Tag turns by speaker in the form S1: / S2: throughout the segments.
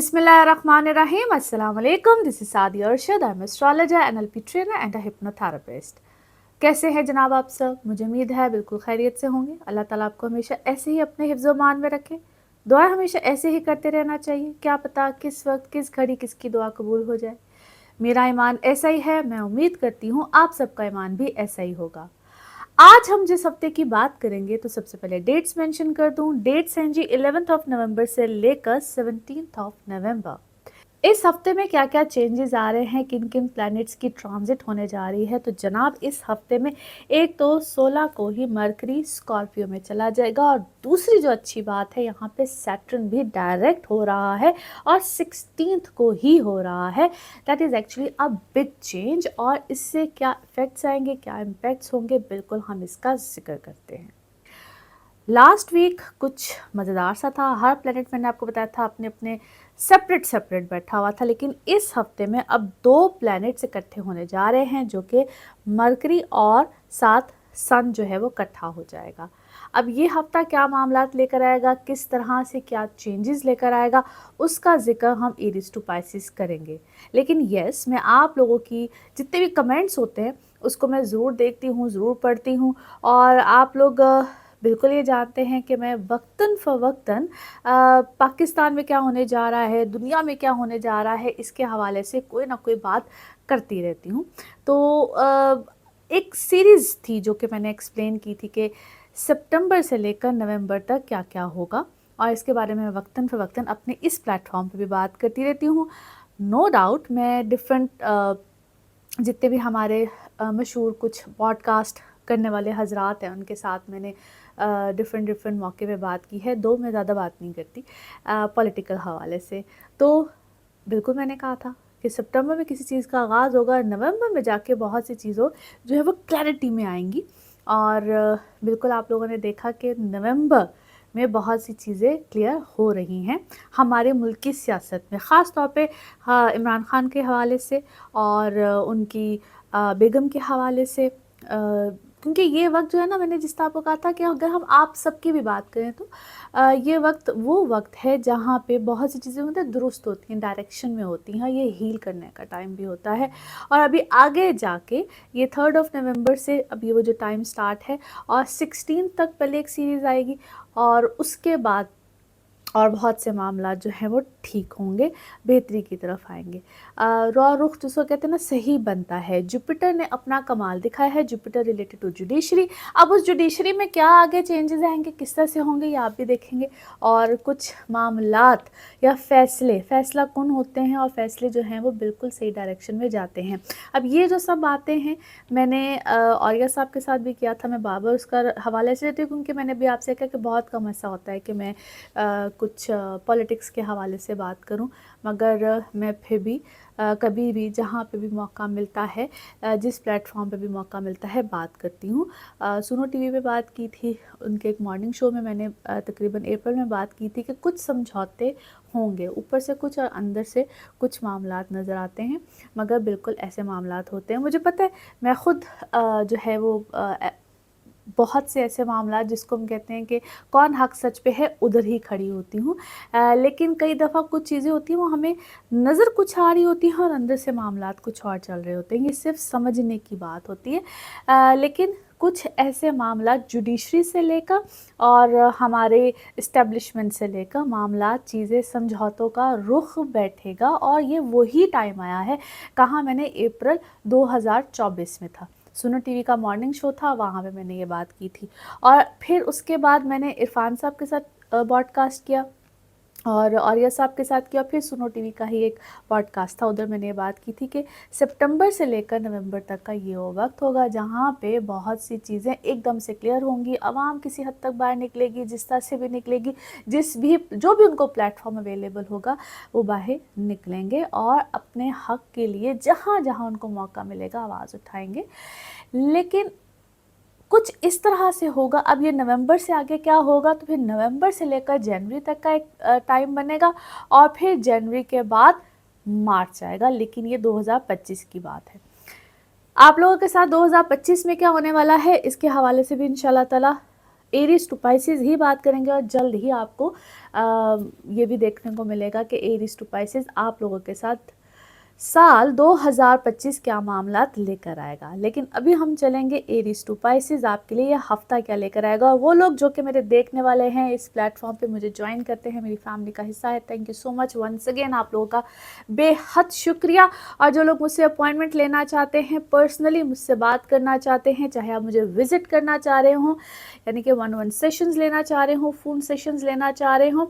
S1: Bismillahirrahmanirrahim. Assalamu alaikum. This is Saadi Arshad. I'm astrologer, NLP trainer and a hypnotherapist. कैसे हैं जनाब आप सब? मुझे उम्मीद है बिल्कुल खैरियत से होंगे। अल्लाह ताला आपको हमेशा ऐसे ही अपने हिफ्ज़ मान में रखे। दुआ हमेशा ऐसे ही करते रहना चाहिए। क्या पता किस वक्त किस घड़ी किसकी दुआ कबूल हो जाए। मेरा ईमान ऐसा ही है। मैं उम्मीद करती हूँ आप सबका ईमान भी ऐसा ही होगा। आज हम जिस हफ्ते की बात करेंगे तो सबसे पहले डेट्स मेंशन कर दूं। डेट्स हैं जी 11 नवंबर से लेकर 17 नवंबर। इस हफ्ते में क्या क्या चेंजेस आ रहे हैं, किन किन प्लैनेट्स की ट्रांजिट होने जा रही है, तो जनाब इस हफ्ते में एक तो 16 को ही मरकरी स्कॉर्पियो में चला जाएगा और दूसरी जो अच्छी बात है यहाँ पे सैटर्न भी डायरेक्ट हो रहा है और 16 को ही हो रहा है। That is actually a big change. और इससे क्या इफेक्ट्स आएंगे, क्या इम्पैक्ट्स होंगे, बिल्कुल हम इसका जिक्र करते हैं। लास्ट वीक कुछ मज़ेदार सा था। हर प्लेनेट मैंने आपको बताया था अपने अपने सेपरेट बैठा हुआ था, लेकिन इस हफ्ते में अब दो प्लैनेट्स इकट्ठे होने जा रहे हैं जो कि मरकरी और साथ सन जो है वो इकट्ठा हो जाएगा। अब ये हफ्ता क्या मामलात लेकर आएगा, किस तरह से क्या चेंजेस लेकर आएगा, उसका जिक्र हम एरीज टू पाइसिस करेंगे। लेकिन यस, मैं आप लोगों की जितने भी कमेंट्स होते हैं उसको मैं ज़रूर देखती हूँ, ज़रूर पढ़ती हूँ। और आप लोग बिल्कुल ये जानते हैं कि मैं वक्तन फ़वक्तन पाकिस्तान में क्या होने जा रहा है, दुनिया में क्या होने जा रहा है, इसके हवाले से कोई ना कोई बात करती रहती हूँ। तो एक सीरीज़ थी जो कि मैंने एक्सप्लेन की थी कि सितंबर से लेकर नवंबर तक क्या क्या होगा, और इसके बारे में वक्तन फ़वक्तन अपने इस प्लेटफॉर्म पे भी बात करती रहती हूँ। नो डाउट मैं डिफरेंट जितने भी हमारे मशहूर कुछ पॉडकास्ट करने वाले हजरात हैं उनके साथ मैंने डिफरेंट मौके पे बात की है। दो मैं ज़्यादा बात नहीं करती पॉलिटिकल हवाले से। तो बिल्कुल मैंने कहा था कि सितंबर में किसी चीज़ का आगाज़ होगा, नवंबर में जाके बहुत सी चीज़ों जो है वो क्लैरिटी में आएंगी। और बिल्कुल आप लोगों ने देखा कि नवंबर में बहुत सी चीज़ें क्लियर हो रही हैं हमारे मुल्क की सियासत में, ख़ास तौर पे हाँ इमरान खान के हवाले से और उनकी बेगम के हवाले से। क्योंकि ये वक्त जो है ना, मैंने जिस तरह आपको कहा था कि अगर हम आप सबकी भी बात करें तो ये वक्त वो वक्त है जहाँ पे बहुत सी चीज़ें मतलब दुरुस्त होती हैं, डायरेक्शन में होती हैं। ये हील करने का टाइम भी होता है। और अभी आगे जाके ये 3 नवंबर से अब ये वो जो टाइम स्टार्ट है और 16 तक पहले एक सीरीज़ आएगी और उसके बाद और बहुत से मामला जो हैं वो ठीक होंगे, बेहतरी की तरफ आएंगे। रॉ रुख जिसको कहते हैं ना सही बनता है। जुपिटर ने अपना कमाल दिखाया है, जुपिटर रिलेटेड टू जुडिशरी। अब उस जुडिशरी में क्या आगे चेंजेस आएंगे, किस तरह से होंगे, ये आप भी देखेंगे। और कुछ मामलात या फैसला कौन होते हैं और फैसले जो हैं वो बिल्कुल सही डायरेक्शन में जाते हैं। अब ये जो सब बातें हैं मैंने औरिया साहब के साथ भी किया था, मैं बाबर उसका हवाले से देती हूँ क्योंकि मैंने भी आपसे कहा कि बहुत कम ऐसा होता है कि मैं कुछ पॉलिटिक्स के हवाले से बात करूं, मगर मैं फिर भी कभी भी जहाँ पे भी मौका मिलता है, जिस प्लेटफॉर्म पे भी मौका मिलता है बात करती हूँ। सुनो टीवी पे बात की थी, उनके एक मॉर्निंग शो में मैंने तकरीबन अप्रैल में बात की थी कि कुछ समझौते होंगे, ऊपर से कुछ और अंदर से कुछ मामलात नज़र आते हैं, मगर बिल्कुल ऐसे मामलात होते हैं। मुझे पता है, मैं ख़ुद जो है वो बहुत से ऐसे मामला जिसको हम कहते हैं कि कौन हक सच पे है उधर ही खड़ी होती हूँ। लेकिन कई दफ़ा कुछ चीज़ें होती हैं वो हमें नज़र कुछ आ रही होती हैं और अंदर से मामलात कुछ और चल रहे होते हैं। ये सिर्फ समझने की बात होती है। लेकिन कुछ ऐसे मामला जुडिशरी से लेकर और हमारे इस्टेब्लिशमेंट से लेकर मामला चीज़ें समझौतों का रुख बैठेगा और ये वही टाइम आया है। कहाँ मैंने अप्रैल 2024 में था, सुनो टीवी का मॉर्निंग शो था, वहाँ पे मैंने ये बात की थी। और फिर उसके बाद मैंने इरफान साहब के साथ पॉडकास्ट किया और औरिया साहब के साथ किया। फिर सुनो टीवी का ही एक पॉडकास्ट था, उधर मैंने ये बात की थी कि सितंबर से लेकर नवंबर तक का ये वो वक्त होगा जहाँ पे बहुत सी चीज़ें एकदम से क्लियर होंगी। आवाम किसी हद तक बाहर निकलेगी, जिस तरह से भी निकलेगी, जो भी उनको प्लेटफॉर्म अवेलेबल होगा वो बाहर निकलेंगे और अपने हक के लिए जहाँ जहाँ उनको मौका मिलेगा आवाज़ उठाएंगे। लेकिन कुछ इस तरह से होगा। अब ये नवंबर से आगे क्या होगा, तो फिर नवंबर से लेकर जनवरी तक का एक टाइम बनेगा और फिर जनवरी के बाद मार्च आएगा। लेकिन ये 2025 की बात है। आप लोगों के साथ 2025 में क्या होने वाला है इसके हवाले से भी इंशाल्लाह ताला एरीज टू पाइसेस ही बात करेंगे और जल्द ही आपको ये भी देखने को मिलेगा कि एरीज टू पाइसेस आप लोगों के साथ साल 2025 क्या मामलात लेकर आएगा। लेकिन अभी हम चलेंगे एरीज टू पाइसेस, आपके लिए यह हफ्ता क्या लेकर आएगा। और वो लोग जो कि मेरे देखने वाले हैं, इस प्लेटफॉर्म पे मुझे ज्वाइन करते हैं, मेरी फैमिली का हिस्सा है, thank you so much once again, आप लोगों का बेहद शुक्रिया। और जो लोग मुझसे अपॉइंटमेंट लेना चाहते हैं, पर्सनली मुझसे बात करना चाहते हैं, चाहे आप मुझे विजिट करना चाह रहे हों, यानी कि 1-1 सेशंस लेना चाह रहे हों, फ़ोन सेशंस लेना चाह रहे हों,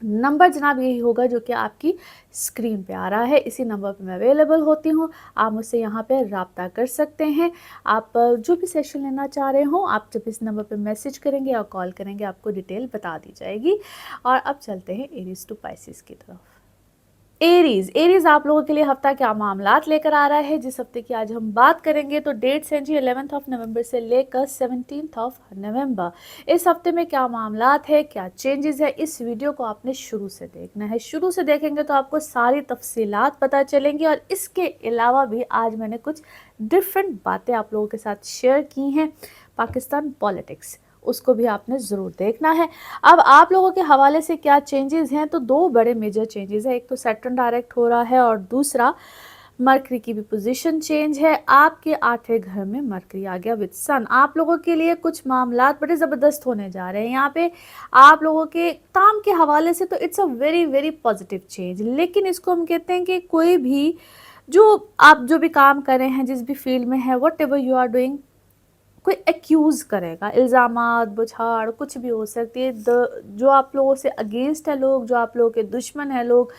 S1: नंबर जनाब यही होगा जो कि आपकी स्क्रीन पे आ रहा है। इसी नंबर पे मैं अवेलेबल होती हूँ, आप मुझसे यहाँ पे रब्ता कर सकते हैं। आप जो भी सेशन लेना चाह रहे हो, आप जब इस नंबर पे मैसेज करेंगे या कॉल करेंगे, आपको डिटेल बता दी जाएगी। और अब चलते हैं एरीज टू पाइसेस की तरफ। एरीज आप लोगों के लिए हफ्ता क्या मामलात लेकर आ रहा है, जिस हफ्ते की आज हम बात करेंगे। तो डेट्स हैं जी 11 नवंबर से लेकर 17 नवंबर। इस हफ्ते में क्या मामलात है, क्या चेंजेस है, इस वीडियो को आपने शुरू से देखना है। शुरू से देखेंगे तो आपको सारी तफसीलात पता चलेंगी। और इसके अलावा भी आज मैंने कुछ डिफरेंट बातें आप लोगों के साथ शेयर की हैं। पाकिस्तान पॉलिटिक्स, उसको भी आपने ज़रूर देखना है। अब आप लोगों के हवाले से क्या चेंजेस हैं, तो दो बड़े मेजर चेंजेस हैं। एक तो सैटर्न डायरेक्ट हो रहा है और दूसरा मरकरी की भी पोजीशन चेंज है। आपके 8वें घर में मरकरी आ गया विद सन। आप लोगों के लिए कुछ मामलात बड़े ज़बरदस्त होने जा रहे हैं यहाँ पे। आप लोगों के काम के हवाले से तो it's a very very positive change. लेकिन इसको हम कहते हैं कि कोई भी आप जो भी काम कर रहे हैं, जिस भी फील्ड में है, whatever you are doing, कोई एक्यूज़ करेगा, इल्ज़ामात बुछाड़ कुछ भी हो सकती है। जो आप लोगों से अगेंस्ट है लोग, जो आप लोगों के दुश्मन है लोग,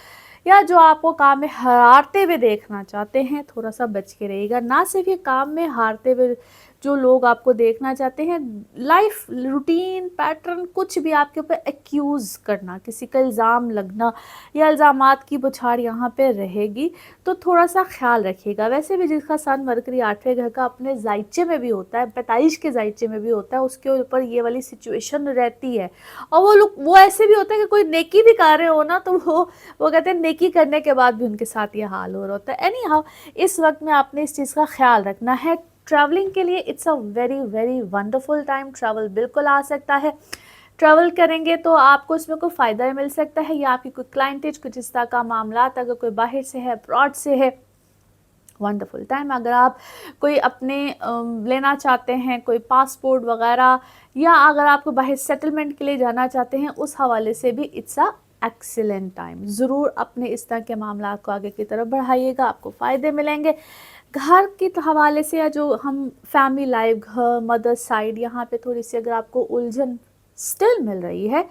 S1: या जो आपको काम में हारते हुए देखना चाहते हैं, थोड़ा सा बच के रहिएगा। ना सिर्फ ये काम में हारते हुए जो लोग आपको देखना चाहते हैं, लाइफ रूटीन पैटर्न कुछ भी आपके ऊपर एक्यूज़ करना, किसी का इल्ज़ाम लगना या इल्ज़ामात की बुछाड़ यहाँ पे रहेगी, तो थोड़ा सा ख्याल रखिएगा। वैसे भी जिसका सन मरकरी 8वें घर का अपने जायचे में भी होता है, 45 के जायचे में भी होता है, उसके ऊपर ये वाली सिचुएशन रहती है। और वो ऐसे भी होता है कि कोई नेकी भी कर रहे हो ना, तो वो कहते हैं नेकी करने के बाद भी उनके साथ ये हाल हो रहा होता है। एनी हाउ, इस वक्त में आपने इस चीज़ का ख्याल रखना है। ट्रैवलिंग के लिए it's a very very wonderful time. Travel बिल्कुल आ सकता है। ट्रैवल करेंगे तो आपको उसमें कोई फ़ायदा मिल सकता है, या आपकी कोई क्लाइंटेज, कुछ इस तरह का मामला, अगर कोई बाहर से है, अब्रॉड से है, वंडरफुल टाइम। अगर आप कोई अपने लेना चाहते हैं, कोई पासपोर्ट वगैरह, या अगर आपको बाहर सेटलमेंट के लिए जाना चाहते हैं, उस हवाले से भी इट्स अ एक्सीलेंट टाइम। ज़रूर अपने इस तरह के मामला को आगे की तरफ बढ़ाइएगा, आपको फ़ायदे मिलेंगे। घर के हवाले से, या जो हम फैमिली लाइफ, घर, मदर साइड, यहाँ पे थोड़ी सी अगर आपको उलझन स्टिल मिल रही है,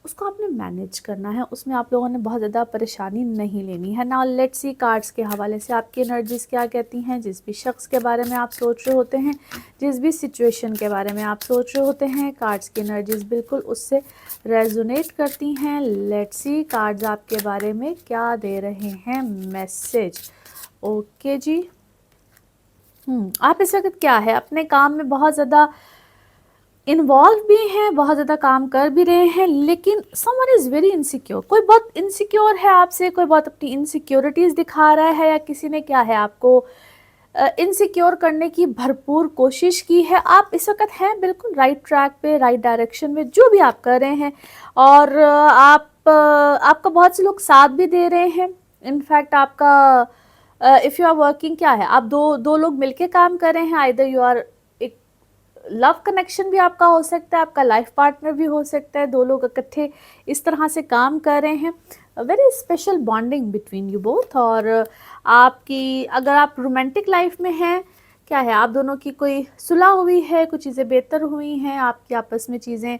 S1: उसको आपने मैनेज करना है। उसमें आप लोगों ने बहुत ज़्यादा परेशानी नहीं लेनी है। नाउ लेट्स सी कार्ड्स के हवाले से आपकी एनर्जीज़ क्या कहती हैं। जिस भी शख्स के बारे में आप सोच रहे होते हैं, जिस भी सिचुएशन के बारे में आप सोच रहे होते हैं, कार्ड्स की एनर्जीज़ बिल्कुल उससे रेजोनेट करती हैं। लेट्स सी कार्ड्स आपके बारे में क्या दे रहे हैं मैसेज। ओके जी, आप इस वक्त क्या है, अपने काम में बहुत ज़्यादा इन्वॉल्व भी हैं, बहुत ज़्यादा काम कर भी रहे हैं, लेकिन समवन इज़ वेरी इनसिक्योर। कोई बहुत इनसिक्योर है आपसे, कोई बहुत अपनी इनसिक्योरिटीज़ दिखा रहा है, या किसी ने क्या है आपको इनसिक्योर करने की भरपूर कोशिश की है। आप इस वक्त हैं बिल्कुल राइट ट्रैक पे, राइट डायरेक्शन में, जो भी आप कर रहे हैं। और आपका बहुत से लोग साथ भी दे रहे हैं। इनफैक्ट आपका इफ़ यू आर वर्किंग, क्या है, आप दो लोग मिलके काम कर रहे हैं। Either you are, love connection भी आपका हो सकता है, आपका लाइफ पार्टनर भी हो सकता है, दो लोग इकट्ठे इस तरह से काम कर रहे हैं। Very special bonding between you both. और आपकी, अगर आप रोमांटिक लाइफ में हैं, क्या है, आप दोनों की कोई सुलह हुई है, कुछ चीज़ें बेहतर हुई हैं, आपकी आपस में चीज़ें,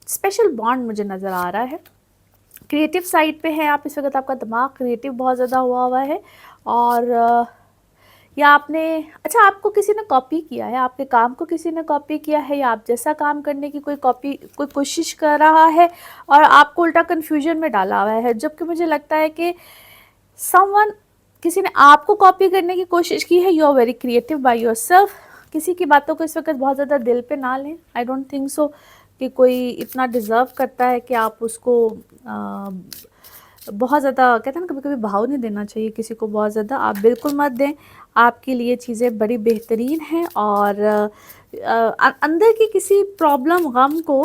S1: स्पेशल बॉन्ड मुझे नज़र आ रहा है। क्रिएटिव साइड पे है आप इस वक्त, आपका दिमाग क्रिएटिव बहुत ज़्यादा हुआ है। और या आपने, अच्छा, आपको किसी ने कॉपी किया है, आपके काम को किसी ने कॉपी किया है, या आप जैसा काम करने की कोई कोशिश कर रहा है और आपको उल्टा कन्फ्यूजन में डाला हुआ है। जबकि मुझे लगता है कि किसी ने आपको कॉपी करने की कोशिश की है। You are very creative by yourself. किसी की बातों को इस वक्त बहुत ज़्यादा दिल पे ना लें। आई डोंट थिंक सो कि कोई इतना डिज़र्व करता है कि आप उसको बहुत ज़्यादा, कहते हैं ना, कभी कभी भाव नहीं देना चाहिए किसी को बहुत ज़्यादा। आप बिल्कुल मत दें, आपके लिए चीज़ें बड़ी बेहतरीन हैं। और अंदर की किसी प्रॉब्लम गम को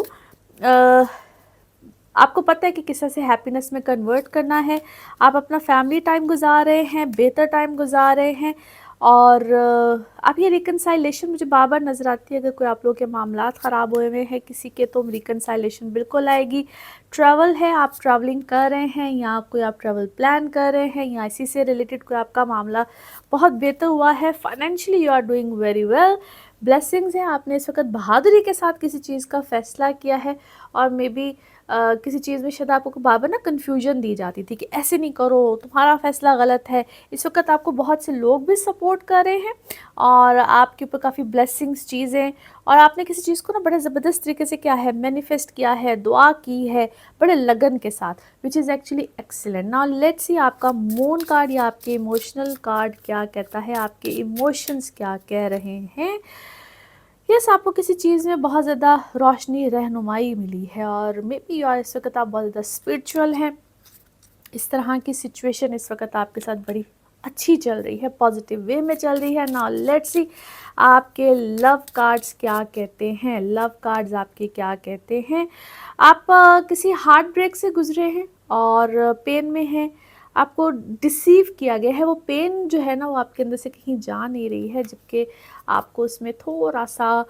S1: आपको पता है कि किसी से हैप्पीनेस में कन्वर्ट करना है। आप अपना फैमिली टाइम गुजार रहे हैं, बेहतर टाइम गुजार रहे हैं, और अब ये रिकन्साइलेशन मुझे बार बार नज़र आती है। अगर कोई आप लोगों के मामलात ख़राब हुए हुए हैं किसी के, तो रिकन्साइलेशन बिल्कुल आएगी। ट्रैवल है, आप ट्रैवलिंग कर रहे हैं, या कोई आप ट्रैवल प्लान कर रहे हैं, या इसी से रिलेटेड कोई आपका मामला बहुत बेहतर हुआ है। Financially you are doing very well, blessings हैं। आपने इस वक्त बहादुरी के साथ किसी चीज़ का फ़ैसला किया है, और मे बी किसी चीज़ में शायद आपको बार बार ना कन्फ्यूजन दी जाती थी कि ऐसे नहीं करो, तुम्हारा फ़ैसला गलत है। इस वक्त आपको बहुत से लोग भी सपोर्ट कर रहे हैं, और आपके ऊपर काफ़ी ब्लेसिंग्स चीज़ें, और आपने किसी चीज़ को ना बड़े ज़बरदस्त तरीके से किया है, मैनिफेस्ट किया है, दुआ की है बड़े लगन के साथ, विच is actually excellent. Now let's सी आपका मून कार्ड या आपके इमोशनल कार्ड क्या कहता है, आपके इमोशंस क्या कह रहे हैं। यस, आपको किसी चीज़ में बहुत ज़्यादा रोशनी, रहनुमाई मिली है, और मे बी यार इस वक्त आप बहुत ज़्यादा स्पिरिचुअल हैं। इस तरह की सिचुएशन इस वक्त आपके साथ बड़ी अच्छी चल रही है, पॉजिटिव वे में चल रही है। नाउ लेट्स सी आपके लव कार्ड्स क्या कहते हैं। लव कार्ड्स आपके क्या कहते हैं। आप किसी हार्ट ब्रेक से गुजरे हैं और पेन में हैं, आपको डिसीव किया गया है। वो पेन जो है ना, वो आपके अंदर से कहीं जा नहीं रही है, जबकि आपको उसमें थोड़ा सा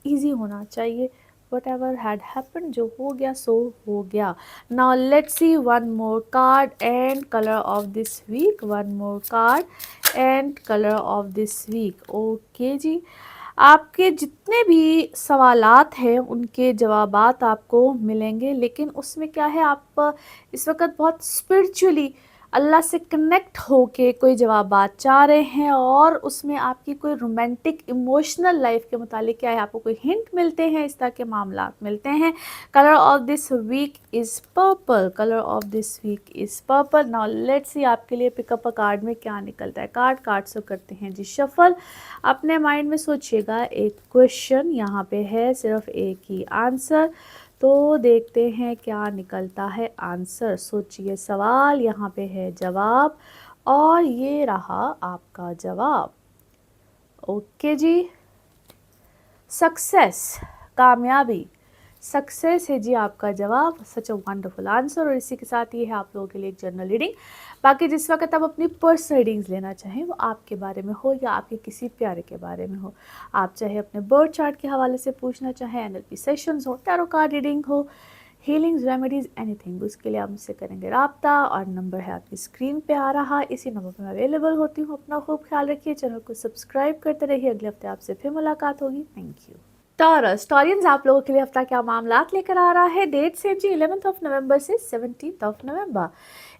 S1: ईजी होना चाहिए। वट एवर हैड हैपन, जो हो गया सो हो गया। Now let's see one more card and colour of this week. One more card and colour of this week. Okay जी, आपके जितने भी सवालात हैं उनके जवाबात आपको मिलेंगे, लेकिन उसमें क्या है, आप इस वक्त बहुत स्पिरिचुअली अल्लाह से कनेक्ट होके कोई जवाबात चाह रहे हैं, और उसमें आपकी कोई रोमांटिक इमोशनल लाइफ के मुतालिक क्या है, आपको कोई हिंट मिलते हैं, इस तरह के मामलात मिलते हैं। Colour of this week is purple. Colour of this week is purple. Now let's see आपके लिए पिकअप अ कार्ड में क्या निकलता है। कार्ड से करते हैं जी शफल। अपने माइंड में सोचिएगा, एक क्वेश्चन यहाँ पे है, सिर्फ एक ही आंसर, तो देखते हैं क्या निकलता है आंसर। सोचिए सवाल, यहाँ पे है जवाब, और ये रहा आपका जवाब। ओके जी, सक्सेस, कामयाबी, सक्सेस है जी आपका जवाब। सच अ वंडरफुल आंसर। और इसी के साथ ये है आप लोगों के लिए एक जनरल रीडिंग। बाकी जिस वक्त आप अपनी पर्सनल रीडिंग्स लेना चाहें, वो आपके बारे में हो या आपके किसी प्यारे के बारे में हो, आप चाहे अपने बर्थ चार्ट के हवाले से पूछना चाहें, एनएलपी सेशंस हो, टैरो कार्ड रीडिंग हो, हीलिंग्स, रेमेडीज़, एनीथिंग, उसके लिए आप मुझसे करेंगे रब्ता। और नंबर है आपकी स्क्रीन पे आ रहा, इसी नंबर पर मैं अवेलेबल होती हूँ। अपना खूब ख्याल रखिए, चैनल को सब्सक्राइब करते रहिए। अगले हफ्ते आपसे फिर मुलाकात होगी। Thank you. टॉरस, टॉरियंस, आप लोगों के लिए हफ्ता क्या मामलात लेकर आ रहा है। डेट सेम जी 11 नवंबर से 17 नवंबर।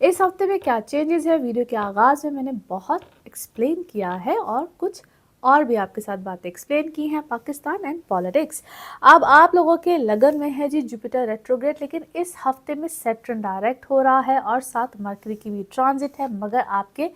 S1: इस हफ्ते में क्या चेंजेस है, वीडियो के आगाज़ में मैंने बहुत एक्सप्लेन किया है, और कुछ और भी आपके साथ बातें एक्सप्लेन की हैं, पाकिस्तान एंड पॉलिटिक्स। अब आप लोगों के लगन में है जी जुपिटर रेट्रोग्रेड, लेकिन इस हफ्ते में सैटर्न डायरेक्ट हो रहा है, और साथ मरकरी की भी ट्रांजिट है, मगर आपके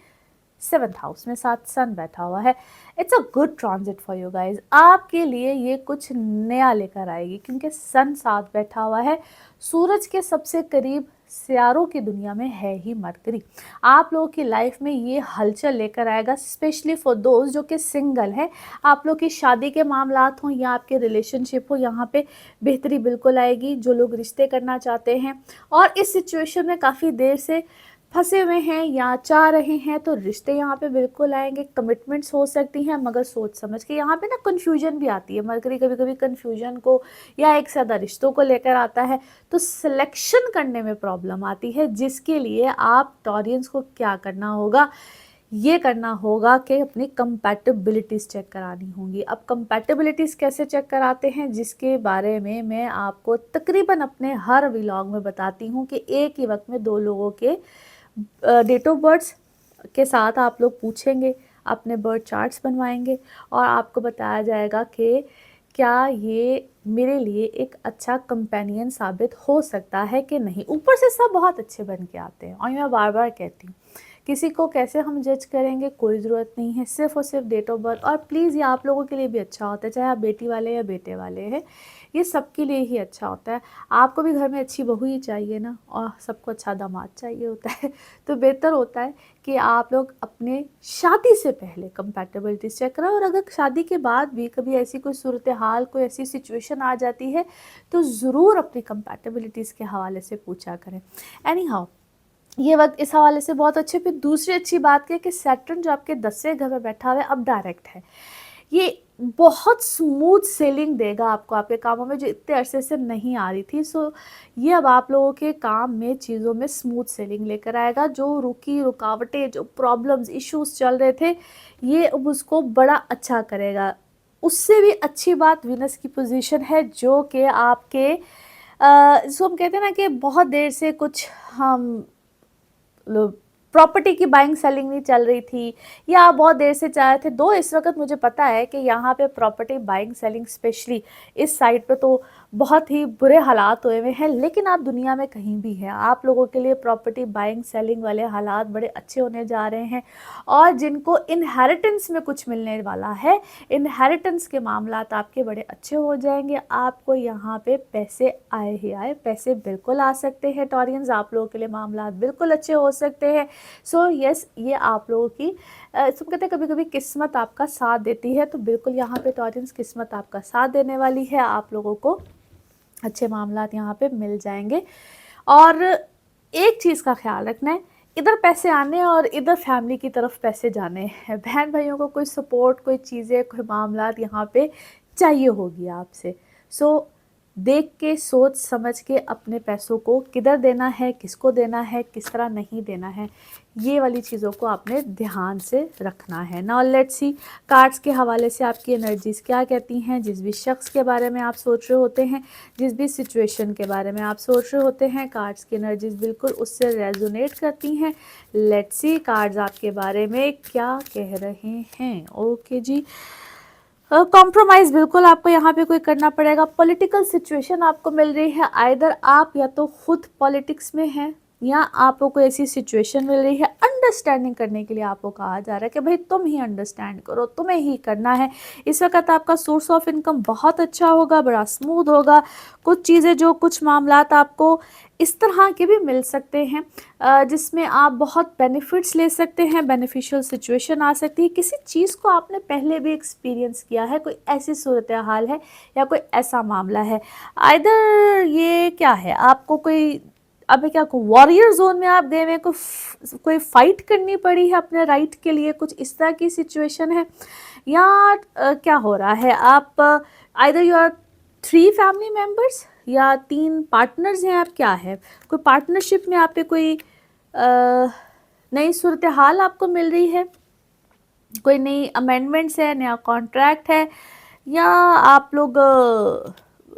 S1: 7th हाउस में साथ सन बैठा हुआ है। It's a good transit for you guys. आपके लिए ये कुछ नया लेकर आएगी, क्योंकि सन साथ बैठा हुआ है। सूरज के सबसे करीब सियारों की दुनिया में है ही मरकरी। आप लोगों की लाइफ में ये हलचल लेकर आएगा, स्पेशली फॉर दोज जो कि सिंगल हैं। आप लोग की शादी के मामलात हों या आपके रिलेशनशिप हो, यहाँ पे बेहतरी बिल्कुल आएगी। जो लोग रिश्ते करना चाहते हैं और इस सिचुएशन में काफ़ी देर से फंसे हुए हैं या चाह रहे हैं, तो रिश्ते यहाँ पे बिल्कुल आएंगे। कमिटमेंट्स हो सकती हैं, मगर सोच समझ के। यहाँ पे ना कन्फ्यूजन भी आती है, मरकरी कभी कभी कन्फ्यूजन को या एक सादा रिश्तों को लेकर आता है, तो सिलेक्शन करने में प्रॉब्लम आती है, जिसके लिए आप टॉरियंस को क्या करना होगा, ये करना होगा कि अपनी कंपैटिबिलिटीज़ चेक करानी होंगी। अब कंपैटिबिलिटीज़ कैसे चेक कराते हैं, जिसके बारे में मैं आपको तकरीबन अपने हर व्लॉग में बताती हूँ कि एक ही वक्त में दो लोगों के डेट ऑफ बर्थ के साथ आप लोग पूछेंगे, अपने बर्थ चार्ट्स बनवाएंगे, और आपको बताया जाएगा कि क्या ये मेरे लिए एक अच्छा कंपेनियन साबित हो सकता है कि नहीं। ऊपर से सब बहुत अच्छे बन के आते हैं, और मैं बार बार कहती हूँ किसी को कैसे हम जज करेंगे कोई ज़रूरत नहीं है, सिर्फ़ और सिर्फ डेट ऑफ बर्थ। और प्लीज़ ये आप लोगों के लिए भी अच्छा होता है, चाहे आप बेटी वाले या बेटे वाले हैं, ये सबके लिए ही अच्छा होता है। आपको भी घर में अच्छी बहू ही चाहिए ना, और सबको अच्छा दामाद चाहिए होता है। तो बेहतर होता है कि आप लोग अपने शादी से पहले कंपैटिबिलिटीज़ चेक करें, और अगर शादी के बाद भी कभी ऐसी कोई सूरत हाल, कोई ऐसी सिचुएशन आ जाती है, तो ज़रूर अपनी कंपैटिबिलिटीज़ के हवाले से पूछा करें। एनी हाउ, ये वक्त इस हवाले से बहुत अच्छे। फिर दूसरी अच्छी बात क्या है कि सैटर्न जो आपके 10वें घर में बैठा हुआ है, अब डायरेक्ट है, ये बहुत स्मूथ सेलिंग देगा आपको आपके कामों में, जो इतने अरसे से नहीं आ रही थी। सो ये अब आप लोगों के काम में, चीज़ों में स्मूथ सेलिंग लेकर आएगा। जो रुकावटें, जो प्रॉब्लम्स, इश्यूज चल रहे थे, ये अब उसको बड़ा अच्छा करेगा। उससे भी अच्छी बात विनस की पोजीशन है, जो कि आपके जिसको हम कहते हैं ना कि बहुत देर से कुछ हम प्रॉपर्टी की बाइंग सेलिंग नहीं चल रही थी, या आप बहुत देर से चाह रहे थे। दो इस वक्त मुझे पता है कि यहाँ पे प्रॉपर्टी बाइंग सेलिंग स्पेशली इस साइड पे तो बहुत ही बुरे हालात हुए हुए हैं, लेकिन आप दुनिया में कहीं भी हैं, आप लोगों के लिए प्रॉपर्टी बाइंग सेलिंग वाले हालात बड़े अच्छे होने जा रहे हैं। और जिनको इनहेरिटेंस में कुछ मिलने वाला है, इनहेरिटेंस के मामलात आपके बड़े अच्छे हो जाएंगे। आपको यहाँ पे पैसे आए ही आए, पैसे बिल्कुल आ सकते हैं टॉरियंस, आप लोगों के लिए मामलात बिल्कुल अच्छे हो सकते हैं। सो यस, ये आप लोगों की सब कहते हैं कभी कभी किस्मत आपका साथ देती है, तो बिल्कुल यहाँ पे टॉरियंस किस्मत आपका साथ देने वाली है, आप लोगों को अच्छे मामलात यहाँ पे मिल जाएंगे। और एक चीज़ का ख्याल रखना है, इधर पैसे आने और इधर फैमिली की तरफ पैसे जाने हैं। बहन भाइयों को कोई सपोर्ट, कोई चीज़ें, कोई मामलात यहाँ पे चाहिए होगी आपसे। सो देख के, सोच समझ के अपने पैसों को किधर देना है, किसको देना है, किस तरह नहीं देना है, ये वाली चीज़ों को आपने ध्यान से रखना है। नाउ लेट्स सी, कार्ड्स के हवाले से आपकी एनर्जीज़ क्या कहती हैं। जिस भी शख्स के बारे में आप सोच रहे होते हैं, जिस भी सिचुएशन के बारे में आप सोच रहे होते हैं, कार्ड्स की एनर्जीज़ बिल्कुल उससे रेजोनेट करती हैं। लेट्स सी कार्ड्स आपके बारे में क्या कह रहे हैं। ओके जी, कॉम्प्रोमाइज़ बिल्कुल आपको यहाँ पे कोई करना पड़ेगा। पॉलिटिकल सिचुएशन आपको मिल रही है, आइदर आप या तो खुद पॉलिटिक्स में हैं, या आपको कोई ऐसी सिचुएशन मिल रही है। अंडरस्टैंडिंग करने के लिए आपको कहा जा रहा है कि भाई तुम ही अंडरस्टैंड करो, तुम्हें ही करना है। इस वक्त आपका सोर्स ऑफ इनकम बहुत अच्छा होगा, बड़ा स्मूथ होगा। कुछ चीज़ें, जो कुछ मामलात आपको इस तरह के भी मिल सकते हैं जिसमें आप बहुत बेनिफिट्स ले सकते हैं, बेनिफिशियल सिचुएशन आ सकती है। किसी चीज़ को आपने पहले भी एक्सपीरियंस किया है, कोई ऐसी सूरत हाल है या कोई ऐसा मामला है। आइदर ये क्या है, आपको कोई अब क्या को वॉरियर जोन में आप गए हुए, कोई फाइट करनी पड़ी है अपने राइट के लिए, कुछ इस तरह की सिचुएशन है। या क्या हो रहा है, आप either you are 3 family members या 3 पार्टनर्स हैं आप, क्या है, कोई पार्टनरशिप में आप पे कोई नई सूरत हाल आपको मिल रही है, कोई नई अमेंडमेंट्स है, नया कॉन्ट्रैक्ट है, या आप लोग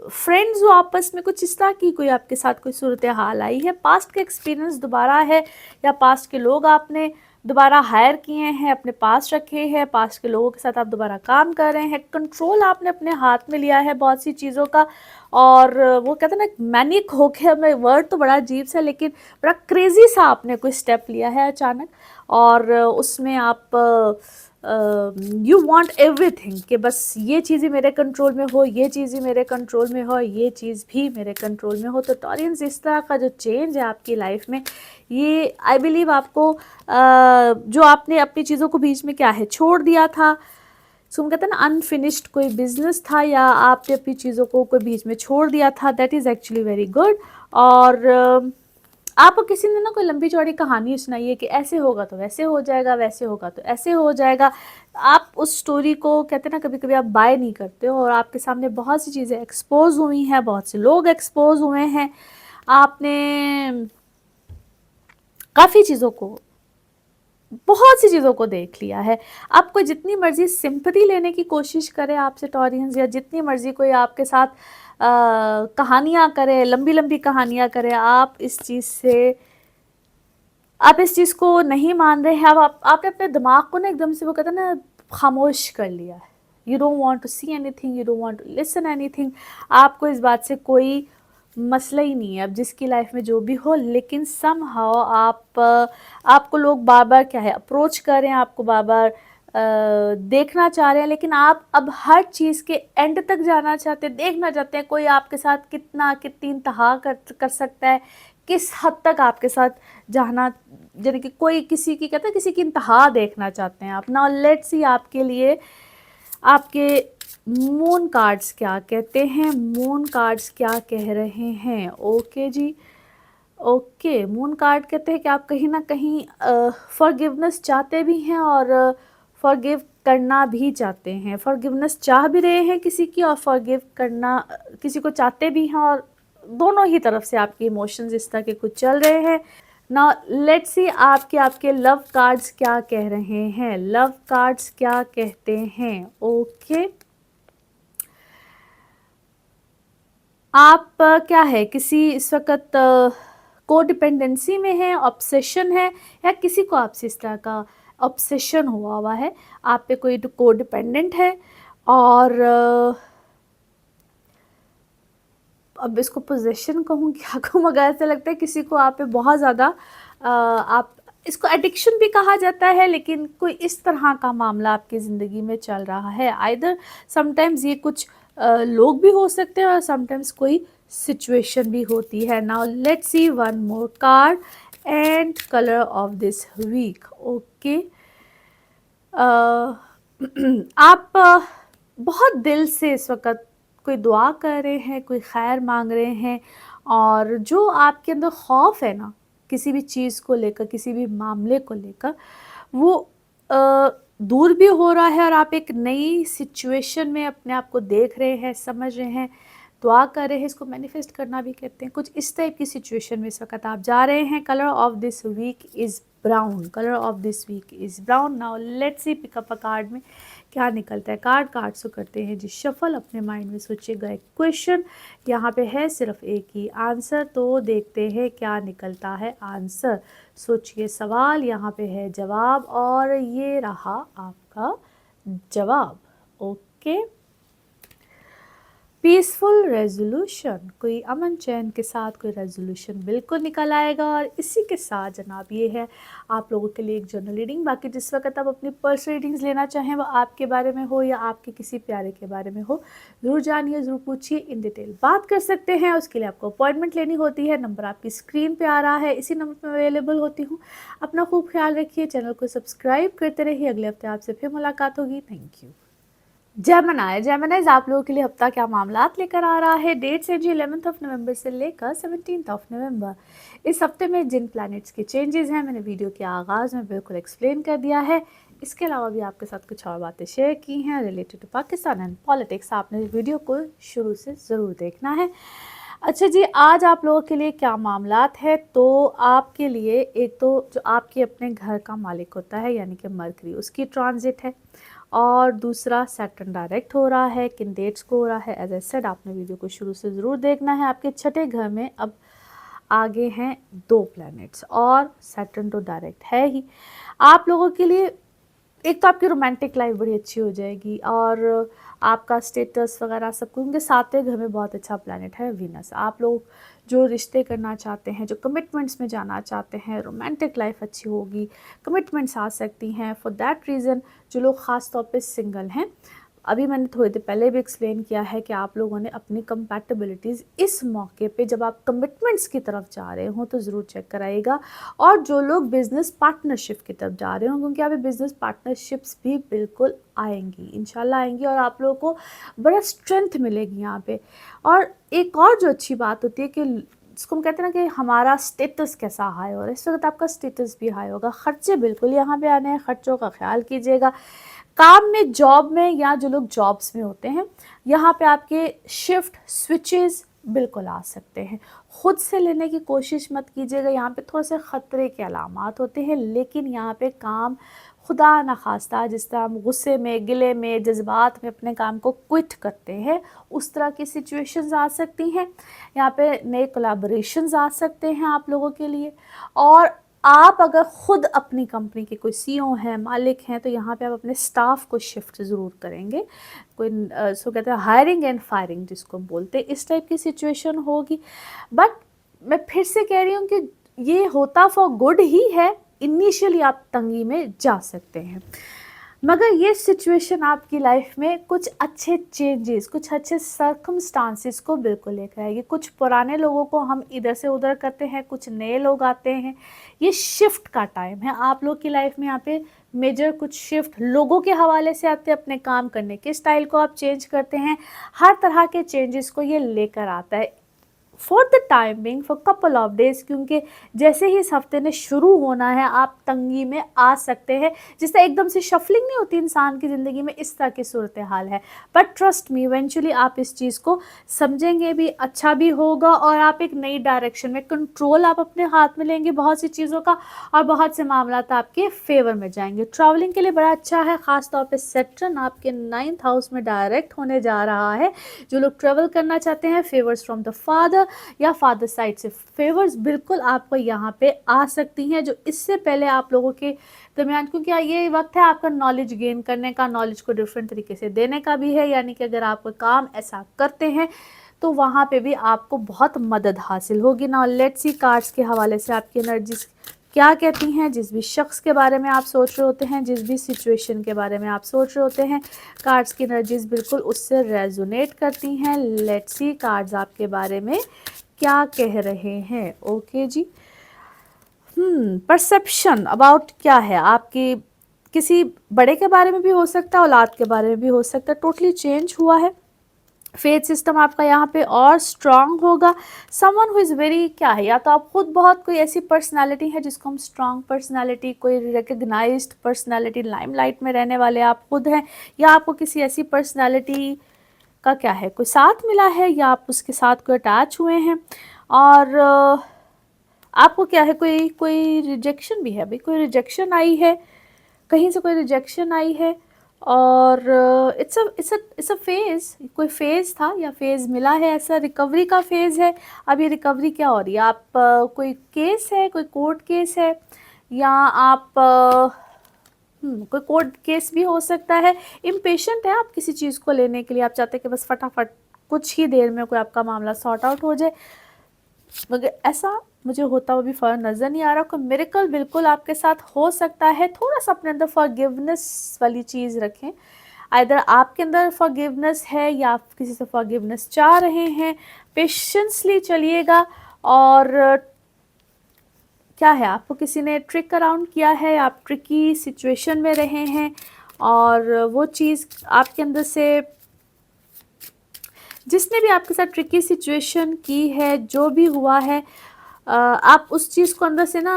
S1: फ्रेंड्स हो आपस में, कुछ इस तरह की कोई आपके साथ कोई सूरत हाल आई है। पास्ट का एक्सपीरियंस दोबारा है, या पास्ट के लोग आपने दोबारा हायर किए हैं, अपने पास रखे हैं, पास्ट के लोगों के साथ आप दोबारा काम कर रहे हैं, कंट्रोल आपने अपने हाथ में लिया है बहुत सी चीज़ों का। और वो कहते हैं ना, मैनिक हो गया, मैं वर्ड तो बड़ा अजीब सा, लेकिन बड़ा क्रेजी सा आपने कोई स्टेप लिया है अचानक, और उसमें आप यू वॉन्ट एवरीथिंग कि बस ये चीज़ ही मेरे कंट्रोल में हो, ये चीज़ ही मेरे कंट्रोल में हो, ये चीज़ भी मेरे कंट्रोल में हो। तो टॉरियंस, इस तरह का जो चेंज है आपकी लाइफ में, ये आई बिलीव आपको जो आपने अपनी चीज़ों को बीच में क्या है छोड़ दिया था, सो हम कहते हैं ना अनफिनिश्ड कोई बिजनेस था, या आपने अपनी चीज़ों को कोई बीच में छोड़ दिया था, that is actually very good. और आपको किसी ने ना कोई लंबी चौड़ी कहानी सुनाई है कि ऐसे होगा तो वैसे हो जाएगा, वैसे होगा तो ऐसे हो जाएगा। आप उस स्टोरी को कहते हैं ना, कभी कभी आप बाय नहीं करते हो, और आपके सामने बहुत सी चीज़ें एक्सपोज हुई हैं, बहुत से लोग एक्सपोज हुए हैं, आपने काफ़ी चीज़ों को, बहुत सी चीज़ों को देख लिया है। आपको जितनी मर्जी सिंपैथी लेने की कोशिश करे आपसे टॉरियंस, या जितनी मर्जी कोई आपके साथ कहानियाँ करे, लंबी लंबी कहानियाँ करे, आप इस चीज़ को नहीं मान रहे हैं। अब आपने अपने दिमाग को ना एकदम से, वो कहते हैं ना, खामोश कर लिया है। You don't want to see anything, you don't want to listen anything. आपको इस बात से कोई मसला ही नहीं है, अब जिसकी लाइफ में जो भी हो, लेकिन समहाउ आपको लोग बार बार क्या है अप्रोच कर रहे हैं, आपको बार बार देखना चाह रहे हैं, लेकिन आप अब हर चीज़ के एंड तक जाना चाहते हैं, देखना चाहते हैं कोई आपके साथ कितनी इंतहा कर सकता है, किस हद तक आपके साथ जाना, यानी कि कोई किसी की कहता है किसी की इंतहा देखना चाहते हैं आप। नाउ लेट्स सी आपके लिए आपके मून कार्ड्स क्या कहते हैं, मून कार्ड्स क्या कह रहे हैं। ओके जी, ओके, मून कार्ड कहते हैं कि आप कहीं ना कहीं फॉरगिवनेस चाहते भी हैं और फॉरगिव करना भी चाहते हैं, फॉरगिवनेस चाह भी रहे हैं किसी की और फॉरगिव करना किसी को चाहते भी हैं, और दोनों ही तरफ से आपके इमोशंस इस तरह के कुछ चल रहे हैं। नाउ लेट्स सी आपके लव कार्ड्स क्या कह रहे हैं, लव कार्ड्स क्या कहते हैं। ओके, आप क्या है किसी इस वक्त कोडिपेंडेंसी में है, ऑब्सेशन है, या किसी को आपसे इस तरह का ऑब्सेशन हुआ है, आप पे कोई कोडिपेंडेंट है और अब इसको पोजेशन कहूँ क्या कहूँ, मगर ऐसा लगता है किसी को आप पे बहुत ज़्यादा आप इसको एडिक्शन भी कहा जाता है, लेकिन कोई इस तरह का मामला आपकी ज़िंदगी में चल रहा है। आइदर समटाइम्स ये कुछ लोग भी हो सकते हैं और समटाइम्स कोई सिचुएशन भी होती है। Now let's see one more card and colour of this week. Okay, आप बहुत दिल से इस वक्त कोई दुआ कर रहे हैं, कोई खैर मांग रहे हैं, और जो आपके अंदर खौफ है ना किसी भी चीज़ को लेकर, किसी भी मामले को लेकर, वो दूर भी हो रहा है और आप एक नई सिचुएशन में अपने आप को देख रहे हैं, समझ रहे हैं, दुआ कर रहे हैं। इसको मैनिफेस्ट करना भी कहते हैं। कुछ इस टाइप की सिचुएशन में इस वक्त आप जा रहे हैं। Colour of this week is brown, colour of this week is brown. Now let's see pickup a card में क्या निकलता है। कार्ड्स को करते हैं जी शफल, अपने माइंड में सोचिएगा एक क्वेश्चन, यहाँ पे है सिर्फ एक ही आंसर, तो देखते हैं क्या निकलता है आंसर। सोचिए सवाल, यहाँ पे है जवाब, और ये रहा आपका जवाब। ओके, पीसफुल रेजोल्यूशन, कोई अमन चैन के साथ कोई रेजोल्यूशन बिल्कुल निकल आएगा। और इसी के साथ जनाब ये है आप लोगों के लिए एक जर्नल रीडिंग। बाकी जिस वक्त आप अपनी पर्सनल रीडिंग्स लेना चाहें, वो आपके बारे में हो या आपके किसी प्यारे के बारे में हो, ज़रूर जानिए, ज़रूर पूछिए, इन डिटेल बात कर सकते हैं। उसके लिए आपको अपॉइंटमेंट लेनी होती है। नंबर आपकी स्क्रीन पर आ रहा है, इसी नंबर पर अवेलेबल होती हूँ। अपना खूब ख्याल रखिए, चैनल को सब्सक्राइब करते रहिए। अगले हफ्ते आपसे फिर मुलाकात होगी। Thank you. जेमिनाइज आप लोगों के लिए हफ्ता क्या मामलात लेकर आ रहा है। डेट्स है जी 11 नवंबर से लेकर 17 नवंबर। इस हफ्ते में जिन प्लैनेट्स के चेंजेस हैं मैंने वीडियो के आगाज़ में बिल्कुल एक्सप्लेन कर दिया है। इसके अलावा भी आपके साथ कुछ और बातें शेयर की हैं related to Pakistan and politics. आपने वीडियो को शुरू से ज़रूर देखना है। अच्छा जी, आज आप लोगों के लिए क्या मामलात है, तो आपके लिए एक तो जो आपके अपने घर का मालिक होता है यानी कि मरकरी, उसकी ट्रांजिट है, और दूसरा सैटर्न डायरेक्ट हो रहा है। किन डेट्स को हो रहा है, एज ए सेड आपने वीडियो को शुरू से ज़रूर देखना है। आपके छठे घर में अब आगे हैं 2 प्लैनेट्स और सैटर्न तो डायरेक्ट है ही। आप लोगों के लिए एक तो आपकी रोमांटिक लाइफ बड़ी अच्छी हो जाएगी, और आपका स्टेटस वगैरह सब कुछ, उनके 7वें घर में बहुत अच्छा प्लैनेट है वीनस। आप लोग जो रिश्ते करना चाहते हैं, जो कमिटमेंट्स में जाना चाहते हैं, रोमांटिक लाइफ अच्छी होगी, कमिटमेंट्स आ सकती हैं। फॉर दैट रीज़न जो लोग ख़ास तौर पे सिंगल हैं, अभी मैंने थोड़ी देर पहले भी एक्सप्लेन किया है कि आप लोगों ने अपनी कंपैटिबिलिटीज़ इस मौके पे जब आप कमिटमेंट्स की तरफ जा रहे हो तो ज़रूर चेक कराइएगा। और जो लोग बिज़नेस पार्टनरशिप की तरफ जा रहे हो, क्योंकि यहाँ पे बिज़नेस पार्टनरशिप्स भी बिल्कुल आएंगी, इंशाल्लाह आएंगी, और आप लोगों को बड़ा स्ट्रेंथ मिलेगी यहाँ पे। और एक और जो अच्छी बात होती है कि जिसको हम कहते हैं ना कि हमारा स्टेटस कैसा हाई हो रहा है, इस वक्त आपका स्टेटस भी हाई होगा। ख़र्चे बिल्कुल यहाँ पे आने हैं, ख़र्चों का ख्याल कीजिएगा। काम में, जॉब में, या जो लोग जॉब्स में होते हैं, यहाँ पे आपके शिफ्ट स्विचेस बिल्कुल आ सकते हैं। खुद से लेने की कोशिश मत कीजिएगा, यहाँ पे थोड़े से ख़तरे के अलामात होते हैं, लेकिन यहाँ पे काम खुदा न खास्ता जिस तरह हम गुस्से में, गिले में, जज्बात में अपने काम को क्विट करते हैं, उस तरह की सिचुएशंस आ सकती हैं। यहाँ पे नए कोलैबोरेशंस आ सकते हैं आप लोगों के लिए। और आप अगर खुद अपनी कंपनी के कोई सीईओ हैं, मालिक हैं, तो यहाँ पे आप अपने स्टाफ को शिफ्ट ज़रूर करेंगे। कोई सो कहते हैं हायरिंग एंड फायरिंग जिसको हम बोलते हैं, इस टाइप की सिचुएशन होगी। बट मैं फिर से कह रही हूँ कि ये होता फॉर गुड ही है। इनिशियली आप तंगी में जा सकते हैं, मगर ये सिचुएशन आपकी लाइफ में कुछ अच्छे चेंजेस, कुछ अच्छे सर्कमस्टांसिस को बिल्कुल लेकर आएगी। कुछ पुराने लोगों को हम इधर से उधर करते हैं, कुछ नए लोग आते हैं। ये शिफ्ट का टाइम है आप लोग की लाइफ में। यहाँ पे मेजर कुछ शिफ्ट लोगों के हवाले से आते हैं, अपने काम करने के स्टाइल को आप चेंज करते हैं। हर तरह के चेंजेस को ये लेकर आता है for the time being, for couple of days, क्योंकि जैसे ही इस हफ्ते ने शुरू होना है आप तंगी में आ सकते हैं। जिस तरह एकदम से शफलिंग नहीं होती इंसान की ज़िंदगी में, इस तरह की सूरत हाल है। बट ट्रस्ट मी, इवेंचुअली आप इस चीज़ को समझेंगे भी, अच्छा भी होगा, और आप एक नई डायरेक्शन में कंट्रोल आप अपने हाथ में लेंगे बहुत सी चीज़ों का, और बहुत से मामला आपके फेवर में जाएंगे। ट्रैवलिंग के लिए बड़ा अच्छा है, ख़ासतौर पर सैटर्न आपके 9th हाउस में डायरेक्ट होने जा रहा है। जो लोग ट्रैवल करना चाहते हैं, फेवर्स फ्रॉम द फादर या फादर साइड से फेवर्स बिल्कुल आपको यहाँ पे आ सकती हैं, जो इससे पहले आप लोगों के दरमियान, क्योंकि ये वक्त है आपका नॉलेज गेन करने का, नॉलेज को डिफरेंट तरीके से देने का भी है। यानी कि अगर आप काम ऐसा करते हैं तो वहाँ पे भी आपको बहुत मदद हासिल होगी। नाउ लेट्स सी कार्ड्स के हवाले से आपकी एनर्जीज क्या कहती हैं। जिस भी शख्स के बारे में आप सोच रहे होते हैं, जिस भी सिचुएशन के बारे में आप सोच रहे होते हैं, कार्ड्स की एनर्जीज बिल्कुल उससे रेजोनेट करती हैं। लेट्स सी कार्ड्स आपके बारे में क्या कह रहे हैं। ओके जी, परसेप्शन अबाउट क्या है आपकी, किसी बड़े के बारे में भी हो सकता है, औलाद के बारे में भी हो सकता है, टोटली चेंज हुआ है। फेथ सिस्टम आपका यहाँ पे और स्ट्रांग होगा। समवन हु इज़ वेरी, क्या है, या तो आप खुद बहुत कोई ऐसी पर्सनालिटी है जिसको हम स्ट्रांग पर्सनालिटी, कोई रिकग्नाइज्ड पर्सनालिटी, लाइमलाइट में रहने वाले आप खुद हैं, या आपको किसी ऐसी पर्सनालिटी का क्या है कोई साथ मिला है, या आप उसके साथ कोई अटैच हुए हैं। और आपको क्या है, कोई कोई रिजेक्शन भी है भाई, कोई रिजेक्शन आई है, कहीं से कोई रिजेक्शन आई है। और इट्स अ फेज़, कोई फेज़ था या फेज़ मिला है, ऐसा रिकवरी का फेज़ है। अब ये रिकवरी क्या हो रही है, आप कोई केस है, कोई कोर्ट केस है, या आप कोई कोर्ट केस भी हो सकता है। इम्पेशेंट है आप किसी चीज़ को लेने के लिए, आप चाहते हैं कि बस फटाफट कुछ ही देर में कोई आपका मामला सॉर्ट आउट हो जाए, मगर ऐसा मुझे होता हुआ भी फर्क नज़र नहीं आ रहा। कोई मिरेकल बिल्कुल आपके साथ हो सकता है। थोड़ा सा अपने अंदर फॉरगिवनेस वाली चीज़ रखें, आइदर आपके अंदर फॉरगिवनेस है या आप किसी से फॉरगिवनेस चाह रहे हैं। पेशेंसली चलिएगा। और क्या है, आपको किसी ने ट्रिक अराउंड किया है, आप ट्रिकी सिचुएशन में रहे हैं, और वो चीज़ आपके अंदर से, जिसने भी आपके साथ ट्रिकी सिचुएशन की है, जो भी हुआ है, आप उस चीज़ को अंदर से ना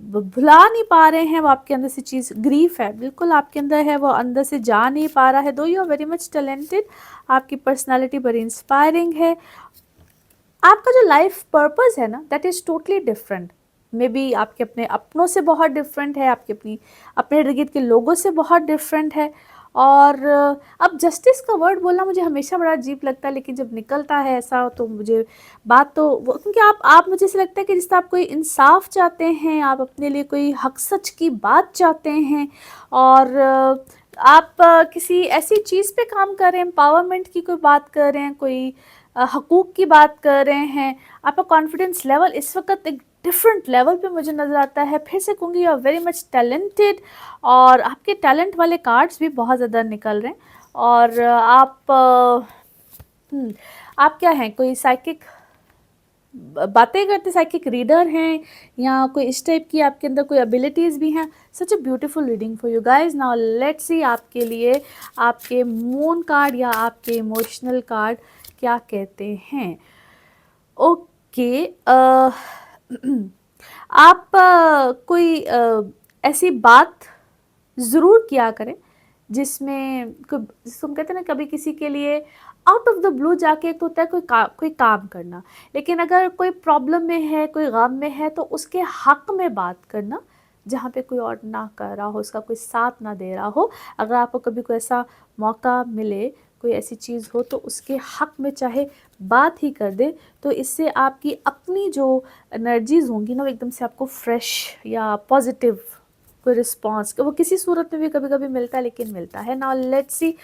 S1: भुला नहीं पा रहे हैं। वो आपके अंदर से चीज़, ग्रीफ है बिल्कुल आपके अंदर है, वो अंदर से जा नहीं पा रहा है। दो you are very much talented, आपकी पर्सनालिटी बड़ी इंस्पायरिंग है। आपका जो लाइफ पर्पस है ना, that is totally different. Maybe आपके अपने अपनों से बहुत डिफरेंट है, आपके अपने इर्द गिर्द के लोगों से बहुत डिफरेंट है। और अब जस्टिस का वर्ड बोलना मुझे हमेशा बड़ा अजीब लगता है, लेकिन जब निकलता है ऐसा तो मुझे बात तो वो, क्योंकि आप मुझे ऐसा लगता है कि जिस तरह आप कोई इंसाफ चाहते हैं, आप अपने लिए कोई हक सच की बात चाहते हैं, और आप किसी ऐसी चीज़ पे काम कर रहे हैं, एम्पावरमेंट की कोई बात कर रहे हैं, कोई हकूक़ की बात कर रहे हैं। आपका कॉन्फिडेंस लेवल इस वक्त एक डिफरेंट लेवल पे मुझे नज़र आता है। फिर से कहूँगी, you are very much talented, और आपके टैलेंट वाले कार्ड्स भी बहुत ज़्यादा निकल रहे हैं। और आप क्या हैं, कोई साइकिक बातें करते, साइकिक रीडर हैं, या कोई इस टाइप की आपके अंदर कोई एबिलिटीज़ भी हैं। Such a beautiful reading for you guys. Now let's see आपके लिए आपके मून कार्ड या आपके इमोशनल कार्ड क्या कहते हैं। ओके, आप कोई ऐसी बात ज़रूर किया करें जिसमें जिसको हम कहते हैं ना, कभी किसी के लिए आउट ऑफ द ब्लू जाके, एक तो होता है कोई काम करना, लेकिन अगर कोई प्रॉब्लम में है, कोई गम में है, तो उसके हक में बात करना, जहाँ पे कोई और ना कर रहा हो, उसका कोई साथ ना दे रहा हो। अगर आपको कभी कोई ऐसा मौका मिले कोई ऐसी चीज़ हो तो उसके हक़ में चाहे बात ही कर दें, तो इससे आपकी अपनी जो एनर्जीज़ होंगी ना वो एकदम से आपको फ्रेश या पॉजिटिव कोई रिस्पॉन्स वो किसी सूरत में भी कभी-कभी मिलता है, लेकिन मिलता है। नाउ लेट्स सी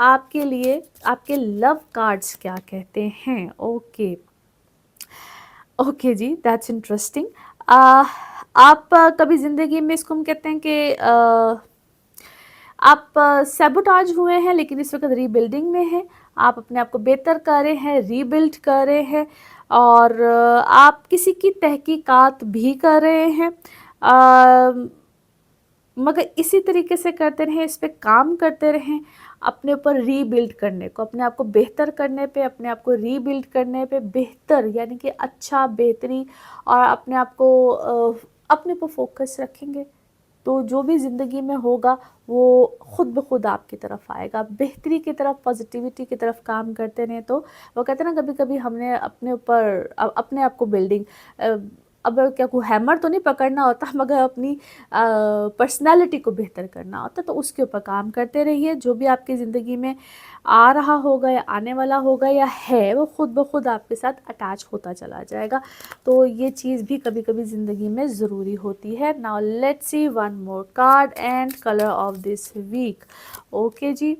S1: आपके लिए आपके लव कार्ड्स क्या कहते हैं। ओके, ओके जी, दैट्स इंटरेस्टिंग। आप कभी ज़िंदगी में इसको हम कहते हैं कि आप सैबोटाज हुए हैं, लेकिन इस वक्त रीबिल्डिंग में हैं। आप अपने आप को बेहतर कर रहे हैं, रीबिल्ड कर रहे हैं, और आप किसी की तहकीकात भी कर रहे हैं, मगर इसी तरीके से करते रहें, इस पे काम करते रहें, अपने ऊपर रीबिल्ड करने को, अपने आप को बेहतर करने पे, अपने आप को रीबिल्ड करने पे, बेहतर यानी कि अच्छा, बेहतरी, और अपने आप को अपने पर फोकस रखेंगे तो जो भी ज़िंदगी में होगा वो खुद ब खुद आपकी तरफ आएगा। बेहतरी की तरफ, पॉजिटिविटी की तरफ काम करते रहें तो वो कहते हैं ना, कभी कभी हमने अपने ऊपर अपने आप को बिल्डिंग, अब क्या को हैमर तो नहीं पकड़ना होता, मगर अपनी पर्सनालिटी को बेहतर करना होता, तो उसके ऊपर काम करते रहिए। जो भी आपकी ज़िंदगी में आ रहा होगा या आने वाला होगा या है, वो खुद ब खुद आपके साथ अटैच होता चला जाएगा। तो ये चीज़ भी कभी कभी ज़िंदगी में ज़रूरी होती है। Now let's see one more card and colour of this week. Okay जी,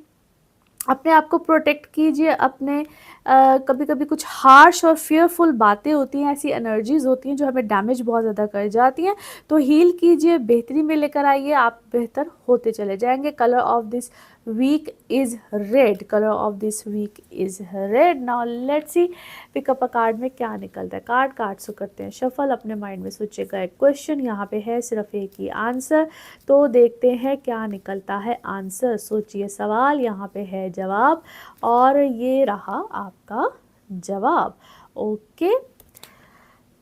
S1: अपने आप को प्रोटेक्ट कीजिए। अपने कभी कभी कुछ हार्श और फियरफुल बातें होती हैं, ऐसी एनर्जीज़ होती हैं जो हमें डैमेज बहुत ज़्यादा कर जाती हैं, तो हील कीजिए, बेहतरी में लेकर आइए, आप बेहतर होते चले जाएंगे। Colour of this week is red, colour of this week is red. Now let's see pickup a card में क्या निकलता है। कार्ड्स को करते हैं शफल, अपने माइंड में सोचिएगा एक क्वेश्चन, यहाँ पे है सिर्फ एक ही आंसर, तो देखते हैं क्या निकलता है आंसर। सोचिए सवाल, यहाँ पे है जवाब, और ये रहा आपका जवाब। ओके,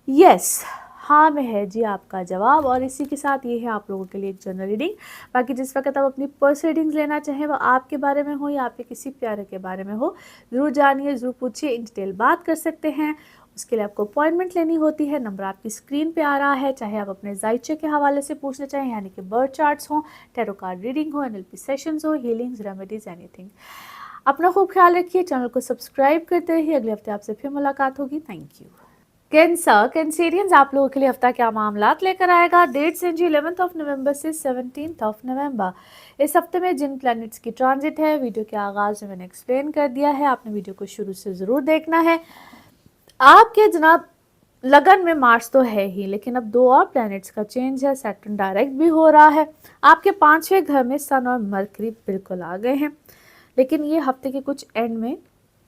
S1: यस, हाँ में है जी आपका जवाब। और इसी के साथ ये है आप लोगों के लिए एक जनरल रीडिंग। बाकी जिस वक्त आप अपनी पर्सनल रीडिंग्स लेना चाहें, वह आपके बारे में हो या आपके किसी प्यारे के बारे में हो, ज़रूर जानिए, ज़रूर पूछिए, इन डिटेल बात कर सकते हैं। उसके लिए आपको अपॉइंटमेंट लेनी होती है, नंबर आपकी स्क्रीन पे आ रहा है। चाहे आप अपने जायचे के हवाले से पूछना चाहें, यानी कि बर्थ चार्ट्स हों, टैरो कार्ड रीडिंग हो, NLP सेशंस हो, हीलिंग्स, रेमेडीज़, एनीथिंग। अपना खूब ख्याल रखिए, चैनल को सब्सक्राइब करते रहिए। अगले हफ्ते आपसे फिर मुलाकात होगी। Thank you. कैंसर, कैंसेरियंस आप लोगों के लिए हफ्ता क्या मामलात लेकर आएगा। डेट्स हैं जी 11 नवंबर से 17 नवंबर। इस हफ्ते में जिन प्लैनेट्स की ट्रांजिट है, वीडियो के आगाज़ में मैंने एक्सप्लेन कर दिया है, आपने वीडियो को शुरू से ज़रूर देखना है। आपके जनाब लगन में मार्स तो है ही, लेकिन अब दो और प्लैनेट्स का चेंज है। सैटर्न डायरेक्ट भी हो रहा है। आपके 5वें घर में सन और मरकरी बिल्कुल आ गए हैं, लेकिन ये हफ्ते के कुछ एंड में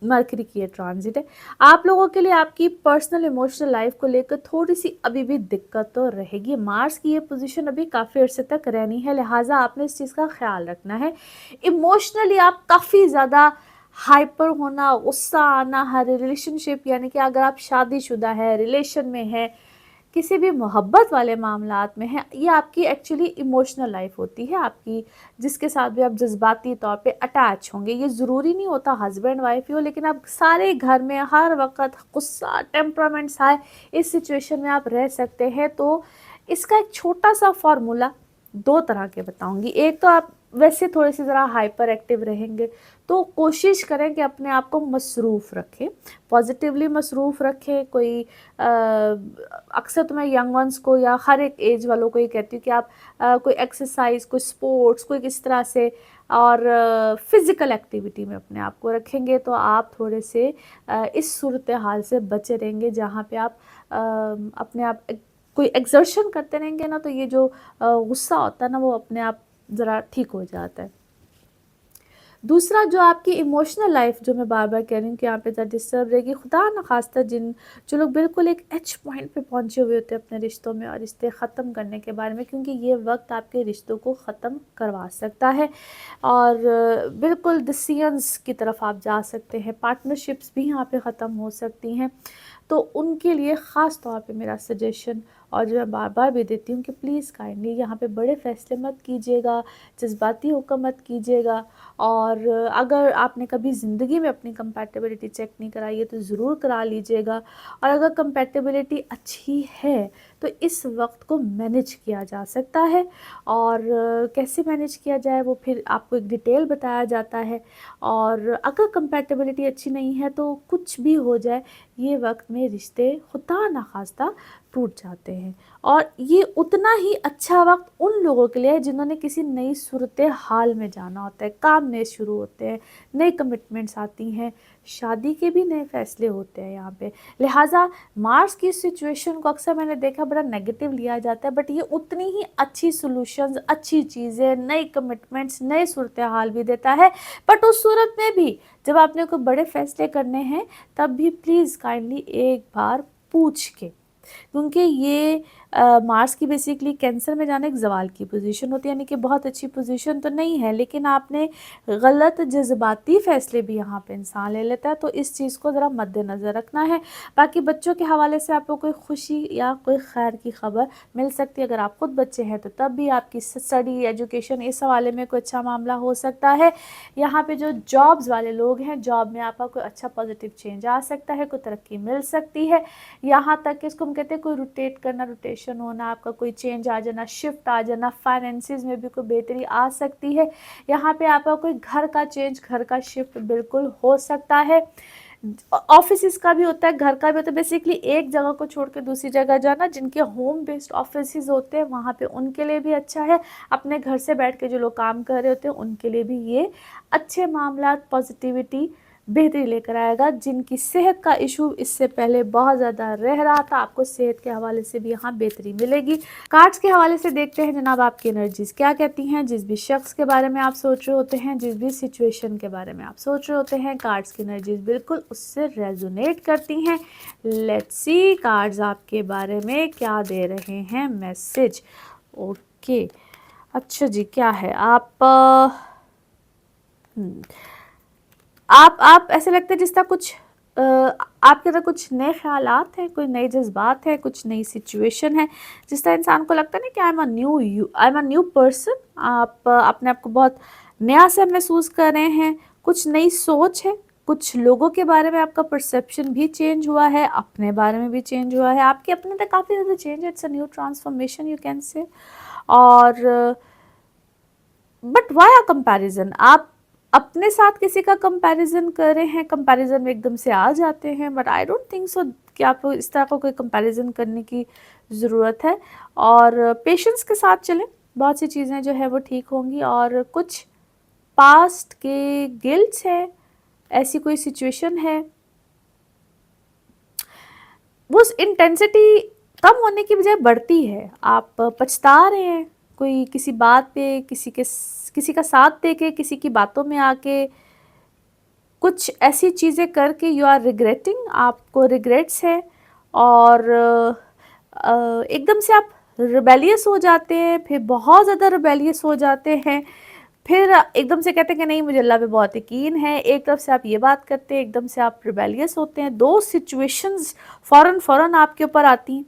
S1: मरकरी की ये ट्रांजिट है। आप लोगों के लिए आपकी पर्सनल इमोशनल लाइफ को लेकर थोड़ी सी अभी भी दिक्कत तो रहेगी। मार्स की ये पोजीशन अभी काफ़ी अर्से तक रहनी है, लिहाजा आपने इस चीज़ का ख्याल रखना है। इमोशनली आप काफ़ी ज़्यादा हाइपर होना, गुस्सा आना, हर रिलेशनशिप, यानी कि अगर आप शादीशुदा है, रिलेशन में है, किसी भी मोहब्बत वाले मामलात में है, ये आपकी एक्चुअली इमोशनल लाइफ होती है आपकी, जिसके साथ भी आप जज्बाती तौर पे अटैच होंगे। ये ज़रूरी नहीं होता हस्बैंड वाइफ ही हो, लेकिन आप सारे घर में हर वक्त गुस्सा, टेम्परामेंट्स हाई, इस सिचुएशन में आप रह सकते हैं। तो इसका एक छोटा सा फॉर्मूला दो तरह के बताऊंगी। एक तो आप वैसे थोड़े से ज़रा हाइपर एक्टिव रहेंगे, तो कोशिश करें कि अपने आप को मसरूफ़ रखें, पॉजिटिवली मसरूफ़ रखें। कोई अक्सर तो मैं यंग वंस को या हर एक एज वालों को ये कहती हूँ कि आप कोई एक्सरसाइज, कोई स्पोर्ट्स, कोई किस तरह से और फिज़िकल एक्टिविटी में अपने आप को रखेंगे, तो आप थोड़े से इस सूरत हाल से बचे रहेंगे जहाँ पे आप अपने आप कोई एक्सर्शन करते रहेंगे ना, तो ये जो गुस्सा होता है ना, वो अपने आप ज़रा ठीक हो जाता है। दूसरा, जो आपकी इमोशनल लाइफ, जो मैं बार बार कह रही हूँ कि यहाँ पे ज़रा डिस्टर्ब रहेगी, खुदा न खास्ता जो लोग बिल्कुल एक एच पॉइंट पे पहुँचे हुए होते हैं अपने रिश्तों में और रिश्ते ख़त्म करने के बारे में, क्योंकि ये वक्त आपके रिश्तों को ख़त्म करवा सकता है और बिल्कुल डिसीजंस की तरफ आप जा सकते हैं। पार्टनरशिप्स भी यहाँ पे ख़त्म हो सकती हैं। तो उनके लिए ख़ास तौर पे मेरा सजेशन, और जो मैं बार बार भी देती हूँ, कि प्लीज़ काइंडली यहाँ पे बड़े फ़ैसले मत कीजिएगा, जज्बाती होकर मत कीजिएगा। और अगर आपने कभी ज़िंदगी में अपनी कंपैटिबिलिटी चेक नहीं कराई है, तो ज़रूर करा लीजिएगा। और अगर कंपैटिबिलिटी अच्छी है, तो इस वक्त को मैनेज किया जा सकता है। और कैसे मैनेज किया जाए वो फिर आपको एक डिटेल बताया जाता है। और अगर कंपैटिबिलिटी अच्छी नहीं है तो कुछ भी हो जाए, ये वक्त में रिश्ते खुदा ना खास्ता टूट जाते हैं। और ये उतना ही अच्छा वक्त उन लोगों के लिए है जिन्होंने किसी नई सूरत हाल में जाना होता है, काम नए शुरू होते हैं, नई कमिटमेंट्स आती हैं, शादी के भी नए फैसले होते हैं यहाँ पे। लिहाजा मार्स की सिचुएशन को अक्सर मैंने देखा बड़ा नेगेटिव लिया जाता है, बट ये उतनी ही अच्छी सॉल्यूशंस, अच्छी चीज़ें, नई कमिटमेंट्स, नए सूरत हाल भी देता है। बट उस सूरत में भी जब आपने कोई बड़े फैसले करने हैं तब भी प्लीज़ काइंडली एक बार पूछ के, क्योंकि ये मार्स की बेसिकली कैंसर में जाना एक ज़वाल की पोजीशन होती है, यानी कि बहुत अच्छी पोजीशन तो नहीं है, लेकिन आपने गलत जज्बाती फ़ैसले भी यहाँ पे इंसान ले लेता है, तो इस चीज़ को ज़रा मद्देनज़र रखना है। बाकी बच्चों के हवाले से आपको कोई खुशी या कोई खैर की खबर मिल सकती है। अगर आप खुद बच्चे हैं तो तब भी आपकी स्टडी, एजुकेशन, इस हवाले में कोई अच्छा मामला हो सकता है। यहाँ पे जो जॉब्स वाले लोग हैं, जॉब में आपका कोई अच्छा पॉजिटिव चेंज आ सकता है, कोई तरक्की मिल सकती है। यहाँ तक कि इसको हम कहते हैं कोई रोटेट करना, रोटेशन होना, आपका कोई चेंज आ जाना, शिफ्ट आ जाना, फाइनेंसिस में भी कोई बेहतरी आ सकती है। यहाँ पे आपका कोई घर का चेंज, घर का शिफ्ट बिल्कुल हो सकता है। ऑफिस का भी होता है, घर का भी होता है। बेसिकली एक जगह को छोड़ के दूसरी जगह जाना, जिनके होम बेस्ड ऑफिस होते हैं वहाँ पे उनके लिए भी अच्छा है। अपने घर से बैठ के जो लोग काम कर रहे होते हैं उनके लिए भी ये अच्छे मामला, पॉजिटिविटी, बेहतरी लेकर आएगा। जिनकी सेहत का इशू इससे पहले बहुत ज़्यादा रह रहा था, आपको सेहत के हवाले से भी यहाँ बेहतरी मिलेगी। कार्ड्स के हवाले से देखते हैं जनाब आपकी एनर्जीज क्या कहती हैं। जिस भी शख्स के बारे में आप सोच रहे होते हैं, जिस भी सिचुएशन के बारे में आप सोच रहे होते हैं, कार्ड्स की एनर्जीज बिल्कुल उससे रेजोनेट करती हैं। लेट्स सी कार्ड्स आपके बारे में क्या दे रहे हैं मैसेज। ओके, अच्छा जी, क्या है आप ऐसे लगता है जिस तरह कुछ आपके अंदर कुछ नए ख्यालात हैं, कोई नए जज्बात हैं, कुछ नई सिचुएशन है। जिस तरह इंसान को लगता है ना कि I am a new person, आप अपने आप को बहुत नया सा महसूस कर रहे हैं, कुछ नई सोच है, कुछ लोगों के बारे में आपका परसेप्शन भी चेंज हुआ है, अपने बारे में भी चेंज हुआ है, आपके अपने अंदर काफ़ी ज़्यादा चेंज है। It's a new transformation you can say. और बट वाई अ कंपैरिजन, आप अपने साथ किसी का कंपैरिजन कर रहे हैं, कंपैरिजन में एकदम से आ जाते हैं, but I don't think so कि आपको इस तरह का कोई कंपैरिजन करने की ज़रूरत है। और पेशेंस के साथ चलें, बहुत सी चीज़ें जो है वो ठीक होंगी। और कुछ पास्ट के गिल्ट्स है, ऐसी कोई सिचुएशन है, वो इंटेंसिटी कम होने की बजाय बढ़ती है। आप पछता रहे हैं कोई किसी बात पे, किसी का साथ दे के, किसी की बातों में आके, कुछ ऐसी चीज़ें करके यू आर रिग्रेटिंग, आपको रिग्रेट्स है। और एकदम से आप रिबेलियस हो जाते हैं, फिर बहुत ज़्यादा रिबेलियस हो जाते हैं, फिर एकदम से कहते हैं कि नहीं मुझे अल्लाह पे बहुत यकीन है। एक तरफ से आप ये बात करते हैं, एकदम से आप रिबेलियस होते हैं। दो सिचुएशंस फ़ौरन आपके ऊपर आती हैं।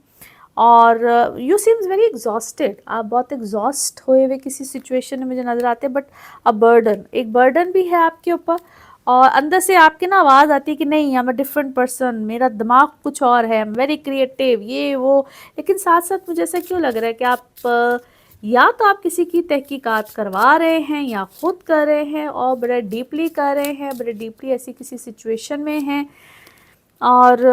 S1: और यू सीम्स वेरी एग्जॉस्टेड, आप बहुत एग्जॉस्ट हुए हुए किसी सिचुएशन में मुझे नज़र आते हैं। बट एक बर्डन भी है आपके ऊपर। और अंदर से आपकी ना आवाज़ आती है कि नहीं, I am a different person, मेरा दिमाग कुछ और है, आई एम वेरी क्रिएटिव, ये वो। लेकिन साथ साथ मुझे ऐसा क्यों लग रहा है कि आप या तो आप किसी की तहकीकात करवा रहे हैं या खुद कर रहे हैं, और बड़े डीपली कर रहे हैं, बड़े डीपली ऐसी किसी सिचुएशन में हैं। और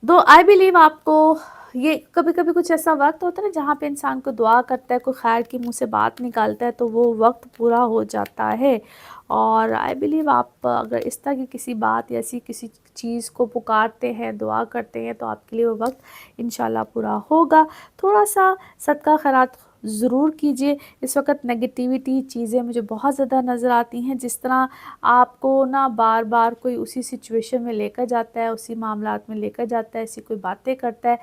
S1: दो आई बिलीव आपको ये कभी कभी कुछ ऐसा वक्त होता है ना जहाँ पे इंसान को दुआ करता है, कोई खैर की मुंह से बात निकालता है, तो वो वक्त पूरा हो जाता है। और आई बिलीव आप अगर इस तरह की किसी बात या ऐसी किसी चीज़ को पुकारते हैं, दुआ करते हैं, तो आपके लिए वो वक्त इंशाल्लाह पूरा होगा। थोड़ा सा सदका खैरात ज़रूर कीजिए। इस वक्त नेगेटिविटी चीज़ें मुझे बहुत ज़्यादा नज़र आती हैं, जिस तरह आपको ना बार बार कोई उसी सिचुएशन में लेकर जाता है, उसी मामलात में लेकर जाता है, ऐसी कोई बातें करता है,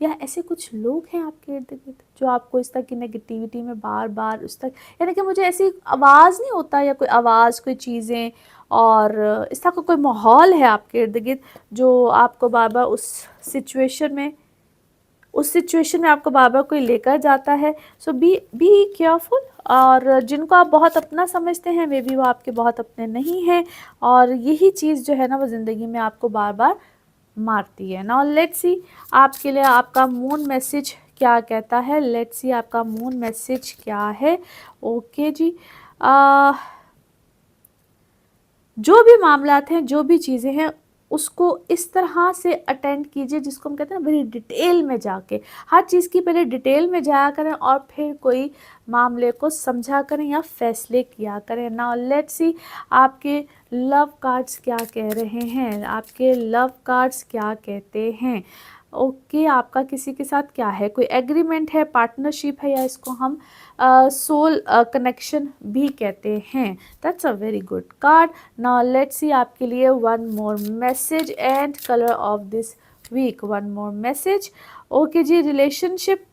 S1: या ऐसे कुछ लोग हैं आपके इर्द गिर्द जो आपको इस तरह की नेगेटिविटी में बार बार उस तक, यानी कि मुझे ऐसी आवाज़ नहीं होता, या कोई आवाज़, कोई चीज़ें, और इस तरह का कोई माहौल है आपके इर्द गिर्द जो आपको बार बार उस सिचुएशन में आपको बार बार कोई लेकर जाता है। सो बी केयरफुल। और जिनको आप बहुत अपना समझते हैं, वे भी वो आपके बहुत अपने नहीं हैं, और यही चीज़ जो है ना वो ज़िंदगी में आपको बार बार मारती है। नाउ लेट्स सी आपके लिए आपका मून मैसेज क्या कहता है। लेट्स सी आपका मून मैसेज क्या है। ओके जी, जो भी मामलात हैं, जो भी चीज़ें हैं, उसको इस तरह से अटेंड कीजिए जिसको हम कहते हैं ना बड़ी डिटेल में जाके, हर चीज़ की पहले डिटेल में जाया करें और फिर कोई मामले को समझा करें या फैसले किया करें। नाउ लेट्स सी आपके लव कार्ड्स क्या कह रहे हैं, आपके लव कार्ड्स क्या कहते हैं। ओके, आपका किसी के साथ क्या है, कोई एग्रीमेंट है, पार्टनरशिप है, या इसको हम सोल कनेक्शन भी कहते हैं। That's a very good card. Now let's see आपके लिए one more message and colour of this week, one more message. Okay जी, रिलेशनशिप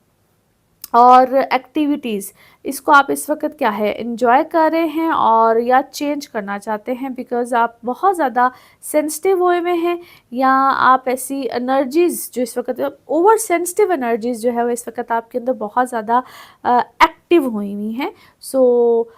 S1: और एक्टिविटीज़, इसको आप इस वक्त क्या है इन्जॉय कर रहे हैं और या चेंज करना चाहते हैं, बिकॉज़ आप बहुत ज़्यादा सेंसिटिव हुए में हैं, या आप ऐसी एनर्जीज़ जो इस वक्त ओवर सेंसिटिव एनर्जीज़ जो है वो इस वक्त आपके अंदर बहुत ज़्यादा एक्टिव हुई हुई हैं। सो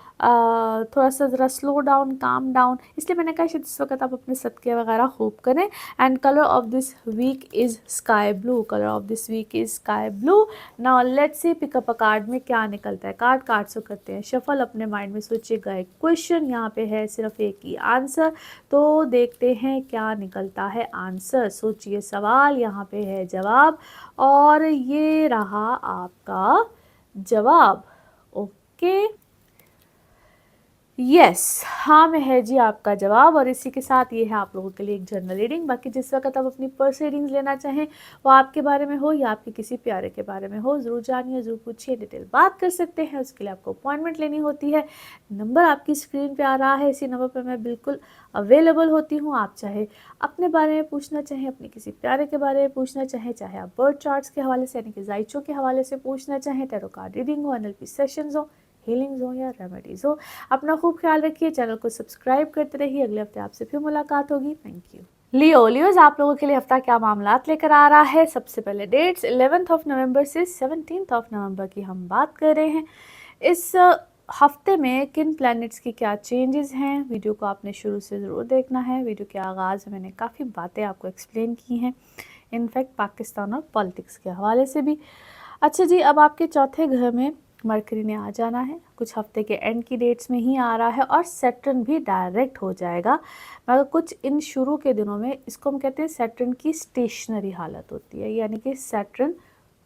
S1: थोड़ा सा ज़रा स्लो डाउन, काम डाउन, इसलिए मैंने कहा शायद इस वक्त आप अपने सदक़े वगैरह खूब करें। And colour of this week is sky blue, colour of this week is sky blue. Now let's see pickup a card में क्या निकलता है। कार्ड से करते हैं शफल, अपने माइंड में सोचिएगा एक क्वेश्चन, यहाँ पे है सिर्फ एक ही आंसर, तो देखते हैं क्या निकलता है आंसर। सोचिए सवाल, यहाँ पे है जवाब, और ये रहा आपका जवाब। ओके, यस, हाँ में है जी आपका जवाब। और इसी के साथ ये है आप लोगों के लिए एक जर्नल रीडिंग। बाकी जिस वक्त आप अपनी पर्स रीडिंग्स लेना चाहें, वो आपके बारे में हो या आपके किसी प्यारे के बारे में हो, ज़रूर जानिए, ज़रूर पूछिए, डिटेल बात कर सकते हैं। उसके लिए आपको अपॉइंटमेंट लेनी होती है। नंबर आपकी स्क्रीन पे आ रहा है, इसी नंबर पर मैं बिल्कुल अवेलेबल होती हूँ। आप चाहे अपने बारे में पूछना चाहें, अपने किसी प्यारे के बारे में पूछना चाहें, चाहे आप बर्थ चार्ट्स के हवाले से यानी कि जाइचो के हवाले से पूछना चाहें, टैरो कार्ड रीडिंग हो, NLP सेशंस हो, हीलिंग्स हो या रेमेडीज़ हो। अपना खूब ख्याल रखिए, चैनल को सब्सक्राइब करते रहिए। अगले हफ्ते आपसे फिर मुलाकात होगी। Thank you. लियोज आप लोगों के लिए हफ्ता क्या मामलात लेकर आ रहा है। सबसे पहले डेट्स 11 नवंबर से 17 नवंबर की हम बात कर रहे हैं। इस हफ्ते में किन प्लैनेट्स की क्या चेंजेस हैं, वीडियो को आपने शुरू से ज़रूर देखना है। वीडियो के आगाज़ में मैंने काफ़ी बातें आपको एक्सप्लेन की हैं, इनफैक्ट पाकिस्तान और पॉलिटिक्स के हवाले से भी। अच्छा जी, अब आपके चौथे घर में मरकरी ने आ जाना है, कुछ हफ्ते के एंड की डेट्स में ही आ रहा है, और सैटर्न भी डायरेक्ट हो जाएगा। मगर कुछ इन शुरू के दिनों में इसको हम कहते हैं सैटर्न की स्टेशनरी हालत होती है, यानी कि सैटर्न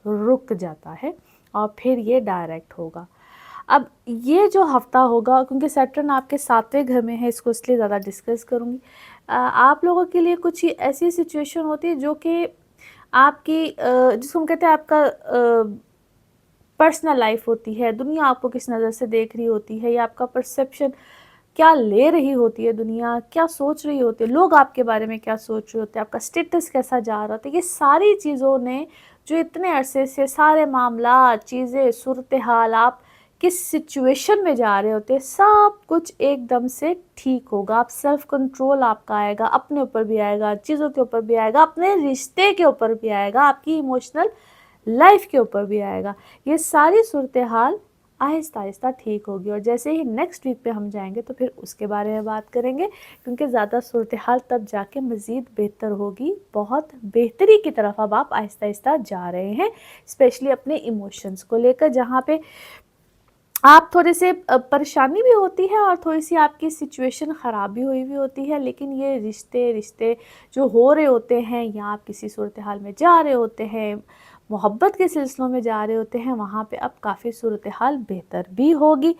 S1: रुक जाता है और फिर ये डायरेक्ट होगा। अब ये जो हफ्ता होगा, क्योंकि सैटर्न आपके 7वें घर में है, इसको इसलिए ज़्यादा डिस्कस करूँगी। आप लोगों के लिए कुछ ऐसी सिचुएशन होती है जो कि आपकी जिसको हम कहते हैं आपका पर्सनल लाइफ होती है, दुनिया आपको किस नज़र से देख रही होती है, या आपका परसेप्शन क्या ले रही होती है, दुनिया क्या सोच रही होती है, लोग आपके बारे में क्या सोच रहे होते हैं, आपका स्टेटस कैसा जा रहा होता है, ये सारी चीज़ों ने जो इतने अरसे से सारे मामला, चीज़ें, सूरत हाल, आप किस सिचुएशन में जा रहे होते हैं, सब कुछ एकदम से ठीक होगा। आप सेल्फ कंट्रोल आपका आएगा, अपने ऊपर भी आएगा, चीज़ों के ऊपर भी आएगा, अपने रिश्ते के ऊपर भी आएगा, आपकी इमोशनल लाइफ के ऊपर भी आएगा। ये सारी सूरत हाल आहिस्ता आहिस्ता ठीक होगी, और जैसे ही नेक्स्ट वीक पे हम जाएंगे तो फिर उसके बारे में बात करेंगे, क्योंकि ज़्यादा सूरत हाल तब जाके मज़ीद बेहतर होगी। बहुत बेहतरी की तरफ अब आप आहिस्ता आहिस्ता जा रहे हैं, स्पेशली अपने इमोशंस को लेकर, जहाँ पे आप थोड़े से परेशानी भी होती है और थोड़ी सी आपकी सिचुएशन ख़राब भी हुई भी होती है, लेकिन ये रिश्ते जो हो रहे होते हैं, या आप किसी सूरत हाल में जा रहे होते हैं, मोहब्बत के सिलसिलों में जा रहे होते हैं, वहाँ पे अब काफ़ी सूरत हाल बेहतर भी होगी।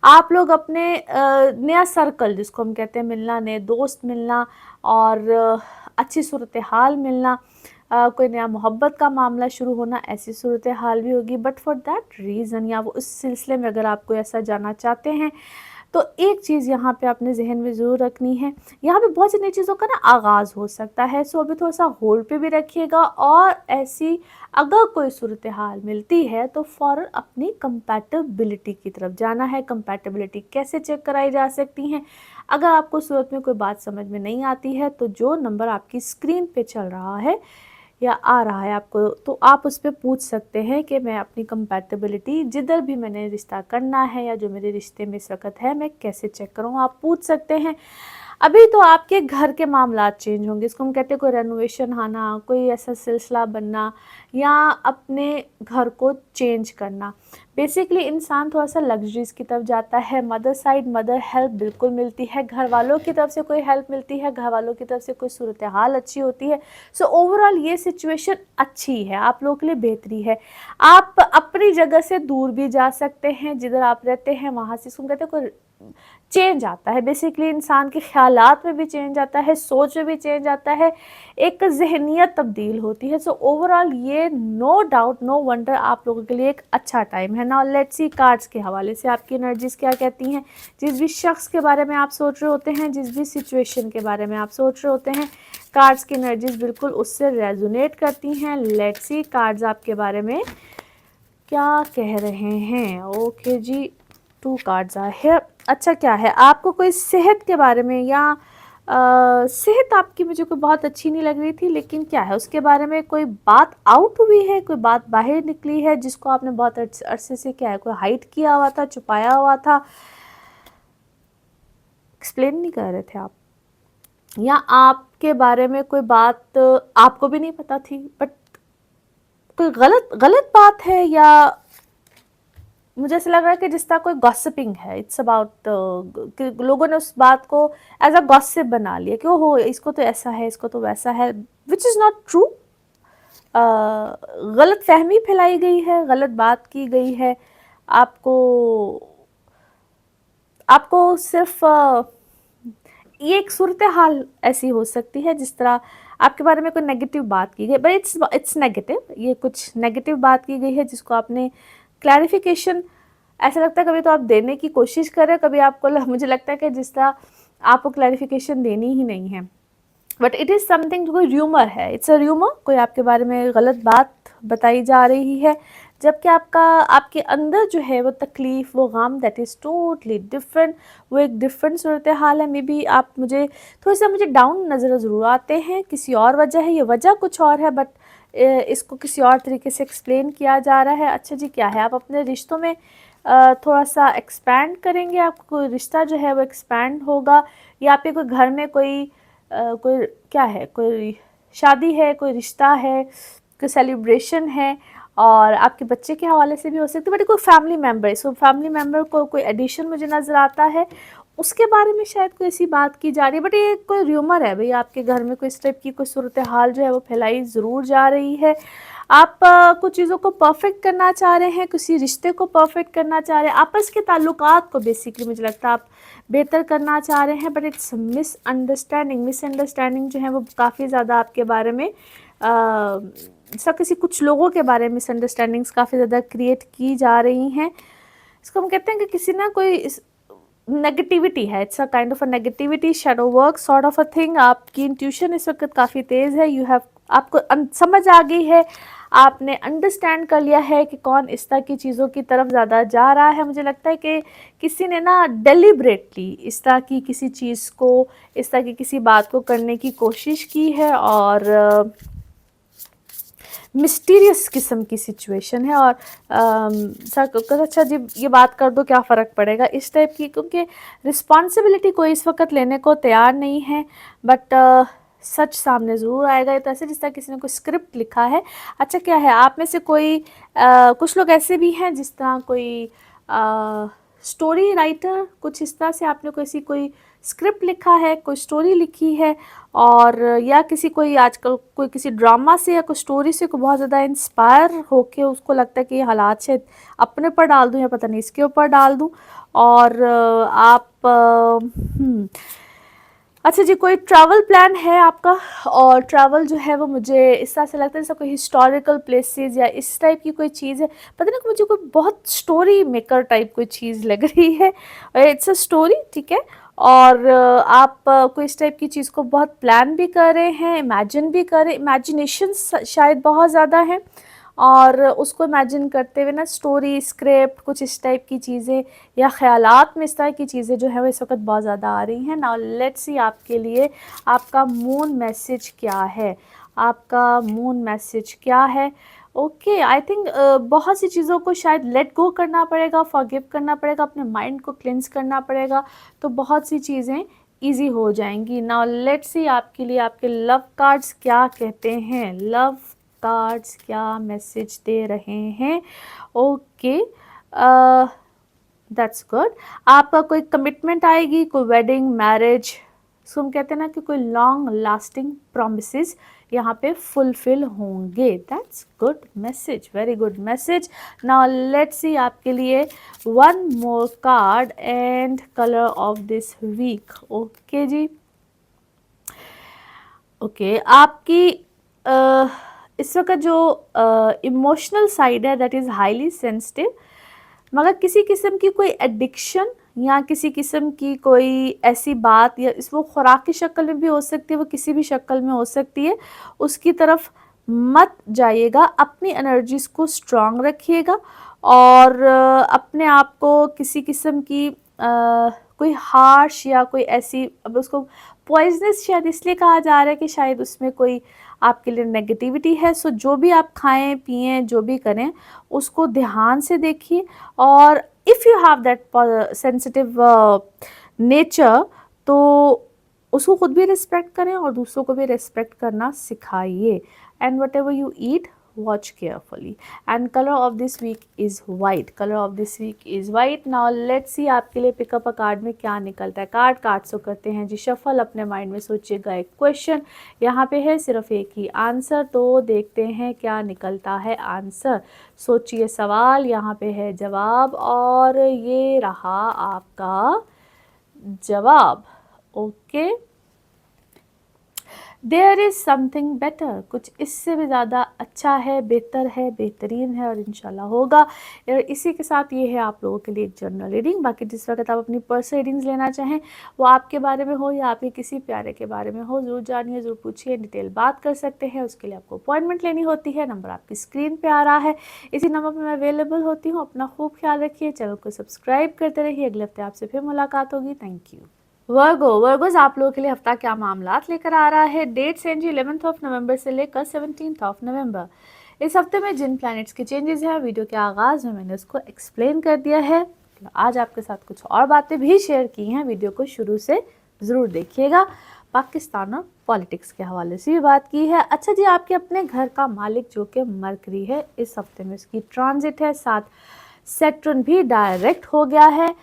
S1: आप लोग अपने नया सर्कल जिसको हम कहते हैं मिलना, नए दोस्त मिलना, और अच्छी सूरत हाल मिलना, कोई नया मोहब्बत का मामला शुरू होना, ऐसी सूरत हाल भी होगी। बट फॉर दैट रीज़न, या वो उस सिलसिले में अगर आपको ऐसा जाना चाहते हैं, तो एक चीज़ यहाँ पे आपने जहन में ज़रूर रखनी है, यहाँ पे बहुत सी नई चीज़ों का ना आगाज़ हो सकता है। सो अभी थोड़ा सा होल्ड पे भी रखिएगा, और ऐसी अगर कोई सूरत हाल मिलती है तो फ़ौरन अपनी कंपैटिबिलिटी की तरफ जाना है। कंपैटिबिलिटी कैसे चेक कराई जा सकती हैं, अगर आपको सूरत में कोई बात समझ में नहीं आती है, तो जो नंबर आपकी स्क्रीन पे चल रहा है या आ रहा है आपको, तो आप उस पर पूछ सकते हैं कि मैं अपनी कंपैटिबिलिटी जिधर भी मैंने रिश्ता करना है, या जो मेरे रिश्ते में इस वक्त है, मैं कैसे चेक करूँ, आप पूछ सकते हैं। अभी तो आपके घर के मामलात चेंज होंगे, इसको हम कहते हैं कोई रेनोवेशन आना, कोई ऐसा सिलसिला बनना या अपने घर को चेंज करना। बेसिकली इंसान थोड़ा-सा लग्ज़रीज़ की तरफ जाता है, मदर साइड मदर हेल्प बिल्कुल मिलती है, घर वालों की तरफ से कोई हेल्प मिलती है, घर वालों की तरफ से कोई सूरत-ए-हाल अच्छी होती है। सो ओवरऑल ये सिचुएशन अच्छी है, आप लोगों के लिए बेहतरी है। आप अपनी जगह से दूर भी जा सकते हैं, जिधर आप रहते हैं वहाँ से, इसको कहते हैं कोई चेंज आता है। बेसिकली इंसान के ख़्यालात में भी चेंज आता है, सोच में भी चेंज आता है, एक ज़हनियत तब्दील होती है। सो ओवरऑल ये नो डाउट नो वंडर आप लोगों के लिए एक अच्छा टाइम है। नाउ लेट्स सी कार्ड्स के हवाले से आपकी एनर्जीज़ क्या कहती हैं। जिस भी शख्स के बारे में आप सोच रहे होते हैं, जिस भी सिचुएशन के बारे में आप सोच रहे होते हैं, कार्ड्स की एनर्जीज़ बिल्कुल उससे रेजोनेट करती हैं। लेट्स सी कार्ड्स आपके बारे में क्या कह रहे हैं। ओके जी, 2 कार्ड्स आए हैं। अच्छा, क्या है आपको कोई सेहत के बारे में या सेहत आपकी मुझे कोई बहुत अच्छी नहीं लग रही थी, लेकिन क्या है उसके बारे में कोई बात आउट हुई है, कोई बात बाहर निकली है जिसको आपने बहुत अरसे से क्या है कोई हाइड किया हुआ था, छुपाया हुआ था, एक्सप्लेन नहीं कर रहे थे आप, या आपके बारे में कोई बात आपको भी नहीं पता थी बट कोई गलत गलत बात है, या मुझे ऐसा लग रहा है कि जिस तरह कोई गॉसिपिंग है, इट्स अबाउट लोगों ने उस बात को एज अ गॉसिप बना लिया कि ओहो इसको तो ऐसा है, इसको तो वैसा है, विच इज़ नॉट ट्रू। गलत फहमी फैलाई गई है, गलत बात की गई है। आपको आपको सिर्फ ये एक सूरत हाल ऐसी हो सकती है जिस तरह आपके बारे में कोई नेगेटिव बात की गई, बट इट्स नेगेटिव, ये कुछ नेगेटिव बात की गई है जिसको आपने क्लैरिफिकेशन, ऐसा लगता है कभी तो आप देने की कोशिश कर रहे हैं, कभी आपको मुझे लगता है कि जिस तरह आपको क्लैरिफिकेशन देनी ही नहीं है, बट इट इज़ समथिंग, कोई र्यूमर है, इट्स अ र्यूमर, कोई आपके बारे में गलत बात बताई जा रही है, जबकि आपके अंदर जो है वो तकलीफ़, वो गम, दैट इज़ टोटली डिफरेंट, वो एक डिफरेंट सूरत हाल है। मे बी आप मुझे डाउन नज़र ज़रूर आते हैं, किसी और वजह है, ये वजह कुछ और है, बट इसको किसी और तरीके से एक्सप्लेन किया जा रहा है। अच्छा जी, क्या है आप अपने रिश्तों में थोड़ा सा एक्सपैंड करेंगे, आपका कोई रिश्ता जो है वो एक्सपैंड होगा, या आपके कोई घर में कोई क्या है, कोई शादी है, कोई रिश्ता है, कोई सेलिब्रेशन है, और आपके बच्चे के हवाले से भी हो सकती है, बट कोई family member, so family member को कोई एडिशन मुझे नज़र आता है, उसके बारे में शायद कोई ऐसी बात की जा रही है, बट ये कोई र्यूमर है भाई, आपके घर में कोई इस टाइप की कोई सूरत हाल जो है वो फैलाई ज़रूर जा रही है। आप कुछ चीज़ों को परफेक्ट करना चाह रहे हैं, किसी रिश्ते को परफेक्ट करना चाह रहे हैं, आपस के ताल्लुकात को बेसिकली मुझे लगता है आप बेहतर करना चाह रहे हैं, बट इट्स मिसअंडरस्टैंडिंग जो है वो काफ़ी ज़्यादा आपके बारे में कुछ लोगों के बारे में मिसअंडरस्टैंडिंग्स काफ़ी ज़्यादा क्रिएट की जा रही हैं। इसको हम कहते हैं कि किसी ना कोई नेगेटिविटी है, it's a kind of a negativity, shadow work sort of a thing. आपकी इंट्यूशन इस वक्त काफ़ी तेज़ है, आपको समझ आ गई है, आपने अंडरस्टैंड कर लिया है कि कौन इस तरह की चीज़ों की तरफ ज़्यादा जा रहा है। मुझे लगता है कि किसी ने ना डेलिब्रेटली इस तरह की किसी चीज़ को, इस तरह की किसी बात को करने की कोशिश की है, और मिस्टीरियस किस्म की सिचुएशन है, और सर अच्छा जी ये बात कर दो क्या फ़र्क पड़ेगा, इस टाइप की, क्योंकि रिस्पॉन्सिबिलिटी कोई इस वक्त लेने को तैयार नहीं है, बट सच सामने ज़रूर आएगा। ये तो ऐसे जिस तरह किसी ने कोई स्क्रिप्ट लिखा है। अच्छा, क्या है आप में से कोई कुछ लोग ऐसे भी हैं जिस तरह कोई स्टोरी राइटर, कुछ इस तरह से आपने कोई स्क्रिप्ट लिखा है, कोई स्टोरी लिखी है, और या कोई आजकल कोई किसी ड्रामा से या कोई स्टोरी से कोई बहुत ज़्यादा इंस्पायर होके उसको लगता है कि ये हालात शायद अपने ऊपर डाल दूँ या पता नहीं इसके ऊपर डाल दूँ, और अच्छा जी, कोई ट्रैवल प्लान है आपका, और ट्रैवल जो है वो मुझे इस तरह से लगता है जैसा कोई हिस्टोरिकल प्लेसेस या इस टाइप की कोई चीज़ है, पता नहीं मुझे कोई बहुत स्टोरी मेकर टाइप कोई चीज़ लग रही है। इट्स अ स्टोरी, ठीक है, और आप कोई इस टाइप की चीज़ को बहुत प्लान भी कर रहे हैं, इमेजिन भी कर रहे, इमेजिनेशन शायद बहुत ज़्यादा है, और उसको इमेजिन करते हुए ना स्टोरी स्क्रिप्ट कुछ इस टाइप की चीज़ें या ख़यालात में इस तरह की चीज़ें जो है वो इस वक्त बहुत ज़्यादा आ रही हैं। नाउ लेट्स सी आपके लिए आपका मून मैसेज क्या है, आपका मून मैसेज क्या है। ओके, आई थिंक बहुत सी चीज़ों को शायद लेट गो करना पड़ेगा, फॉरगिव करना पड़ेगा, अपने माइंड को क्लिंस करना पड़ेगा, तो बहुत सी चीज़ें इजी हो जाएंगी। नाउ लेट्स सी आपके लिए आपके लव कार्ड्स क्या कहते हैं, लव कार्ड्स क्या मैसेज दे रहे हैं। Okay, that's good. आपका कोई कमिटमेंट आएगी, कोई वेडिंग, मैरिज, इसको हम कहते हैं ना कि कोई लॉन्ग लास्टिंग प्रॉमिसेस यहाँ पे फुलफिल होंगे। That's good message, very good message. Now let's see आपके लिए one more card and colour of this week. Okay जी, ओके आपकी इस वक्त जो इमोशनल साइड है दैट इज़ हाईली सेंसिटिव, मगर किसी किस्म की कोई एडिक्शन या किसी किस्म की कोई ऐसी बात, या इस वो खुराक की शक्ल में भी हो सकती है, वो किसी भी शक्ल में हो सकती है, उसकी तरफ मत जाइएगा। अपनी एनर्जीज को स्ट्रांग रखिएगा और अपने आप को किसी किस्म की कोई हार्श या कोई ऐसी, अब उसको पॉइजनस शायद इसलिए कहा जा रहा है कि शायद उसमें कोई आपके लिए नेगेटिविटी है। सो जो भी आप खाएं पिएं जो भी करें उसको ध्यान से देखिए, और if you have that sensitive nature तो उसको खुद भी रिस्पेक्ट करें और दूसरों को भी रिस्पेक्ट करना सिखाइए। And what ever you eat watch carefully, and color of this week is white, color of this week is white. Now let's see आपके लिए पिकअप अ कार्ड में क्या निकलता है। कार्ड सो करते हैं जी शफल, अपने माइंड में सोचिएगा एक क्वेश्चन, यहाँ पे है सिर्फ एक ही आंसर, तो देखते हैं क्या निकलता है आंसर। सोचिए सवाल, यहाँ पे है जवाब, और ये रहा आपका जवाब। Okay, there is something better, कुछ इससे भी ज़्यादा अच्छा है, बेहतर है, बेहतरीन है और इंशाल्लाह होगा। और इसी के साथ ये है आप लोगों के लिए एक जनरल रीडिंग। बाकी जिस वक्त आप अपनी पर्सनल रीडिंग्स लेना चाहें, वो आपके बारे में हो या आपके किसी प्यारे के बारे में हो, ज़रूर जानिए, ज़रूर पूछिए, डिटेल बात कर सकते हैं। उसके लिए आपको अपॉइंटमेंट लेनी होती है। नंबर आपकी स्क्रीन पर आ रहा है, इसी नंबर पर मैं अवेलेबल होती हूँ। अपना खूब ख्याल रखिए, चैनल को सब्सक्राइब करते रहिए। अगले हफ्ते आपसे फिर मुलाकात होगी। Thank you. वर्गोज आप लोगों के लिए हफ्ता क्या मामलात लेकर आ रहा है। डेट्स हैं जी 11 नवंबर से लेकर 17 नवंबर। इस हफ्ते में जिन प्लैनेट्स के चेंजेस हैं वीडियो के आगाज़ में मैंने उसको एक्सप्लेन कर दिया है। आज आपके साथ कुछ और बातें भी शेयर की हैं, वीडियो को शुरू से ज़रूर देखिएगा। पाकिस्तान और पॉलिटिक्स के हवाले से भी बात की है। अच्छा जी, आपके अपने घर का मालिक जो कि मरकरी है, इस हफ्ते में उसकी ट्रांजिट है, साथ सैटर्न भी डायरेक्ट हो गया है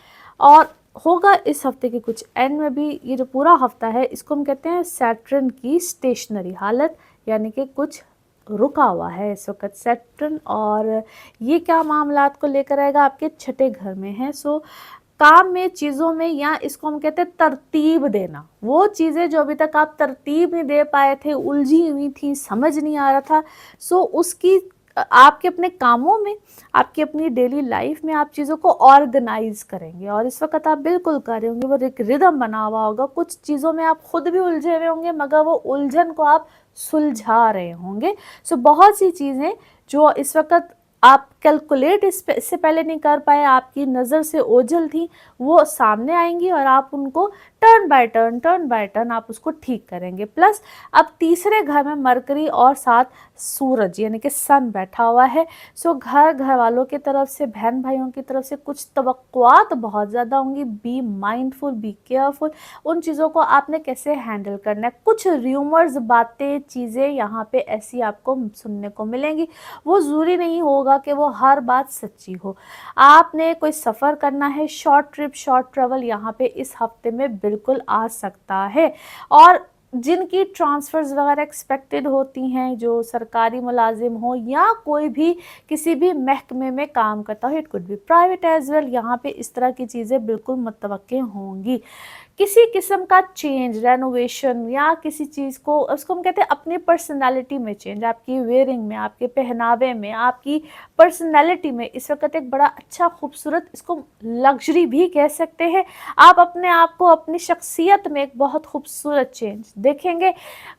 S1: और होगा इस हफ्ते के कुछ एंड में भी। ये जो पूरा हफ्ता है इसको हम कहते हैं सैटर्न की स्टेशनरी हालत, यानी कि कुछ रुका हुआ है इस वक्त सैटर्न। और ये क्या मामलात को लेकर आएगा, आपके छठे घर में है। सो काम में, चीज़ों में, या इसको हम कहते हैं तरतीब देना। वो चीज़ें जो अभी तक आप तरतीब नहीं दे पाए थे, उलझी हुई थी, समझ नहीं आ रहा था, सो उसकी आपके अपने कामों में, आपकी अपनी डेली लाइफ में आप चीज़ों को ऑर्गेनाइज करेंगे। और इस वक्त आप बिल्कुल कर रहे होंगे, वो एक रिदम बना हुआ होगा। कुछ चीज़ों में आप खुद भी उलझे हुए होंगे, मगर वो उलझन को आप सुलझा रहे होंगे। सो बहुत सी चीज़ें जो इस वक्त आप कैलकुलेट इससे पहले नहीं कर पाए, आपकी नज़र से ओझल थी, वो सामने आएंगी और आप उनको टर्न बाय टर्न आप उसको ठीक करेंगे। प्लस अब तीसरे घर में मरकरी और साथ सूरज यानी कि सन बैठा हुआ है। सो घर वालों की तरफ से, बहन भाइयों की तरफ से कुछ तवक्कुआत बहुत ज़्यादा होंगी। बी माइंडफुल, बी केयरफुल, उन चीज़ों को आपने कैसे हैंडल करना है। कुछ र्यूमर्स, बातें, चीज़ें यहाँ पे ऐसी आपको सुनने को मिलेंगी। वो ज़रूरी नहीं होगा कि वो हर बात सच्ची हो। आपने कोई सफ़र करना है, शॉर्ट ट्रिप, शॉर्ट ट्रेवल यहाँ पे इस हफ्ते में बिल्कुल आ सकता है। और जिनकी ट्रांसफ़र्स वगैरह एक्सपेक्टेड होती हैं, जो सरकारी मुलाजिम हो या कोई भी किसी भी महकमे में काम करता हो, it could be private as well, यहाँ पे इस तरह की चीज़ें बिल्कुल मुतवक्के होंगी। किसी किस्म का चेंज, रेनोवेशन या किसी चीज़ को, उसको हम कहते हैं अपनी पर्सनालिटी में चेंज, आपकी वेयरिंग में, आपके पहनावे में, आपकी पर्सनालिटी में इस वक्त एक बड़ा अच्छा खूबसूरत, इसको लग्जरी भी कह सकते हैं, आप अपने आप को, अपनी शख्सियत में एक बहुत खूबसूरत चेंज देखेंगे।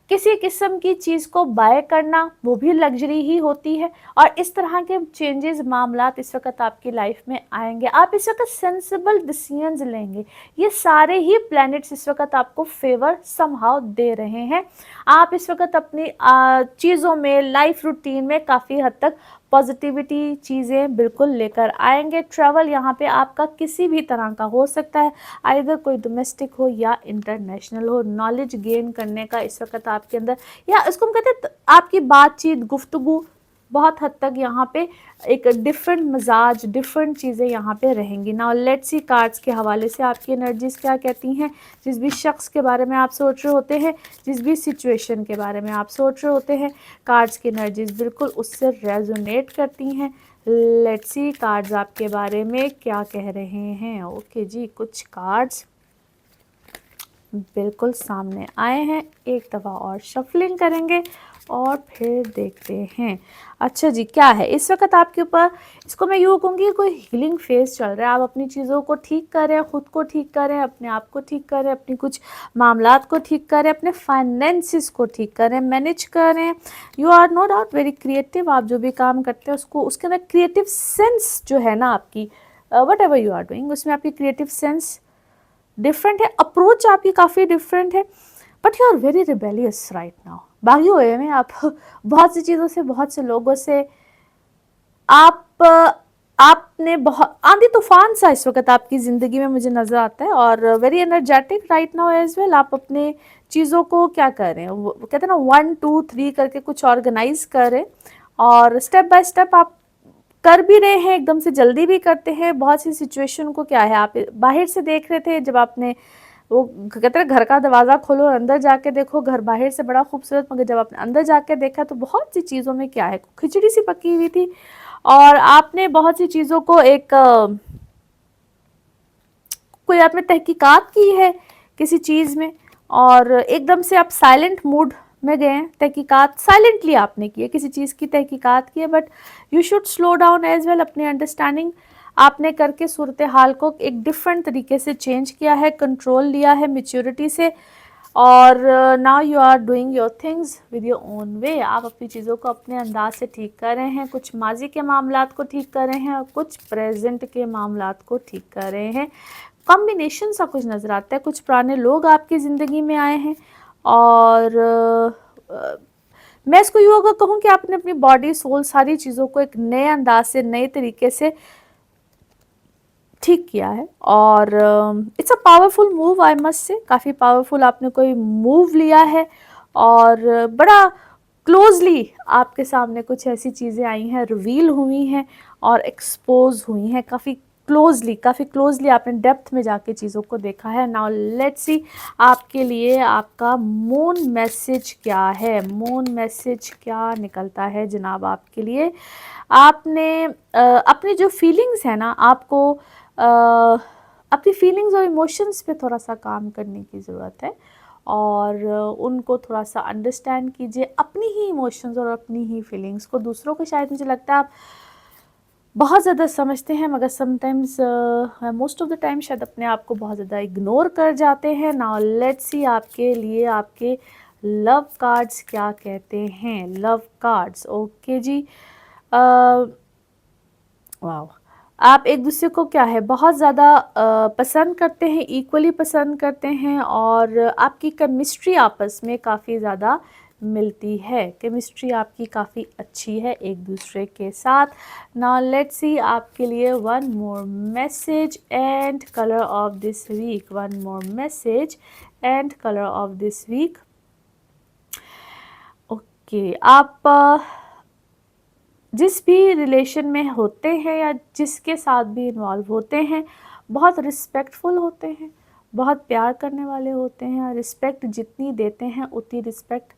S1: किसी किस्म की चीज़ को बाय करना वो भी लग्जरी ही होती है। और इस तरह के चेंजेस, मामलात इस वक्त आपकी लाइफ में आएंगे। आप इस वक्त सेंसिबल डिसीजंस लेंगे। ये सारे ही प्लैनेट्स इस वक्त आपको फेवर समहाउ दे रहे हैं। आप इस वक्त अपनी चीज़ों में, लाइफ रूटीन में काफ़ी हद तक पॉजिटिविटी चीज़ें बिल्कुल लेकर आएंगे। ट्रैवल यहाँ पे आपका किसी भी तरह का हो सकता है, आइदर कोई डोमेस्टिक हो या इंटरनेशनल हो। नॉलेज गेन करने का इस वक्त आपके अंदर, या इसको हम कहते हैं आपकी बातचीत, गुफ्तगू बहुत हद तक यहाँ पे एक डिफरेंट मिजाज, डिफरेंट चीज़ें यहाँ पे रहेंगी। नाउ लेट्स सी कार्ड्स के हवाले से आपकी एनर्जीज क्या कहती हैं। जिस भी शख्स के बारे में आप सोच रहे होते हैं, जिस भी सिचुएशन के बारे में आप सोच रहे होते हैं, कार्ड्स की एनर्जीज बिल्कुल उससे रेजोनेट करती हैं। लेट्स सी कार्ड्स आपके बारे में क्या कह रहे हैं। ओके जी, कुछ कार्ड्स बिल्कुल सामने आए हैं। एक दफ़ा और शफलिंग करेंगे और फिर देखते हैं। अच्छा जी, क्या है इस वक्त आपके ऊपर, इसको मैं यूँ कहूँगी कोई हीलिंग फेज चल रहा है। आप अपनी चीज़ों को ठीक कर रहे हैं, ख़ुद को ठीक कर रहे हैं, अपने आप को ठीक कर रहे हैं, अपनी कुछ मामलात को ठीक कर रहे हैं, अपने फाइनेंसिस को ठीक कर रहे हैं, मैनेज कर रहे हैं। You are no doubt very creative. आप जो भी काम करते हैं उसको, उसके अंदर क्रिएटिव सेंस जो है ना आपकी, whatever you are doing, उसमें आपकी क्रिएटिव सेंस डिफरेंट है, अप्रोच आपकी काफ़ी डिफरेंट है। But you are very rebellious right now. भागे हुए में आप बहुत सी चीज़ों से, बहुत से लोगों से, आपने बहुत आंधी तूफान सा इस वक्त आपकी ज़िंदगी में मुझे नज़र आता है, और very energetic right now as well. आप अपने चीज़ों को क्या कर रहे हैं, वो कहते हैं ना 1 2 3 करके कुछ ऑर्गेनाइज कर रहे हैं, और स्टेप बाय स्टेप आप कर भी रहे हैं, एकदम से जल्दी भी करते हैं। बहुत सी सिचुएशन को क्या है, आप बाहर से देख रहे थे, जब आपने वो कहते हैं घर का दरवाज़ा खोलो और अंदर जाके देखो, घर बाहर से बड़ा खूबसूरत, मगर जब आपने अंदर जाके देखा तो बहुत सी चीज़ों में क्या है, खिचड़ी सी पकी हुई थी, और आपने बहुत सी चीज़ों को एक कोई आपने तहकीकात की है किसी चीज़ में, और एकदम से आप साइलेंट मूड में गए हैं। तहकीकात साइलेंटली आपने की है, किसी चीज़ की तहकीकात की है, but you should slow down as well. अपनी अंडरस्टैंडिंग आपने करके सूरत हाल को एक डिफरेंट तरीके से चेंज किया है, कंट्रोल लिया है मेच्योरिटी से, और now you are doing your things with your own way. आप अपनी चीज़ों को अपने अंदाज से ठीक कर रहे हैं, कुछ माजी के मामलात को ठीक कर रहे हैं और कुछ प्रेजेंट के मामलात को ठीक कर रहे हैं। कॉम्बिनेशन सा कुछ नज़र आता है, कुछ पुराने लोग आपकी ज़िंदगी में आए हैं, और मैं इसको यूँ अगर कहूँ कि आपने अपनी बॉडी, सोल, सारी चीज़ों को एक नए अंदाज से, नए तरीके से ठीक किया है, और it's a powerful move I must say. काफ़ी पावरफुल आपने कोई मूव लिया है, और बड़ा क्लोजली आपके सामने कुछ ऐसी चीज़ें आई हैं, रिवील हुई हैं और एक्सपोज हुई हैं, काफ़ी क्लोजली आपने डेप्थ में जाके चीज़ों को देखा है। नाउ लेट्स सी आपके लिए आपका मून मैसेज क्या है। मून मैसेज क्या निकलता है जनाब आपके लिए। आपने अपनी जो फीलिंग्स है ना, आपको अपनी फीलिंग्स और इमोशंस पे थोड़ा सा काम करने की ज़रूरत है, और उनको थोड़ा सा अंडरस्टैंड कीजिए, अपनी ही इमोशंस और अपनी ही फीलिंग्स को। दूसरों को शायद मुझे लगता है आप बहुत ज़्यादा समझते हैं, मगर sometimes, most of the time शायद अपने आप को बहुत ज़्यादा इग्नोर कर जाते हैं। नाउ लेट्स सी आपके लिए आपके लव कार्ड्स क्या कहते हैं। लव कार्ड्स, ओके जी। वाओ, आप एक दूसरे को क्या है बहुत ज़्यादा पसंद करते हैं, इक्वली पसंद करते हैं, और आपकी केमिस्ट्री आपस में काफ़ी ज़्यादा मिलती है। केमिस्ट्री आपकी काफ़ी अच्छी है एक दूसरे के साथ। नाउ लेट्स सी आपके लिए one more message and colour of this week. One more message and colour of this week. Okay, आप जिस भी रिलेशन में होते हैं या जिसके साथ भी इन्वॉल्व होते हैं, बहुत रिस्पेक्टफुल होते हैं, बहुत प्यार करने वाले होते हैं, रिस्पेक्ट जितनी देते हैं उतनी रिस्पेक्ट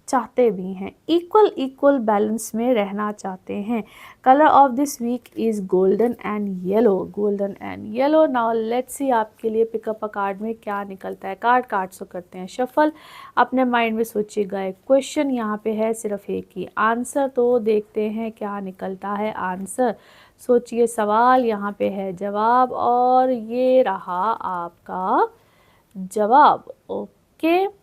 S1: चाहते भी हैं, इक्वल बैलेंस में रहना चाहते हैं। Colour of this week is golden and yellow. Golden and yellow. Now let's see आपके लिए पिकअप अ कार्ड में क्या निकलता है। कार्ड्स को करते हैं शफल। अपने माइंड में सोचिएगा एक क्वेश्चन, यहाँ पे है सिर्फ एक ही आंसर, तो देखते हैं क्या निकलता है आंसर। सोचिए सवाल, यहाँ पे है जवाब, और ये रहा आपका जवाब। ओके,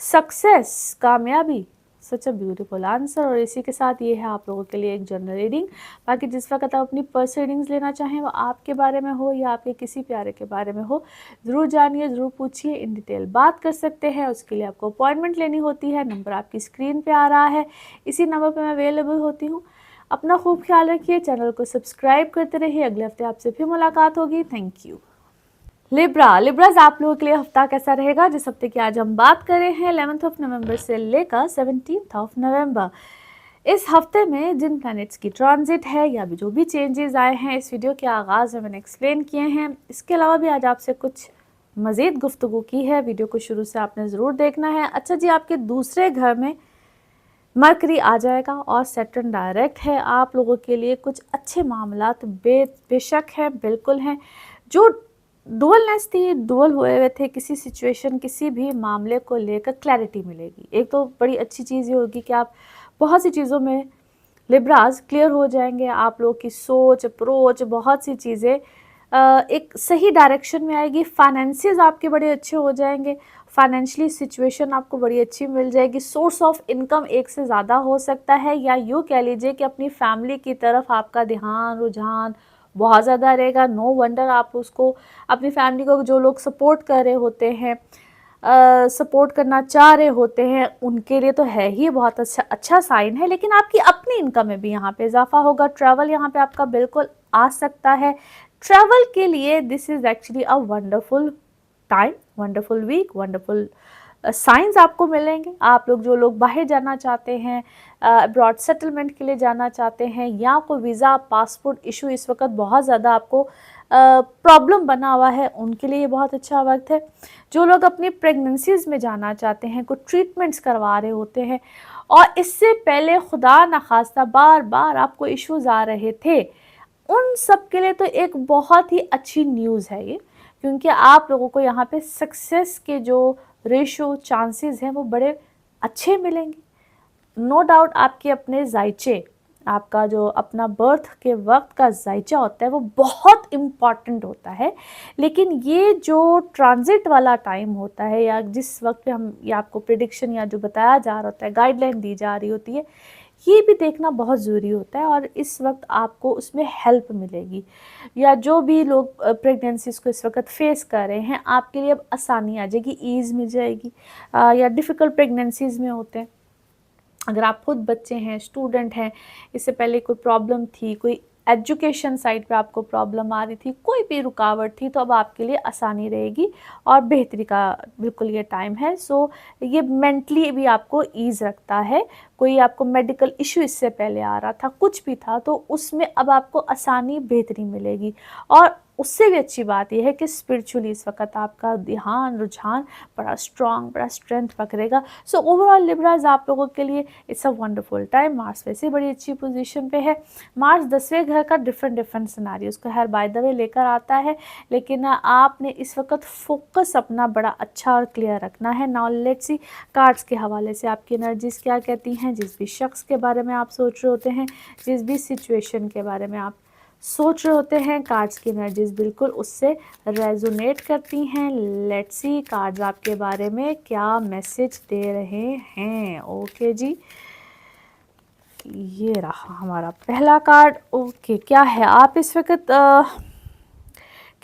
S1: सक्सेस, कामयाबी, सच अ ब्यूटीफुल आंसर। और इसी के साथ ये है आप लोगों के लिए एक जनरल रीडिंग। बाकी जिस वक्त आप अपनी पर्सनल रीडिंग्स लेना चाहें, वो आपके बारे में हो या आपके किसी प्यारे के बारे में हो, ज़रूर जानिए, ज़रूर पूछिए, इन डिटेल बात कर सकते हैं। उसके लिए आपको अपॉइंटमेंट लेनी होती है। नंबर आपकी स्क्रीन पे आ रहा है, इसी नंबर पर मैं अवेलेबल होती हूँ। अपना खूब ख्याल रखिए, चैनल को सब्सक्राइब करते रहिए। अगले हफ्ते आपसे फिर मुलाकात होगी। Thank you. लिब्राज आप लोगों के लिए हफ्ता कैसा रहेगा, जिस हफ्ते की आज हम बात कर रहे हैं 11 नवंबर से लेकर 17 नवंबर। इस हफ्ते में जिन प्लैनेट्स की ट्रांजिट है या भी जो भी चेंजेस आए हैं, इस वीडियो के आगाज़ में मैंने एक्सप्लेन किए हैं। इसके अलावा भी आज आपसे कुछ मज़ीद गुफ्तगू की है। वीडियो को शुरू से आपने ज़रूर देखना है। अच्छा जी, आपके दूसरे घर में मरकरी आ जाएगा और सैटर्न डायरेक्ट है। आप लोगों के लिए कुछ अच्छे मामलात बेशक हैं, बिल्कुल हैं। जो डुअलनेस थी, डुअल हुए हुए थे, किसी सिचुएशन, किसी भी मामले को लेकर क्लैरिटी मिलेगी। एक तो बड़ी अच्छी चीज़ ये होगी कि आप बहुत सी चीज़ों में लिब्राज क्लियर हो जाएंगे। आप लोगों की सोच, अप्रोच, बहुत सी चीज़ें एक सही डायरेक्शन में आएगी। फाइनेंसेस आपके बड़े अच्छे हो जाएंगे। फाइनेंशियली सिचुएशन आपको बड़ी अच्छी मिल जाएगी। सोर्स ऑफ इनकम एक से ज़्यादा हो सकता है, या यूँ कह लीजिए कि अपनी फैमिली की तरफ आपका ध्यान, रुझान बहुत ज़्यादा रहेगा। नो वंडर आप उसको, अपनी फैमिली को जो लोग सपोर्ट कर रहे होते हैं, सपोर्ट करना चाह रहे होते हैं, उनके लिए तो है ही बहुत अच्छा साइन है। लेकिन आपकी अपनी इनकम में भी यहाँ पे इजाफा होगा। ट्रैवल यहाँ पे आपका बिल्कुल आ सकता है। ट्रैवल के लिए this is actually a wonderful time, wonderful week, wonderful signs आपको मिलेंगे। आप लोग जो लोग बाहर जाना चाहते हैं, अब्रॉड सेटलमेंट के लिए जाना चाहते हैं, या कोई वीज़ा पासपोर्ट इशू इस वक्त बहुत ज़्यादा आपको प्रॉब्लम बना हुआ है, उनके लिए ये बहुत अच्छा वक्त है। जो लोग अपनी प्रेगनेंसीज़ में जाना चाहते हैं, कुछ ट्रीटमेंट्स करवा रहे होते हैं, और इससे पहले खुदा न खास्ता बार बार आपको इश्यूज़ आ रहे थे, उन सब के लिए तो एक बहुत ही अच्छी न्यूज़ है ये। क्योंकि आप लोगों को यहाँ पे सक्सेस के जो रेशो, चांसेस हैं, वो बड़े अच्छे मिलेंगे। नो डाउट आपके अपने जायचे, आपका जो अपना बर्थ के वक्त का जायचा होता है, वो बहुत इम्पॉर्टेंट होता है। लेकिन ये जो ट्रांजिट वाला टाइम होता है, या जिस वक्त पे हम, या आपको प्रिडिक्शन या जो बताया जा रहा होता है, गाइडलाइन दी जा रही होती है, ये भी देखना बहुत ज़रूरी होता है। और इस वक्त आपको उसमें हेल्प मिलेगी। या जो भी लोग प्रेगनेंसीज़ को इस वक्त फेस कर रहे हैं, आपके लिए अब आसानी आ जाएगी, ईज़ मिल जाएगी। या डिफ़िकल्ट प्रेगनेंसीज़ में होते हैं, अगर आप खुद बच्चे हैं, स्टूडेंट हैं, इससे पहले कोई प्रॉब्लम थी, कोई एजुकेशन साइड पे आपको प्रॉब्लम आ रही थी, कोई भी रुकावट थी, तो अब आपके लिए आसानी रहेगी और बेहतरी का बिल्कुल ये टाइम है। सो ये मेंटली भी आपको ईज़ रखता है। कोई आपको मेडिकल इशू इससे पहले आ रहा था, कुछ भी था, तो उसमें अब आपको आसानी, बेहतरी मिलेगी। और उससे भी अच्छी बात यह है कि स्पिरिचुअली इस वक्त आपका ध्यान, रुझान बड़ा स्ट्रॉन्ग, बड़ा स्ट्रेंथ पकड़ेगा। सो ओवरऑल लिब्राज आप लोगों के लिए it's a wonderful time. Mars वैसे बड़ी अच्छी पोजीशन पे है। मार्स 10वें घर का डिफरेंट सिनारियोज को हर बाय द वे लेकर आता है, लेकिन आपने इस वक्त फोकस अपना बड़ा अच्छा और क्लियर रखना है। नाउ लेट्स सी कार्ड्स के हवाले से आपकी एनर्जीज क्या कहती हैं। जिस भी शख्स के बारे में आप सोच रहे होते हैं, जिस भी सिचुएशन के बारे में आप सोच रहे होते हैं, कार्ड्स की एनर्जीज बिल्कुल उससे रेजोनेट करती हैं। लेट्स सी कार्ड्स आपके बारे में क्या मैसेज दे रहे हैं। ओके जी, ये रहा हमारा पहला कार्ड। ओके, क्या है, आप इस वक्त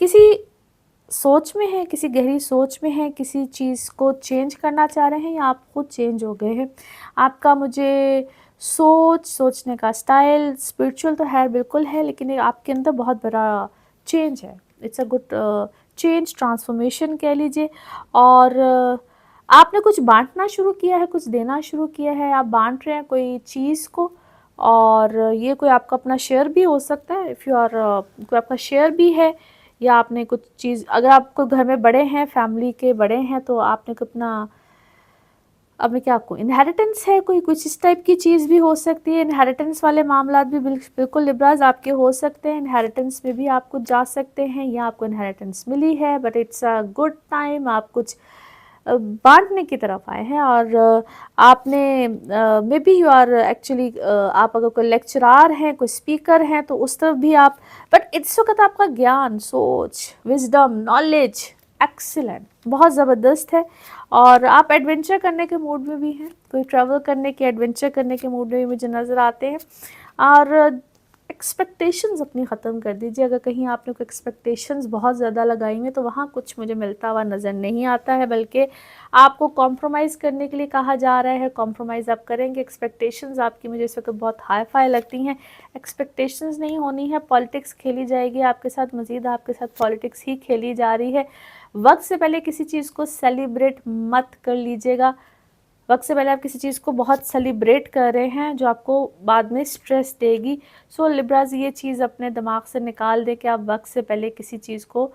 S1: किसी सोच में हैं, किसी गहरी सोच में हैं, किसी चीज़ को चेंज करना चाह रहे हैं, या आप खुद चेंज हो गए हैं। आपका मुझे सोचने का स्टाइल स्पिरिचुअल तो है, बिल्कुल है, लेकिन ये आपके अंदर बहुत बड़ा चेंज है। It's a good change, transformation कह लीजिए। और आपने कुछ बांटना शुरू किया है, कुछ देना शुरू किया है। आप बांट रहे हैं कोई चीज़ को, और ये कोई आपका अपना शेयर भी हो सकता है। इफ़ यू आर कोई आपका शेयर भी है, या आपने कुछ चीज़, अगर आपको घर में बड़े हैं, फैमिली के बड़े हैं, तो आपने अपने क्या, आपको इनहेरिटेंस है कोई, कुछ इस टाइप की चीज़ भी हो सकती है। इनहेरिटेंस वाले मामला भी बिल्कुल लिब्राज आपके हो सकते हैं। इनहेरिटेंस में भी आप कुछ जा सकते हैं, या आपको इनहेरिटेंस मिली है, but it's a good time. आप कुछ बांटने की तरफ आए हैं। और आपने maybe you are actually, आप अगर कोई लेक्चरार हैं, कोई स्पीकर हैं, तो उस तरफ भी आप, बट इस वक्त आपका ज्ञान, सोच, विजडम, नॉलेज एक्सीलेंट, बहुत ज़बरदस्त है। और आप एडवेंचर करने के मूड में भी हैं, कोई ट्रैवल करने के, एडवेंचर करने के मूड में भी मुझे नज़र आते हैं। और एक्सपेक्टेशंस अपनी ख़त्म कर दीजिए। अगर कहीं आपने कोई एक्सपेक्टेशंस बहुत ज़्यादा लगाई हैं तो वहाँ कुछ मुझे मिलता हुआ नज़र नहीं आता है, बल्कि आपको कॉम्प्रोमाइज़ करने के लिए कहा जा रहा है। कॉम्प्रोमाइज़ आप करेंगे। एक्सपेक्टेशंस आपकी मुझे इस वक्त बहुत हाई फाई लगती हैं। एक्सपेक्टेशंस नहीं होनी है, पॉलिटिक्स खेली जाएगी आपके साथ, मज़ीद आपके साथ पॉलिटिक्स ही खेली जा रही है। वक्त से पहले किसी चीज़ को सेलिब्रेट मत कर लीजिएगा। वक्त से पहले आप किसी चीज़ को बहुत सेलिब्रेट कर रहे हैं जो आपको बाद में स्ट्रेस देगी। सो लिब्राज ये चीज़ अपने दिमाग से निकाल दे कि आप वक्त से पहले किसी चीज़ को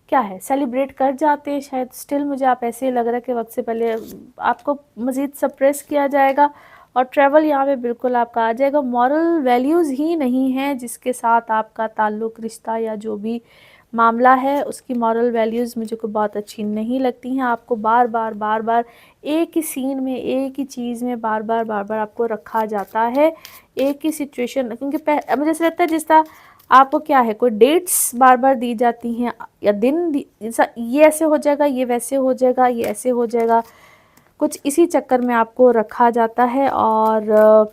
S1: क्या है सेलिब्रेट कर जाते हैं। शायद स्टिल मुझे आप ऐसे ही लग रहा है कि वक्त से पहले आपको मज़ीद सप्रेस किया जाएगा। और ट्रैवल यहाँ पे बिल्कुल आपका आ जाएगा। मॉरल वैल्यूज़ ही नहीं है जिसके साथ आपका ताल्लुक़, रिश्ता या जो भी मामला है, उसकी मॉरल वैल्यूज़ मुझे को बहुत अच्छी नहीं लगती हैं। आपको बार बार एक ही सीन में, एक ही चीज़ में बार बार आपको रखा जाता है, एक ही सिचुएशन। क्योंकि मुझे ऐसा लगता है जिस तरह आपको क्या है, कोई डेट्स बार बार दी जाती हैं या दिन, ये ऐसे हो जाएगा, ये वैसे हो जाएगा, ये ऐसे हो जाएगा, कुछ इसी चक्कर में आपको रखा जाता है। और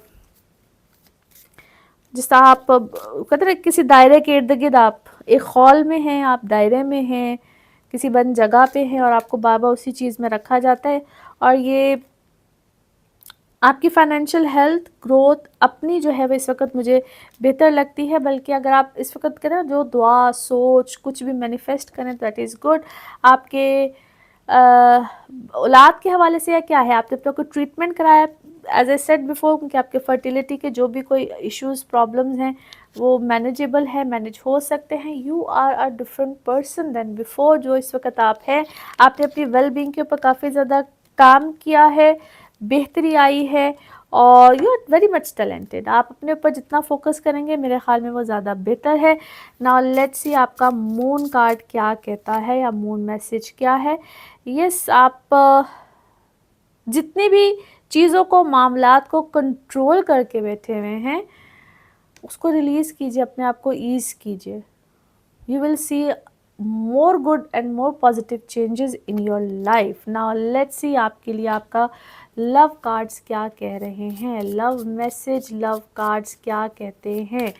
S1: जिस तरह आप कहते हैं किसी दायरे के इर्द गिर्द, आप एक हॉल में हैं, आप दायरे में हैं, किसी बंद जगह पे हैं और आपको बार बार उसी चीज़ में रखा जाता है। और ये आपकी फाइनेंशियल हेल्थ ग्रोथ अपनी जो है वो इस वक्त मुझे बेहतर लगती है। बल्कि अगर आप इस वक्त करें जो दुआ सोच कुछ भी मैनिफेस्ट करें, दैट इज़ गुड। आपके औलाद के हवाले से या क्या है, आपने अपना कोई ट्रीटमेंट कराया एज ए सेड बिफोर, क्योंकि आपके फर्टिलिटी के जो भी कोई इश्यूज प्रॉब्लम्स हैं वो मैनेजेबल है, मैनेज हो सकते हैं। You are a different person than before. जो इस वक्त आप हैं, आपने अपनी वेल बींग के ऊपर काफ़ी ज़्यादा काम किया है, बेहतरी आई है और you are very much talented. आप अपने ऊपर जितना फोकस करेंगे मेरे ख्याल में वो ज़्यादा बेहतर है। नाउ लेट्स सी आपका मून कार्ड क्या कहता है या मून मैसेज क्या है। यस, आप जितनी भी चीज़ों को, मामलात को कंट्रोल करके बैठे हुए हैं उसको रिलीज़ कीजिए, अपने आप को ईज़ कीजिए। You will see more good and more positive changes in your life. Now let's see आपके लिए आपका लव कार्ड्स क्या कह रहे हैं। लव मैसेज, लव कार्ड्स क्या कहते हैं,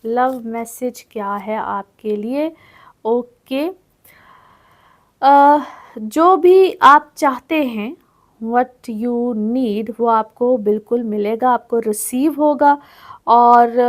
S1: लव मैसेज क्या है आपके लिए। ओके, जो भी आप चाहते हैं, व्हाट यू नीड, वो आपको बिल्कुल मिलेगा, आपको रिसीव होगा। और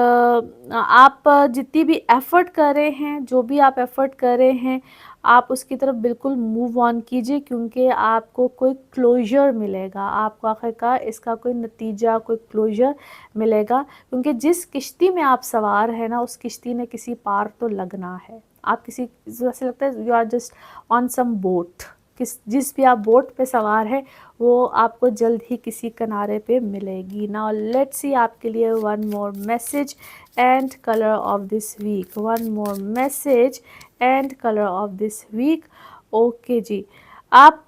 S1: आप जितनी भी एफ़र्ट कर रहे हैं, जो भी आप एफ़र्ट कर रहे हैं, आप उसकी तरफ बिल्कुल मूव ऑन कीजिए, क्योंकि आपको कोई क्लोजर मिलेगा, आपको आखिरकार इसका कोई नतीजा, कोई क्लोजर मिलेगा। क्योंकि जिस किश्ती में आप सवार हैं ना, उस किश्ती ने किसी पार तो लगना है। आप किसी, जैसे लगता है you are just on some boat, जिस भी आप बोट पे सवार है वो आपको जल्द ही किसी किनारे पे मिलेगी। नाउ लेट्स सी आपके लिए one more message and colour of this week, one more message and colour of this week. Okay जी, आप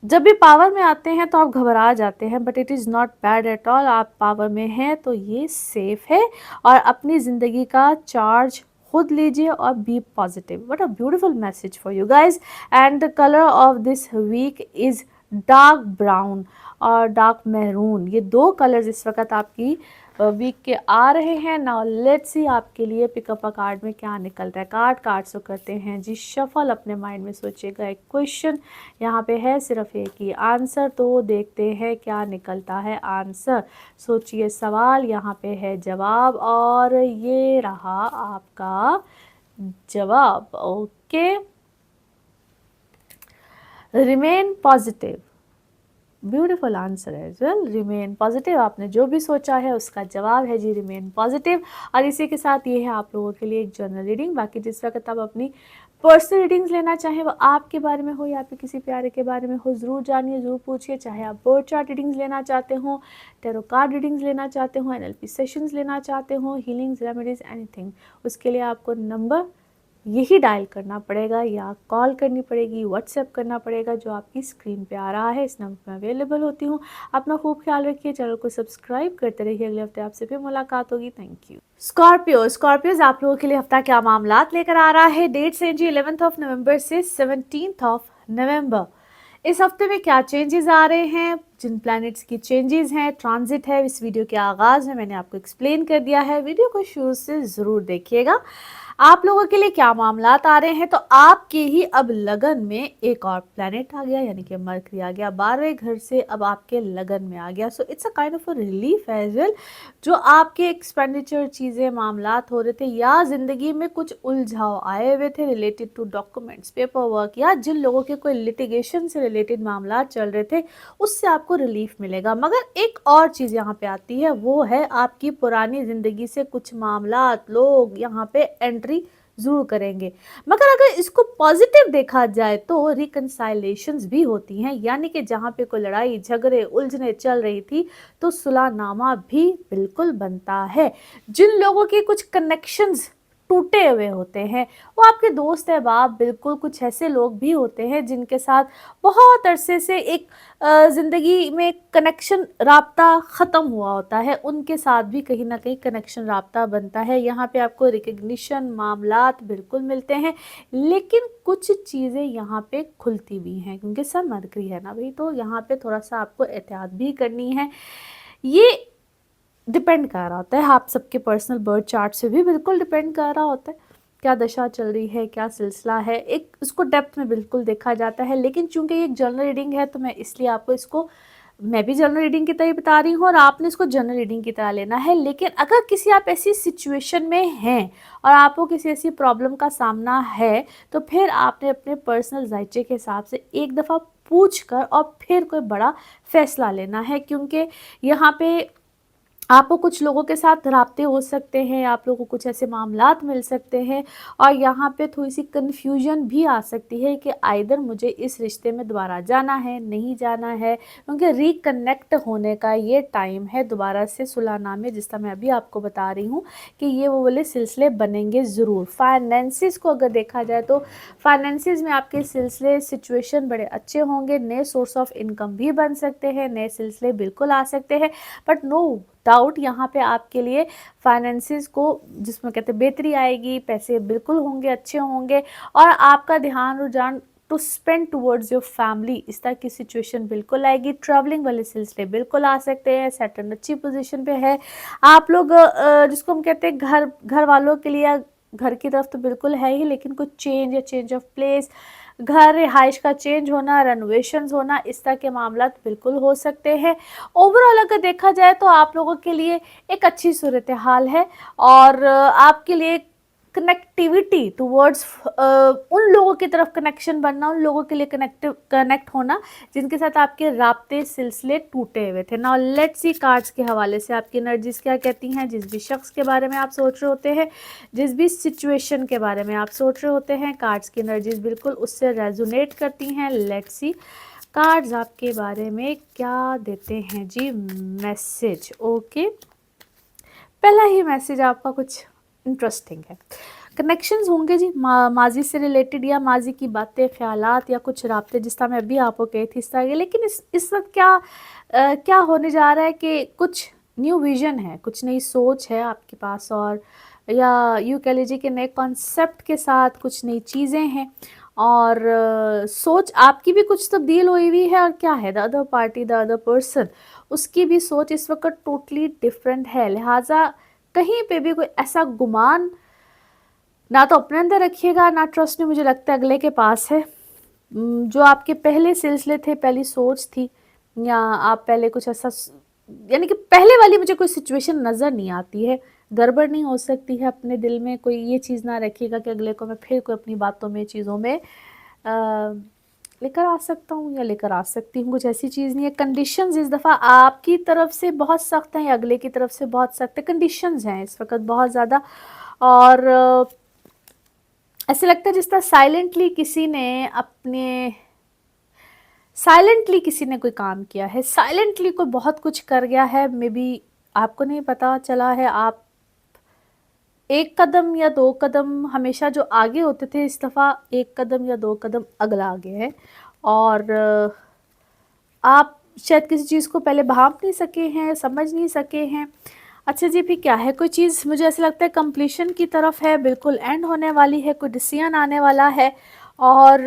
S1: जब भी पावर में आते हैं तो आप घबरा जाते हैं, but it is not bad at all. आप पावर में हैं तो ये सेफ़ है और अपनी ज़िंदगी का चार्ज खुद लीजिए और be positive. What a beautiful message for you guys. And the colour of this week is dark brown और डार्क मैरून। ये दो कलर्स इस वक्त आपकी वीक के आ रहे हैं। नाउ लेट्स सी आपके लिए पिकअप अ कार्ड में क्या निकलता है। कार्ड्स को करते हैं जी शफल। अपने माइंड में सोचिएगा एक क्वेश्चन, यहाँ पे है सिर्फ एक ही आंसर, तो देखते हैं क्या निकलता है आंसर। सोचिए सवाल, यहाँ पे है जवाब और ये रहा आपका जवाब। Okay, remain positive, beautiful answer as well. Remain positive, आपने जो भी सोचा है उसका जवाब है जी रिमेन पॉजिटिव। और इसी के साथ ये है आप लोगों के लिए एक जनरल रीडिंग। बाकी जिस वक्त आप अपनी पर्सनल रीडिंग्स लेना चाहें, वो आपके बारे में हो या फिर किसी प्यारे के बारे में हो, ज़रूर जानिए, ज़रूर पूछिए। चाहे आप बर्थ चार्ट रीडिंग्स लेना चाहते हो, टैरो कार्ड रीडिंग्स लेना चाहते हो, NLP सेशंस लेना चाहते हो, हीलिंग्स, रेमेडीज़, एनीथिंग, उसके लिए आपको नंबर यही डायल करना पड़ेगा या कॉल करनी पड़ेगी, व्हाट्सएप करना पड़ेगा जो आपकी स्क्रीन पे आ रहा है। इस नंबर पर अवेलेबल होती हूँ। अपना खूब ख्याल रखिए, चैनल को सब्सक्राइब करते रहिए। अगले हफ्ते आपसे फिर मुलाकात होगी। Thank you. स्कॉर्पियोज आप लोगों के लिए हफ्ता क्या मामलात लेकर आ रहा है। डेट्स हैं जी 11 नवंबर से 17 नवंबर। इस हफ्ते में क्या चेंजेस आ रहे हैं, जिन प्लैनेट्स की चेंजेस हैं, ट्रांजिट है, इस वीडियो के आगाज़ में मैंने आपको एक्सप्लेन कर दिया है। वीडियो को शुरू से ज़रूर देखिएगा। आप लोगों के लिए क्या मामलात आ रहे हैं, तो आपके ही अब लगन में एक और प्लैनेट आ गया, यानी कि मरकरी आ गया 12वें घर से, अब आपके लगन में आ गया। So it's a kind of a relief as well. जो आपके एक्सपेंडिचर चीज़ें मामलात हो रहे थे, या ज़िंदगी में कुछ उलझाव आए हुए थे related to documents, paper work, या जिन लोगों के कोई लिटिगेशन से रिलेटेड मामलात चल रहे थे, उससे आपको रिलीफ मिलेगा। मगर एक और चीज़ यहाँ पे आती है, वो है आपकी पुरानी ज़िंदगी से कुछ मामलात लोग यहाँ पे एंट्री जरूर करेंगे। मगर अगर इसको पॉजिटिव देखा जाए तो रिकंसाइलेशंस भी होती हैं, यानी कि जहाँ पे कोई लड़ाई झगड़े उलझने चल रही थी तो सुलहनामा भी बिल्कुल बनता है। जिन लोगों के कुछ कनेक्शंस टूटे हुए होते हैं, वो आपके दोस्त अहबाब, बिल्कुल कुछ ऐसे लोग भी होते हैं जिनके साथ बहुत अरसे से एक ज़िंदगी में कनेक्शन राब्ता ख़त्म हुआ होता है, उनके साथ भी कहीं ना कहीं कनेक्शन राब्ता बनता है। यहाँ पे आपको रिकग्निशन मामलात बिल्कुल मिलते हैं, लेकिन कुछ चीज़ें यहाँ पे खुलती भी हैं, क्योंकि सन मरकरी है ना भाई, तो यहाँ पे थोड़ा सा आपको एहतियात भी करनी है। ये डिपेंड कर रहा होता है, आप सबके पर्सनल बर्थ चार्ट से भी बिल्कुल डिपेंड कर रहा होता है, क्या दशा चल रही है, क्या सिलसिला है, एक इसको डेप्थ में बिल्कुल देखा जाता है। लेकिन चूंकि ये एक जनरल रीडिंग है, तो मैं इसलिए आपको इसको, मैं भी जनरल रीडिंग की तरह बता रही हूँ और आपने इसको जनरल रीडिंग की तरह लेना है। लेकिन अगर किसी आप ऐसी सिचुएशन में हैं और आपको किसी ऐसी प्रॉब्लम का सामना है, तो फिर आपने अपने पर्सनल जायचे के हिसाब से एक दफ़ा पूछ कर और फिर कोई बड़ा फैसला लेना है, क्योंकि यहाँ पे आपको कुछ लोगों के साथ राब्ते हो सकते हैं, आप लोगों को कुछ ऐसे मामलात मिल सकते हैं, और यहाँ पे थोड़ी सी कन्फ्यूजन भी आ सकती है कि आइदर मुझे इस रिश्ते में दोबारा जाना है, नहीं जाना है, क्योंकि रिकनेक्ट होने का ये टाइम है दोबारा से सुलहनामे, जिस तरह मैं अभी आपको बता रही हूँ कि ये वो वाले सिलसिले बनेंगे ज़रूर। फाइनेंसिस को अगर देखा जाए तो फाइनेंसिस में आपके सिलसिले सिचुएशन बड़े अच्छे होंगे, नए सोर्स ऑफ इनकम भी बन सकते हैं, नए सिलसिले बिल्कुल आ सकते हैं। बट नो डाउट यहाँ पे आपके लिए फाइनेंसिस को, जिसमें कहते हैं बेहतरी आएगी, पैसे बिल्कुल होंगे, अच्छे होंगे, और आपका ध्यान रुझान to spend towards your family, इस तरह की सिचुएशन बिल्कुल आएगी। ट्रैवलिंग वाले सिलसिले बिल्कुल आ सकते हैं, सैटर्न अच्छी पोजीशन पे है। आप लोग जिसको हम कहते हैं घर वालों के लिए, घर की तरफ तो बिल्कुल है ही, लेकिन कुछ चेंज या चेंज ऑफ प्लेस, घर रिहाइश का चेंज होना, रेनोवेशंस होना, इस तरह के मामला बिल्कुल हो सकते हैं। ओवरऑल अगर देखा जाए तो आप लोगों के लिए एक अच्छी सूरत हाल है, और आपके लिए कनेक्टिविटी टूवर्ड्स उन लोगों की तरफ कनेक्शन बनना, उन लोगों के लिए कनेक्ट होना जिनके साथ आपके राब्ते सिलसिले टूटे हुए थे। नाउ लेट्स सी कार्ड्स के हवाले से आपकी एनर्जीज क्या कहती हैं। जिस भी शख्स के बारे में आप सोच रहे होते हैं, जिस भी सिचुएशन के बारे में आप सोच रहे होते हैं, कार्ड्स की एनर्जीज बिल्कुल उससे रेजोनेट करती हैं। लेट्स सी कार्ड्स आपके बारे में क्या देते हैं जी मैसेज। ओके, पहला ही मैसेज आपका कुछ इंटरेस्टिंग है। कनेक्शंस होंगे जी माजी से रिलेटेड, या माजी की बातें, ख्यालात, या कुछ राब्ते, जिस तरह मैं अभी आपको कही थी इस तरह के। लेकिन इस वक्त क्या होने जा रहा है कि कुछ न्यू विजन है, कुछ नई सोच है आपके पास, और या यूँ कह लीजिए कि नए कॉन्सेप्ट के साथ कुछ नई चीज़ें हैं, और सोच आपकी भी कुछ तब्दील हुई हुई है, और क्या है the other party, the other person, उसकी भी सोच इस वक्त टोटली डिफरेंट है। लिहाजा कहीं पे भी कोई ऐसा गुमान ना तो अपने अंदर रखिएगा, ना ट्रस्ट में मुझे लगता है अगले के पास है। जो आपके पहले सिलसिले थे, पहली सोच थी, या आप पहले कुछ ऐसा, यानी कि पहले वाली मुझे कोई सिचुएशन नज़र नहीं आती है। गड़बड़ नहीं हो सकती है अपने दिल में, कोई ये चीज़ ना रखिएगा कि अगले को मैं फिर कोई अपनी बातों में, चीज़ों में लेकर आ सकता हूँ या लेकर आ सकती हूँ, कुछ ऐसी चीज़ नहीं है। कंडीशंस इस दफ़ा आपकी तरफ से बहुत सख्त हैं, या अगले की तरफ से बहुत सख्त है। कंडीशंस हैं इस वक्त बहुत ज़्यादा, और ऐसे लगता है जिस तरह साइलेंटली किसी ने कोई काम किया है, साइलेंटली कोई बहुत कुछ कर गया है। मे बी आपको नहीं पता चला है, आप एक कदम या दो कदम हमेशा जो आगे होते थे, इस दफ़ा एक कदम या दो कदम अगला आगे है, और आप शायद किसी चीज़ को पहले भाप नहीं सके हैं, समझ नहीं सके हैं। अच्छा जी, फिर क्या है, कोई चीज़ मुझे ऐसा लगता है कंप्लीशन की तरफ है, बिल्कुल एंड होने वाली है, कोई डिसीजन आने वाला है, और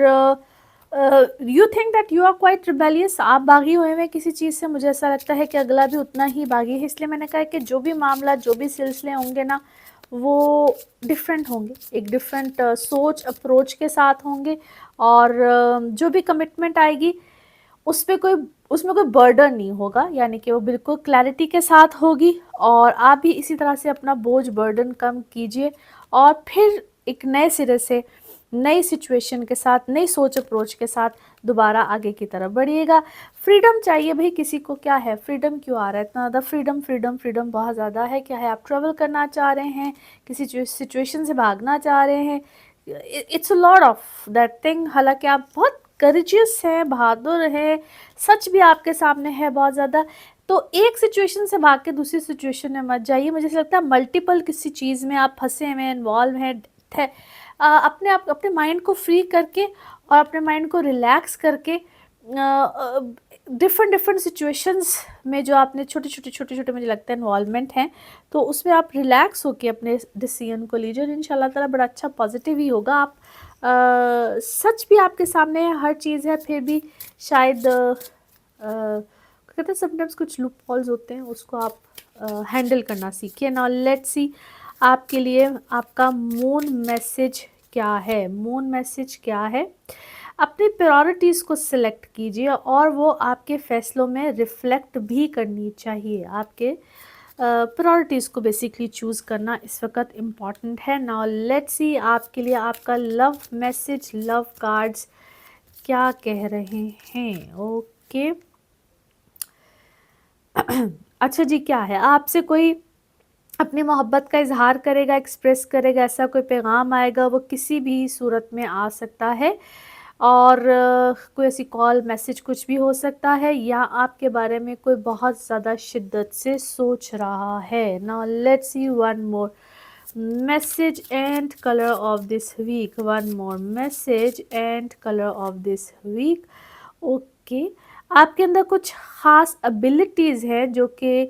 S1: you think that you are quite rebellious, आप बागी हुए हैं किसी चीज़ से। मुझे ऐसा लगता है कि अगला भी उतना ही बागी है, इसलिए मैंने कहा कि जो भी मामला, जो भी सिलसिले होंगे ना, वो डिफरेंट होंगे, एक डिफरेंट सोच अप्रोच के साथ होंगे। और जो भी कमिटमेंट आएगी उस पे कोई, उसमें कोई बर्डन नहीं होगा, यानी कि वो बिल्कुल क्लैरिटी के साथ होगी। और आप भी इसी तरह से अपना बोझ, बर्डन कम कीजिए और फिर एक नए सिरे से, नई सिचुएशन के साथ, नई सोच अप्रोच के साथ दोबारा आगे की तरफ बढ़िएगा। फ्रीडम चाहिए भाई, किसी को क्या है, फ्रीडम क्यों आ रहा है इतना ज़्यादा, फ्रीडम फ्रीडम फ्रीडम बहुत ज़्यादा है। क्या है, आप ट्रेवल करना चाह रहे हैं, किसी सिचुएशन से भागना चाह रहे हैं, it's a lot of that thing. हालांकि आप बहुत करेजियस हैं, बहादुर हैं, सच भी आपके सामने है बहुत ज़्यादा। तो एक सिचुएशन से भाग के दूसरी सिचुएशन में मत जाइए। मुझे ऐसा लगता है मल्टीपल किसी चीज़ में आप फंसे हुए हैं, इन्वॉल्व हैं, है। अपने आप, अपने माइंड को फ्री करके और अपने माइंड को रिलैक्स करके डिफरेंट डिफरेंट सिचुएशंस में जो आपने छोटे छोटे मुझे लगता है इन्वॉल्वमेंट हैं, तो उसमें आप रिलैक्स होके अपने डिसीजन को लीजिए और इंशाल्लाह ताला बड़ा अच्छा पॉजिटिव ही होगा। आप सच भी आपके सामने है, हर चीज़ है, फिर भी शायद कहते हैं समटाइम्स कुछ लूप हॉल्स होते हैं, उसको आप हैंडल करना सीखिए। नाउ लेट्स सी आपके लिए आपका मून मैसेज क्या है। मून मैसेज क्या है, अपनी प्रायोरिटीज़ को सिलेक्ट कीजिए और वो आपके फैसलों में रिफ्लेक्ट भी करनी चाहिए। आपके प्रायोरिटीज़ को बेसिकली चूज़ करना इस वक्त इम्पॉर्टेंट है। नाउ लेट्स सी आपके लिए आपका लव मैसेज, लव कार्ड्स क्या कह रहे हैं। ओके अच्छा जी, क्या है, आपसे कोई अपनी मोहब्बत का इजहार करेगा, एक्सप्रेस करेगा, ऐसा कोई पैगाम आएगा, वो किसी भी सूरत में आ सकता है। और कोई ऐसी कॉल, मैसेज कुछ भी हो सकता है, या आपके बारे में कोई बहुत ज़्यादा शिद्दत से सोच रहा है। Now let's see one more message and colour of this week, one more message and colour of this week. Okay, आपके अंदर कुछ ख़ास एबिलिटीज़ हैं जो कि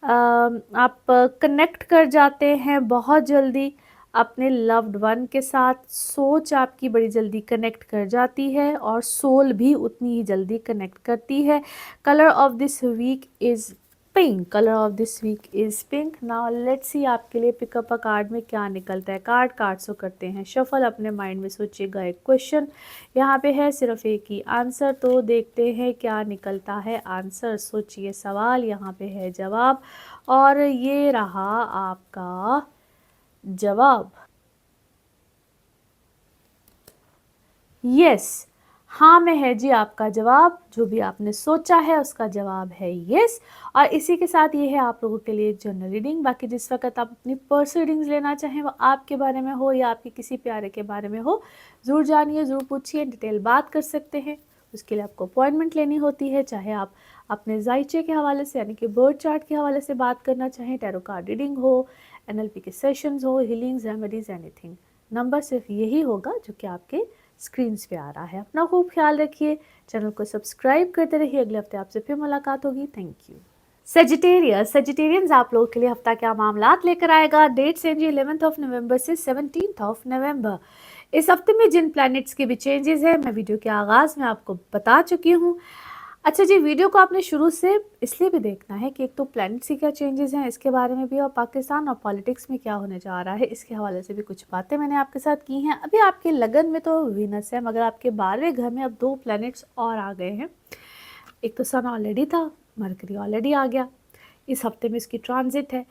S1: आप कनेक्ट कर जाते हैं बहुत जल्दी अपने लव्ड वन के साथ। सोच आपकी बड़ी जल्दी कनेक्ट कर जाती है और सोल भी उतनी ही जल्दी कनेक्ट करती है। Colour of this week is pink, colour of this week is pink. Now let's see आपके लिए पिकअप अ कार्ड में क्या निकलता है। कार्ड्स को करते हैं शफल, अपने माइंड में सोचिएगा एक क्वेश्चन, यहाँ पे है सिर्फ एक ही आंसर, तो देखते हैं क्या निकलता है आंसर। सोचिए सवाल, यहाँ पे है जवाब, और ये रहा आपका जवाब। यस, हाँ में है जी आपका जवाब, जो भी आपने सोचा है उसका जवाब है यस। और इसी के साथ ये है आप लोगों के लिए जनरल रीडिंग। बाकी जिस वक्त आप अपनी पर्सनल रीडिंग्स लेना चाहें, वो आपके बारे में हो या आपके किसी प्यारे के बारे में हो, ज़रूर जानिए, ज़रूर पूछिए, डिटेल बात कर सकते हैं। उसके लिए आपको अपॉइंटमेंट लेनी होती है, चाहे आप अपने जायचे के हवाले से यानी कि बर्थ चार्ट के हवाले से बात करना चाहें, टैरो कार्ड रीडिंग हो, NLP के सेशंस हो, हीलिंग्स, रेमेडीज़, एनीथिंग। नंबर सिर्फ यही होगा जो कि आपके स्क्रीन्स पे आ रहा है। अपना खूब ख्याल रखिए, चैनल को सब्सक्राइब करते रहिए। अगले हफ्ते आपसे फिर मुलाकात होगी। Thank you. सेजिटेरियंस, आप लोगों के लिए हफ्ता क्या मामलात लेकर आएगा। डेट्स हैं जी 11 नवंबर से 17 नवंबर। इस हफ्ते में जिन प्लैनेट्स के भी चेंजेस हैं, मैं वीडियो के आगाज़ में आपको बता चुकी हूँ। अच्छा जी, वीडियो को आपने शुरू से इसलिए भी देखना है कि एक तो प्लैनेट्स के क्या चेंजेस हैं इसके बारे में भी, और पाकिस्तान और पॉलिटिक्स में क्या होने जा रहा है इसके हवाले से भी कुछ बातें मैंने आपके साथ की हैं। अभी आपके लगन में तो वीनस है, मगर आपके 12वें घर में अब 2 प्लैनेट्स और आ गए हैं। एक तो सन ऑलरेडी था, मरकरी ऑलरेडी आ गया, इस हफ्ते में इसकी ट्रांजिट है,